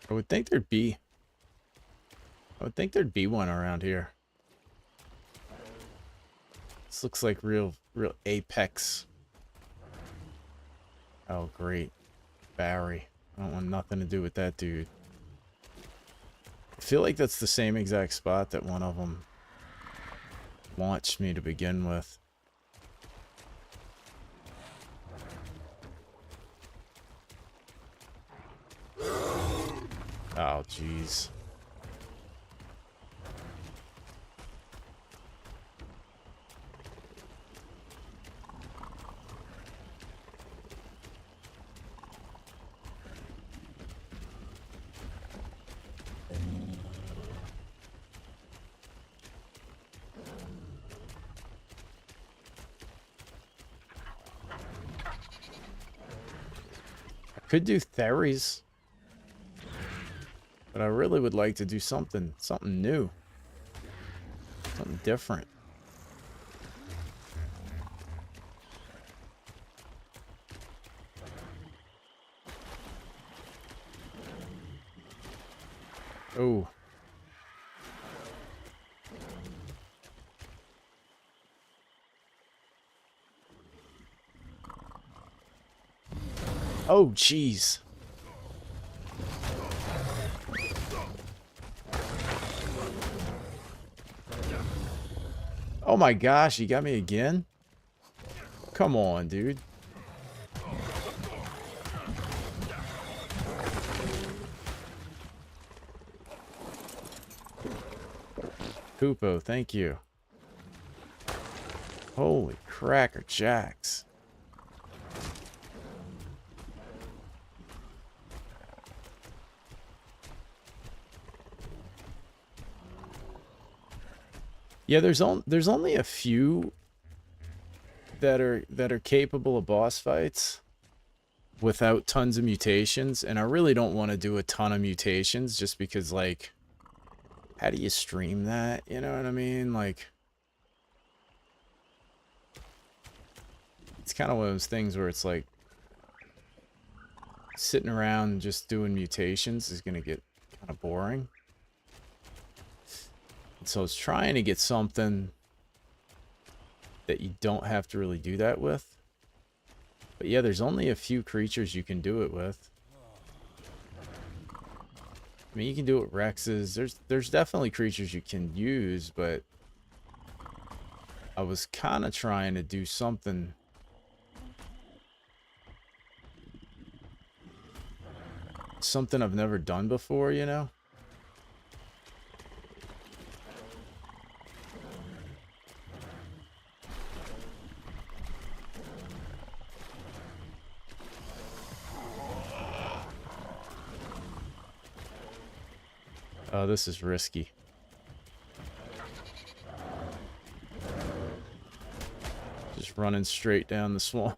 I would think there'd be one around here. This looks like real apex. Oh, great. Barry. I don't want nothing to do with that dude. I feel like that's the same exact spot that one of them launched me to begin with. Oh, jeez. I could do Theres. But I really would like to do something new. Something different. Oh. Oh, jeez. Oh my gosh, you got me again? Come on, dude. Poopo, thank you. Holy cracker jacks. Yeah, there's only a few that are capable of boss fights without tons of mutations, and I really don't want to do a ton of mutations just because, like, how do you stream that? You know what I mean? Like, it's kind of one of those things where it's like sitting around just doing mutations is gonna get kind of boring. So I was trying to get something that you don't have to really do that with. But yeah, there's only a few creatures you can do it with. I mean, you can do it with Rexes. There's definitely creatures you can use, but I was kind of trying to do something I've never done before, you know? Oh, this is risky. Just running straight down the swamp.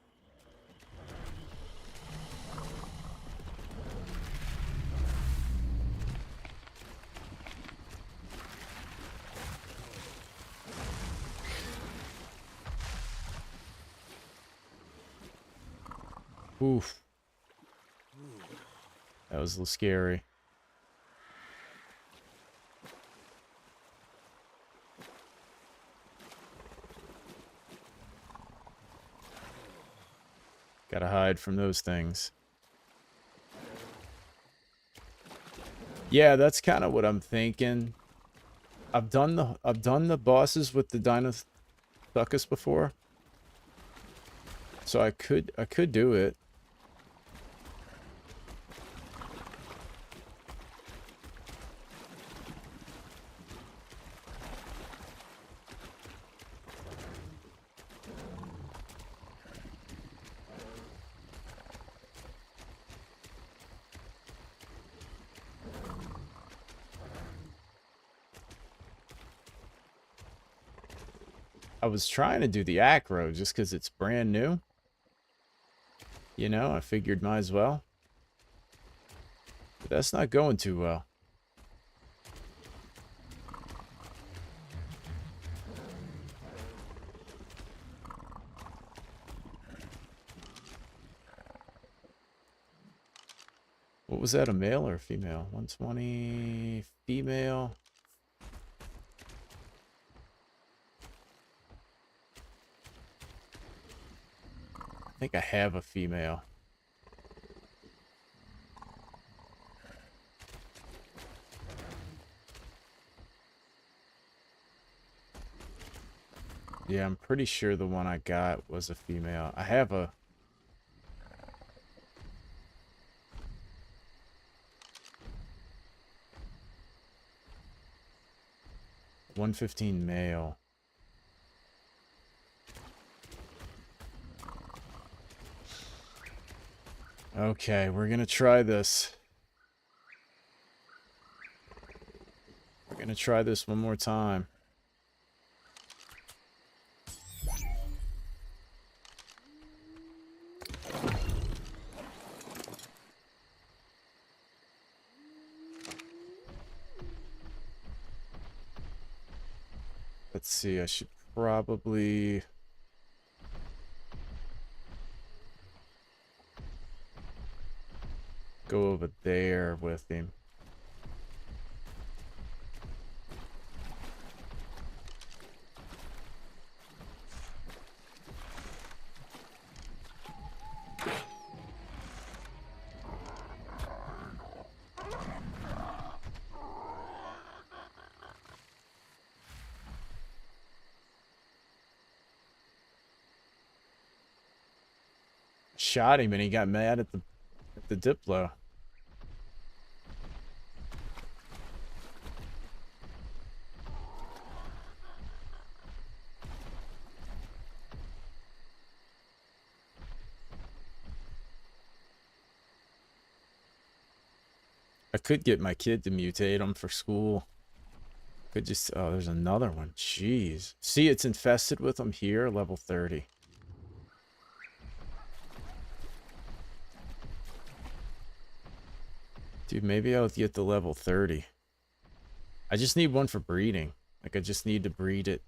Oof. That was a little scary. Gotta hide from those things. Yeah, that's kind of what I'm thinking. I've done the bosses with the Dinosuchus before. So I could do it. I was trying to do the acro just because it's brand new. You know, I figured might as well. But that's not going too well. What was that, a male or a female? 120 female. I think I have a female. Yeah, I'm pretty sure the one I got was a female. I have a... $115 male. Okay, we're gonna try this. We're gonna try this one more time. Let's see, I should probably... go over there with him. Shot him and he got mad at the Diplo. I could get my kid to mutate him for school. Could just... oh, there's another one. Jeez. See, it's infested with them here, level 30. Dude, maybe I'll get the level 30. I just need one for breeding. Like, I just need to breed it.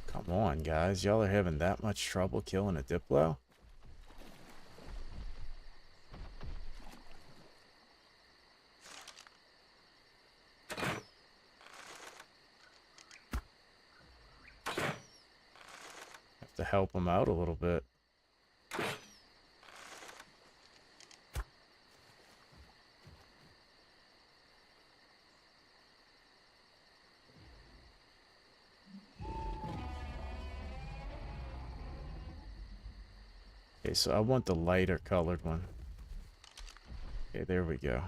Come on, guys. Y'all are having that much trouble killing a Diplo? Have to help them out a little bit. Okay, so I want the lighter colored one. Okay, there we go.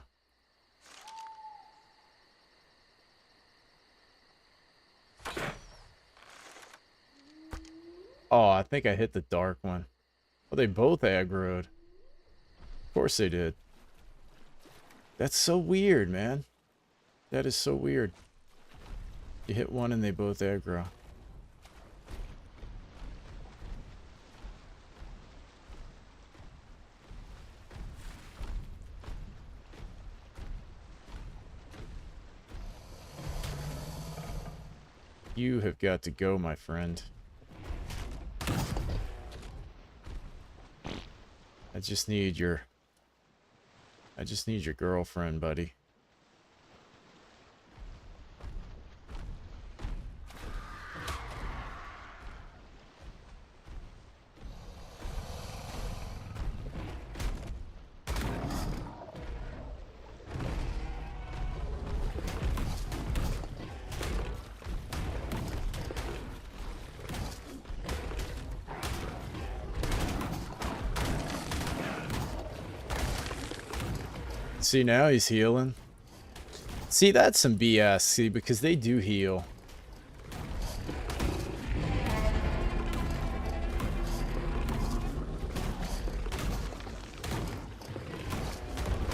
Oh, I think I hit the dark one. Oh, they both aggroed. Of course they did. That's so weird, man. That is so weird. You hit one and they both aggro. You have got to go, my friend. I just need your girlfriend, buddy. See, now he's healing. See, that's some BS, see, because they do heal.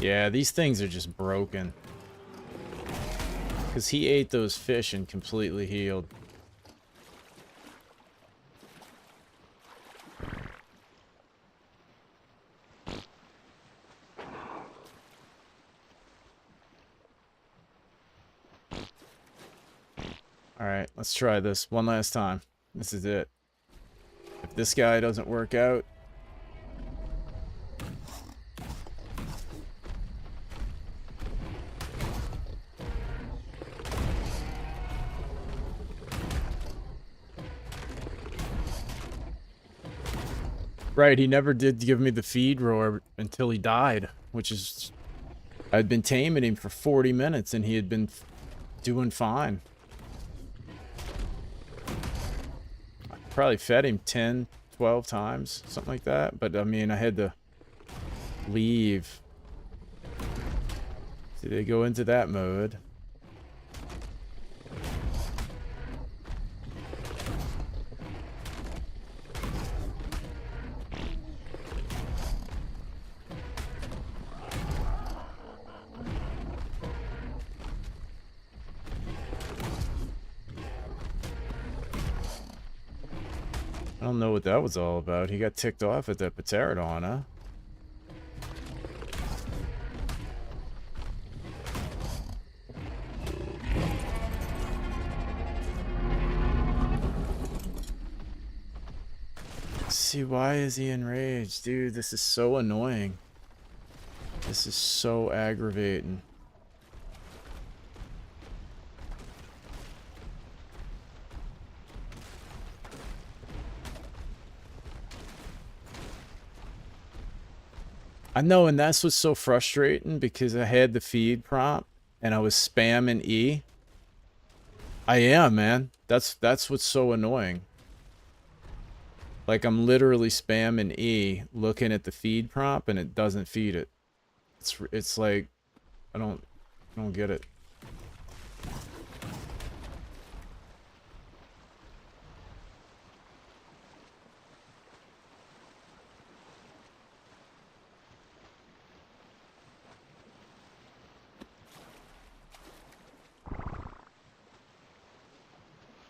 Yeah, these things are just broken. Because he ate those fish and completely healed. Alright, let's try this one last time. This is it. If this guy doesn't work out... Right, he never did give me the feed roar until he died, which is... I'd been taming him for 40 minutes and he had been doing fine. I probably fed him 10, 12 times, something like that. But, I mean, I had to leave. See, they go into that mode. I don't know what that was all about. He got ticked off at that pterodon, huh? See, why is he enraged? Dude, this is so annoying. This is so aggravating. I know, and that's what's so frustrating because I had the feed prompt and I was spamming E. I am, man. That's what's so annoying. Like, I'm literally spamming E, looking at the feed prompt, and it doesn't feed it. It's like, I don't get it.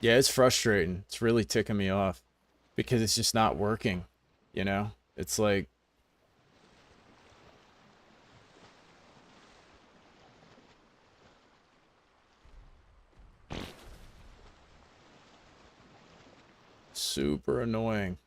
Yeah, it's frustrating. It's really ticking me off because it's just not working, you know? It's like... super annoying.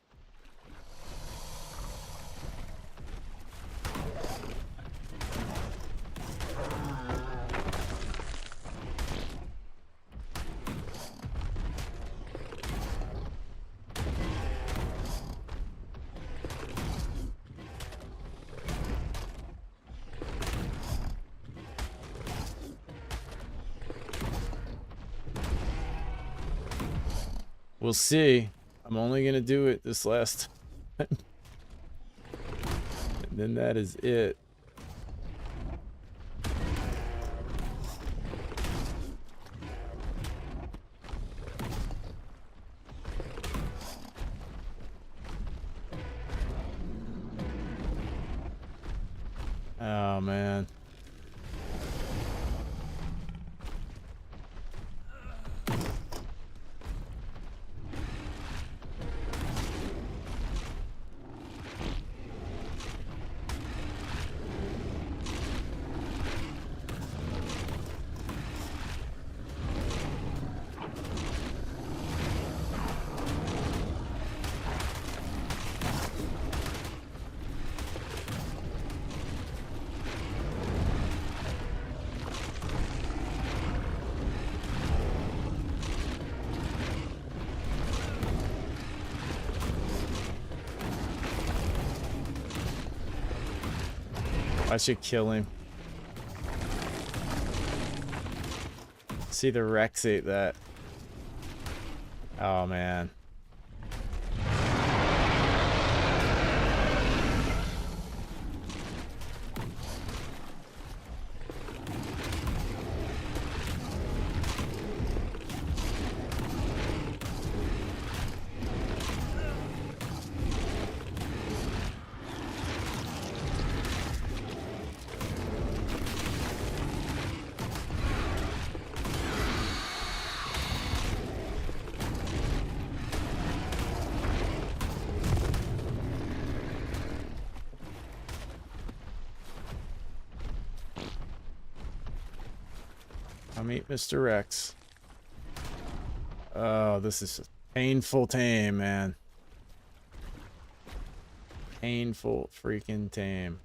We'll see. I'm only gonna do it this last time. And then that is it. Oh, man. I should kill him. See, the Rex ate that. Oh, man. I'll meet Mr. Rex. Oh, this is a painful tame, man. Painful freaking tame.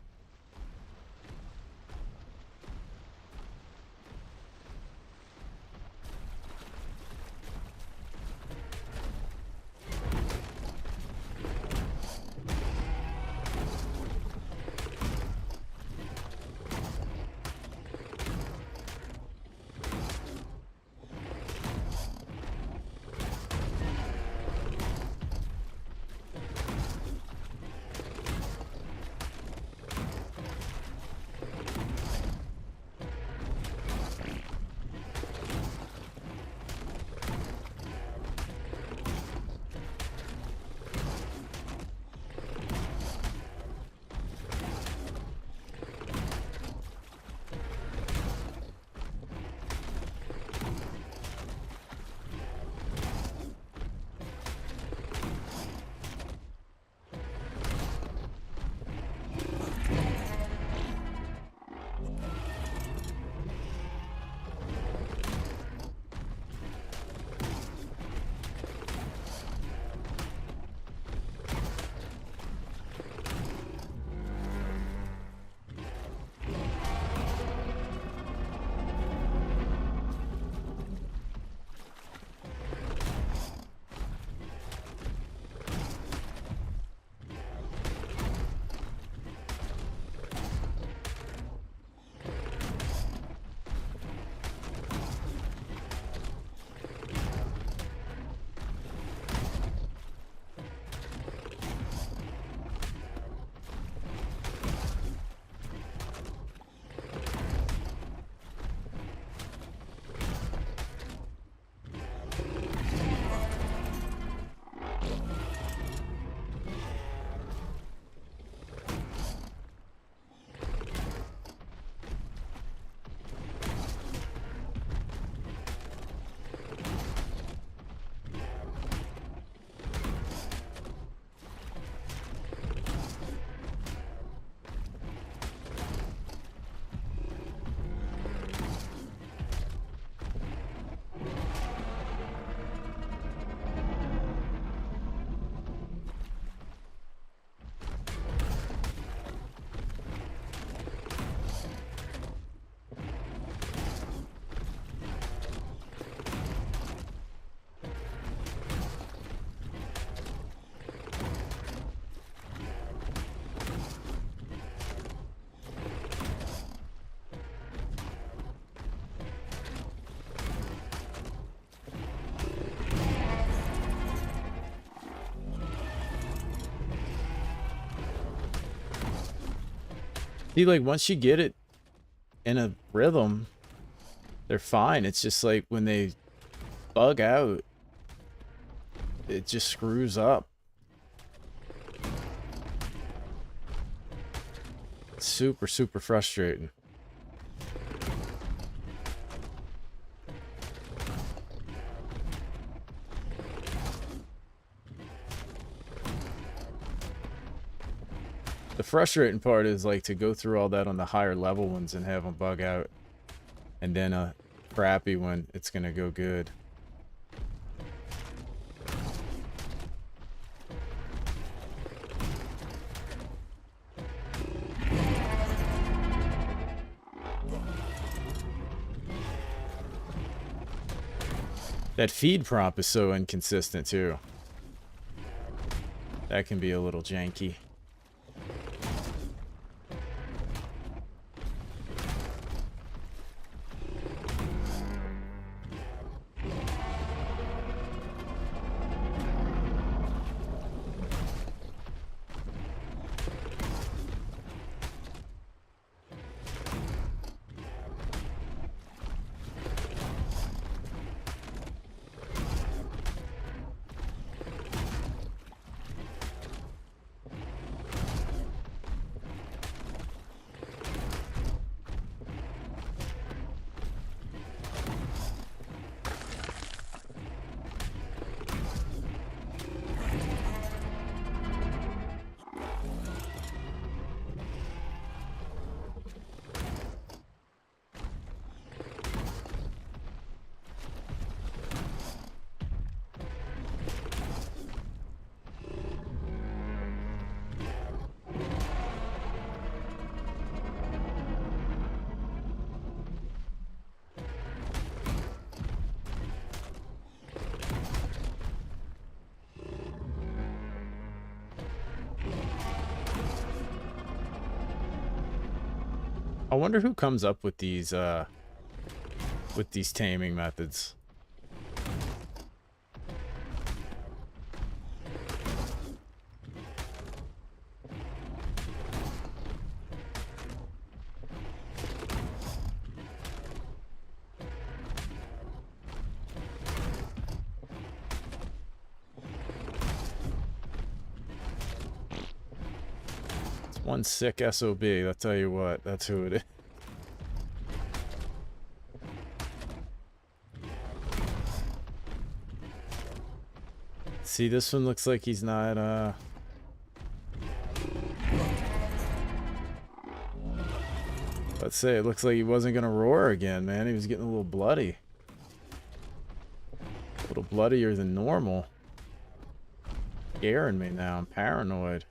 See, like, once you get it in a rhythm, they're fine. It's just like when they bug out, it just screws up. It's super, super frustrating. The frustrating part is like to go through all that on the higher level ones and have them bug out, and then a crappy one, it's gonna go good. That feed prompt is so inconsistent too. That can be a little janky. wonder who comes up with these taming methods. One sick SOB, I'll tell you what, that's who it is. See, this one looks like he's not, let's say, it looks like he wasn't gonna roar again, man. He was getting a little bloody. A little bloodier than normal. Scaring me now, I'm paranoid.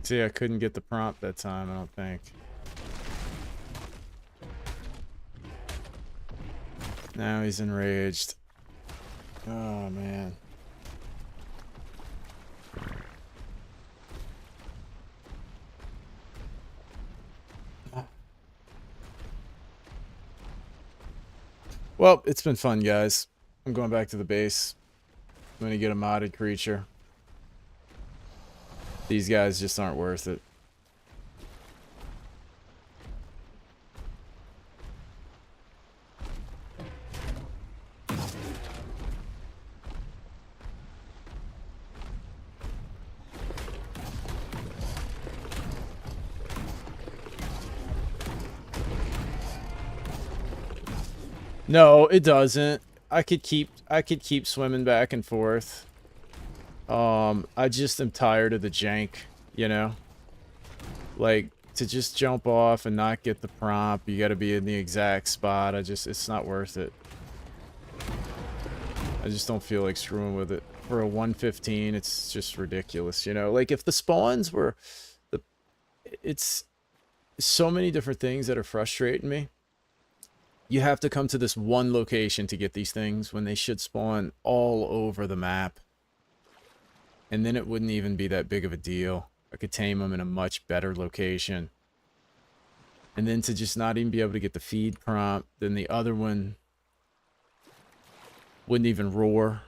See, I couldn't get the prompt that time, I don't think. Now he's enraged. Oh, man. Well, it's been fun, guys. I'm going back to the base. I'm gonna get a modded creature. These guys just aren't worth it. No, it doesn't. I could keep swimming back and forth. I just am tired of the jank, you know? Like, to just jump off and not get the prompt, you gotta be in the exact spot. It's not worth it. I just don't feel like screwing with it. For a 115, it's just ridiculous, you know? Like, if the spawns were... It's so many different things that are frustrating me. You have to come to this one location to get these things when they should spawn all over the map. And then it wouldn't even be that big of a deal. I could tame them in a much better location. And then to just not even be able to get the feed prompt, then the other one wouldn't even roar,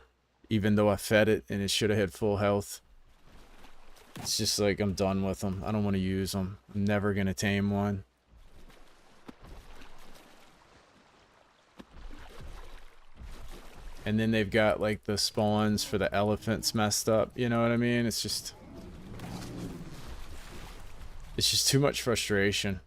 even though I fed it and it should have had full health. It's just like, I'm done with them. I don't want to use them. I'm never going to tame one. And then they've got, like, the spawns for the elephants messed up. You know what I mean? It's just too much frustration.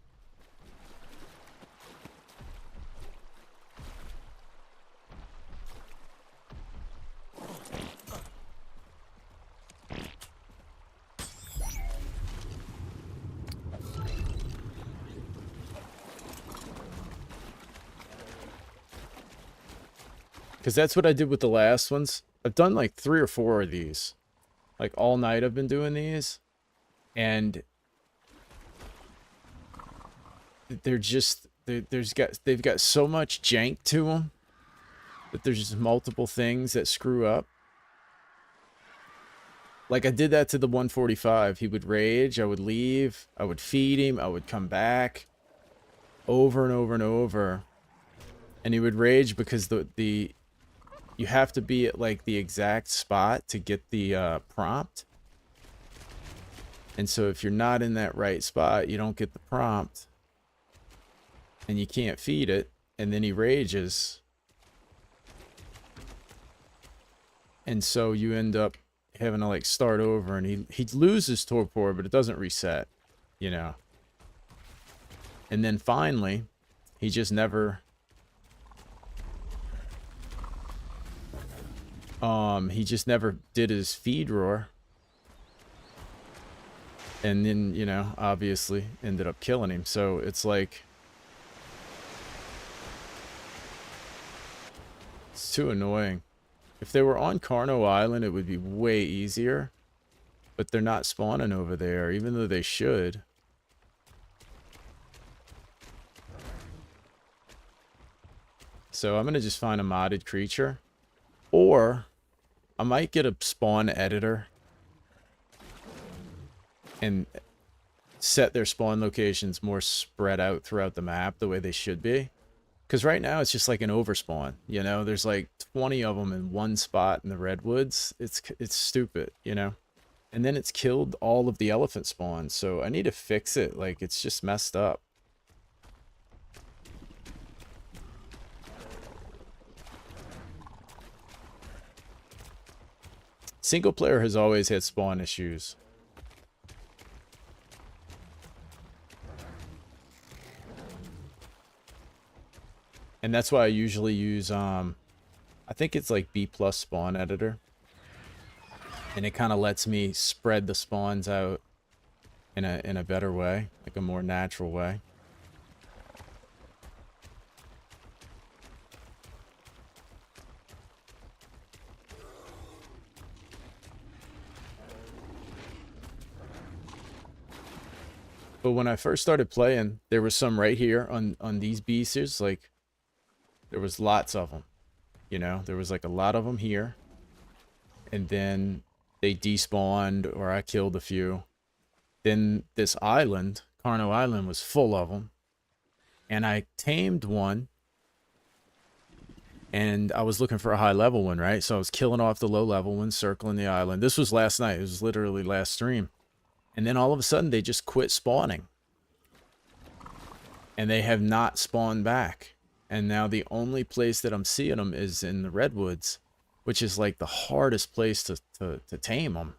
Because that's what I did with the last ones. I've done like 3 or 4 of these. Like all night I've been doing these. And they're just, they've got so much jank to them that there's just multiple things that screw up. Like I did that to the 145. He would rage, I would leave, I would feed him, I would come back over and over and over. And he would rage because you have to be at like the exact spot to get the prompt. And so if you're not in that right spot, you don't get the prompt. And you can't feed it. And then he rages. And so you end up having to like start over, and he loses torpor, but it doesn't reset, you know. And then finally, he just never did his feed roar. And then, you know, obviously ended up killing him. So it's like, it's too annoying. If they were on Carno Island, it would be way easier. But they're not spawning over there, even though they should. So I'm going to just find a modded creature. Or I might get a spawn editor and set their spawn locations more spread out throughout the map the way they should be. Because right now it's just like an overspawn, you know? There's like 20 of them in one spot in the redwoods. It's stupid, you know? And then it's killed all of the elephant spawns, so I need to fix it. Like, it's just messed up. Single player has always had spawn issues. And that's why I usually use, I think it's like B+ spawn editor. And it kind of lets me spread the spawns out in a better way, like a more natural way. But when I first started playing, there was some right here on these beasts. Like, there was lots of them, you know? There was like a lot of them here. And then they despawned, or I killed a few. Then this island, Carno Island, was full of them. And I tamed one. And I was looking for a high level one, right? So I was killing off the low level ones, circling the island. This was last night. It was literally last stream. And then all of a sudden, they just quit spawning. And they have not spawned back. And now the only place that I'm seeing them is in the redwoods, which is like the hardest place to tame them.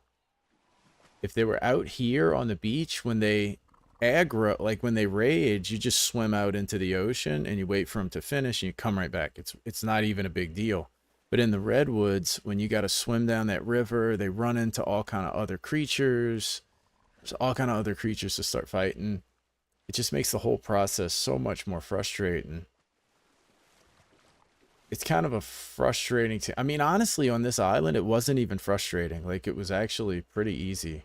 If they were out here on the beach, when they aggro, like when they rage, you just swim out into the ocean and you wait for them to finish and you come right back. It's not even a big deal. But in the redwoods, when you got to swim down that river, they run into all kind of other creatures. There's all kind of other creatures to start fighting. It just makes the whole process so much more frustrating. It's kind of a frustrating I mean, honestly, on this island, it wasn't even frustrating. Like, it was actually pretty easy.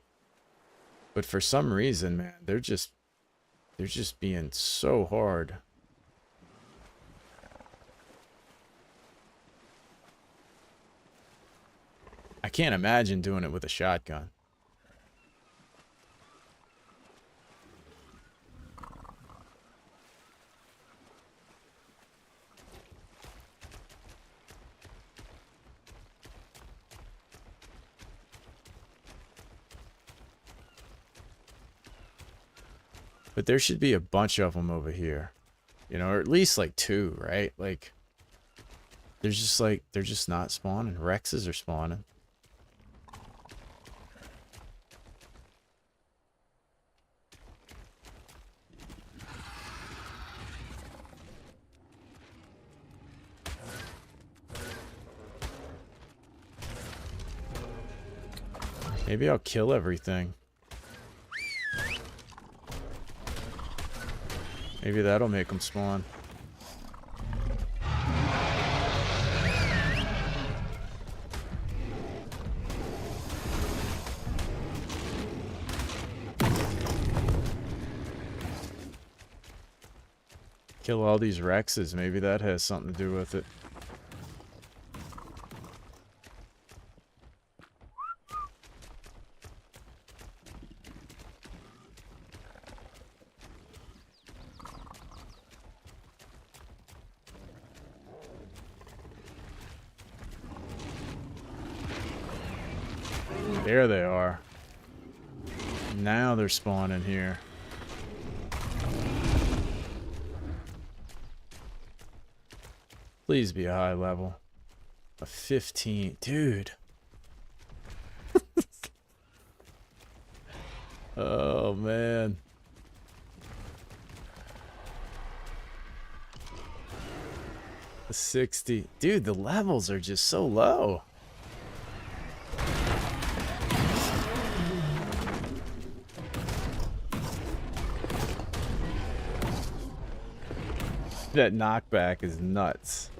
But for some reason, man, they're just being so hard. I can't imagine doing it with a shotgun. But there should be a bunch of them over here. You know, or at least like 2, right? Like, there's just like, they're just not spawning. Rexes are spawning. Maybe I'll kill everything. Maybe that'll make them spawn. Kill all these Rexes. Maybe that has something to do with it. There they are. Now they're spawning here. Please be a high level. A 15. Dude. Oh, man. The 60. Dude, the levels are just so low. That knockback is nuts.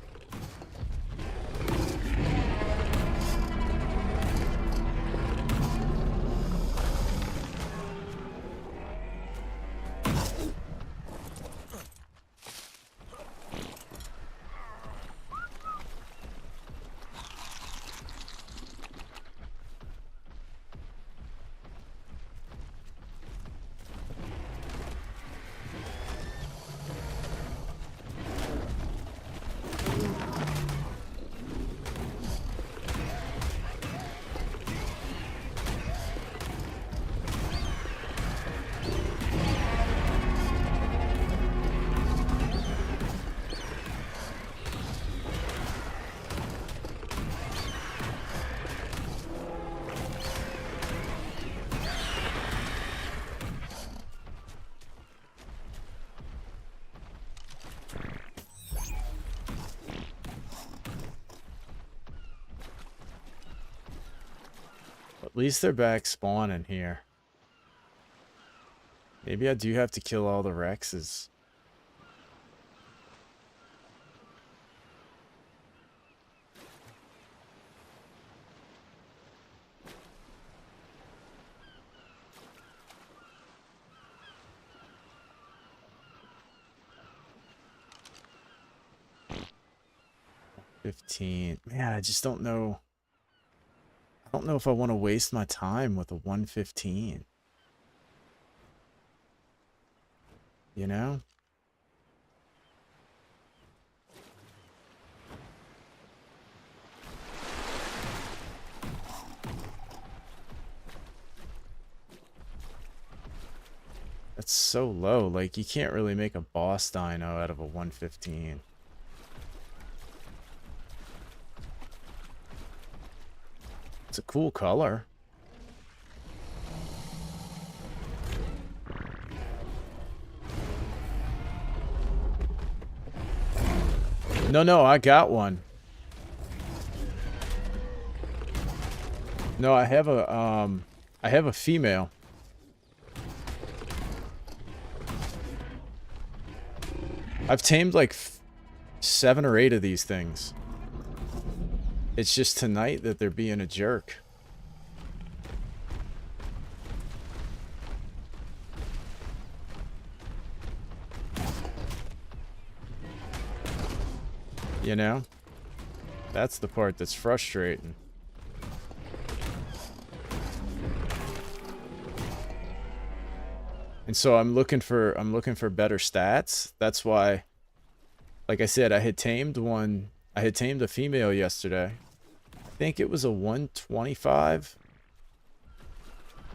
At least they're back spawning here. Maybe I do have to kill all the Rexes. $15. Man, I just don't know. I don't know if I want to waste my time with a 115. You know? That's so low. Like, you can't really make a boss dino out of a 115. It's a cool color. No, I got one. No, I have a female. I've tamed like 7 or 8 of these things. It's just tonight that they're being a jerk. You know? That's the part that's frustrating. And so I'm looking for better stats. That's why, like I said, I had tamed a female yesterday. I think it was a 125.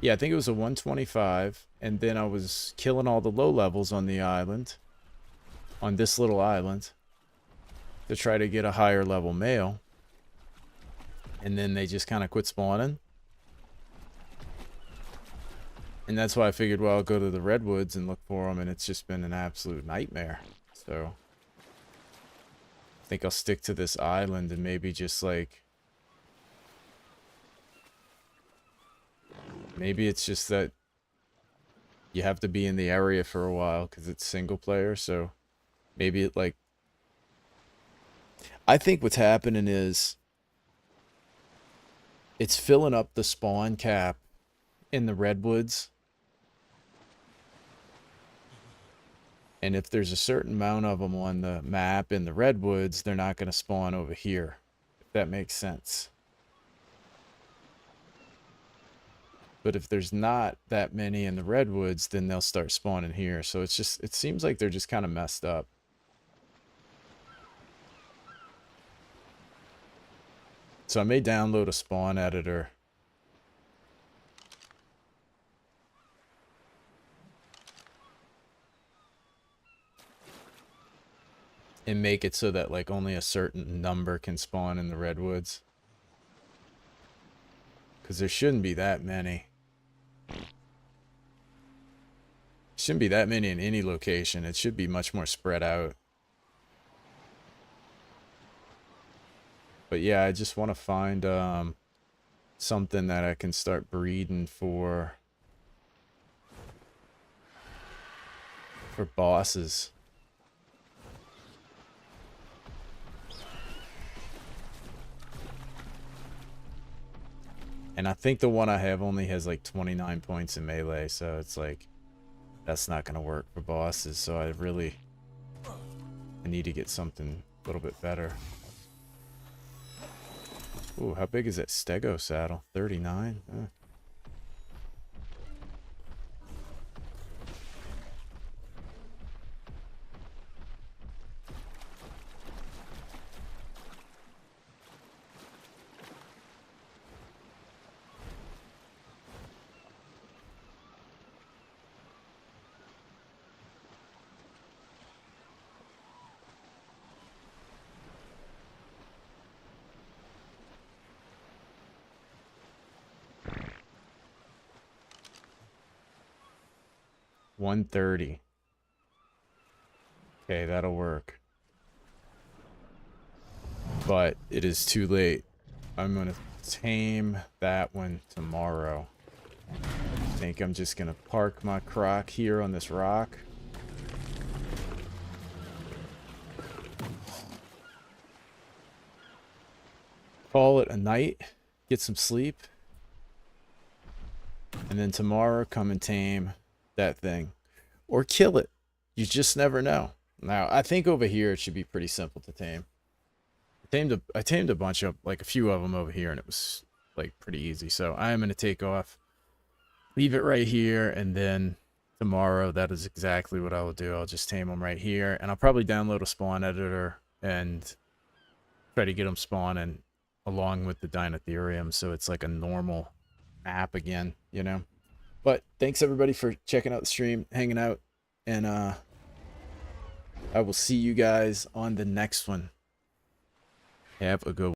Yeah, I think it was a 125. And then I was killing all the low levels on the island. On this little island. To try to get a higher level male. And then they just kind of quit spawning. And that's why I figured, well, I'll go to the redwoods and look for them, and it's just been an absolute nightmare. So I think I'll stick to this island and maybe just like, maybe it's just that you have to be in the area for a while because it's single player. So maybe it like, I think what's happening is it's filling up the spawn cap in the redwoods. And if there's a certain amount of them on the map in the redwoods, they're not going to spawn over here. If that makes sense. But if there's not that many in the redwoods, then they'll start spawning here. So it's just, it seems like they're just kind of messed up. So I may download a spawn editor. And make it so that like only a certain number can spawn in the redwoods. Because there shouldn't be that many. Shouldn't be that many in any location. It should be much more spread out. But yeah, I just want to find something that I can start breeding for bosses. And I think the one I have only has like 29 points in melee, so it's like that's not going to work for bosses. So I need to get something a little bit better. Ooh, how big is that stego saddle? 39? 130. Okay, that'll work. But it is too late. I'm going to tame that one tomorrow. I think I'm just going to park my croc here on this rock. Call it a night. Get some sleep. And then tomorrow come and tame that thing. Or kill it. You just never know. Now, I think over here it should be pretty simple to tame. I tamed a bunch of, like a few of them over here, and it was like pretty easy. So I am going to take off, leave it right here, and then tomorrow that is exactly what I will do. I'll just tame them right here, and I'll probably download a spawn editor and try to get them spawning along with the Dinotherium, so it's like a normal app again, you know. But thanks everybody for checking out the stream, hanging out, and I will see you guys on the next one. Have a good one.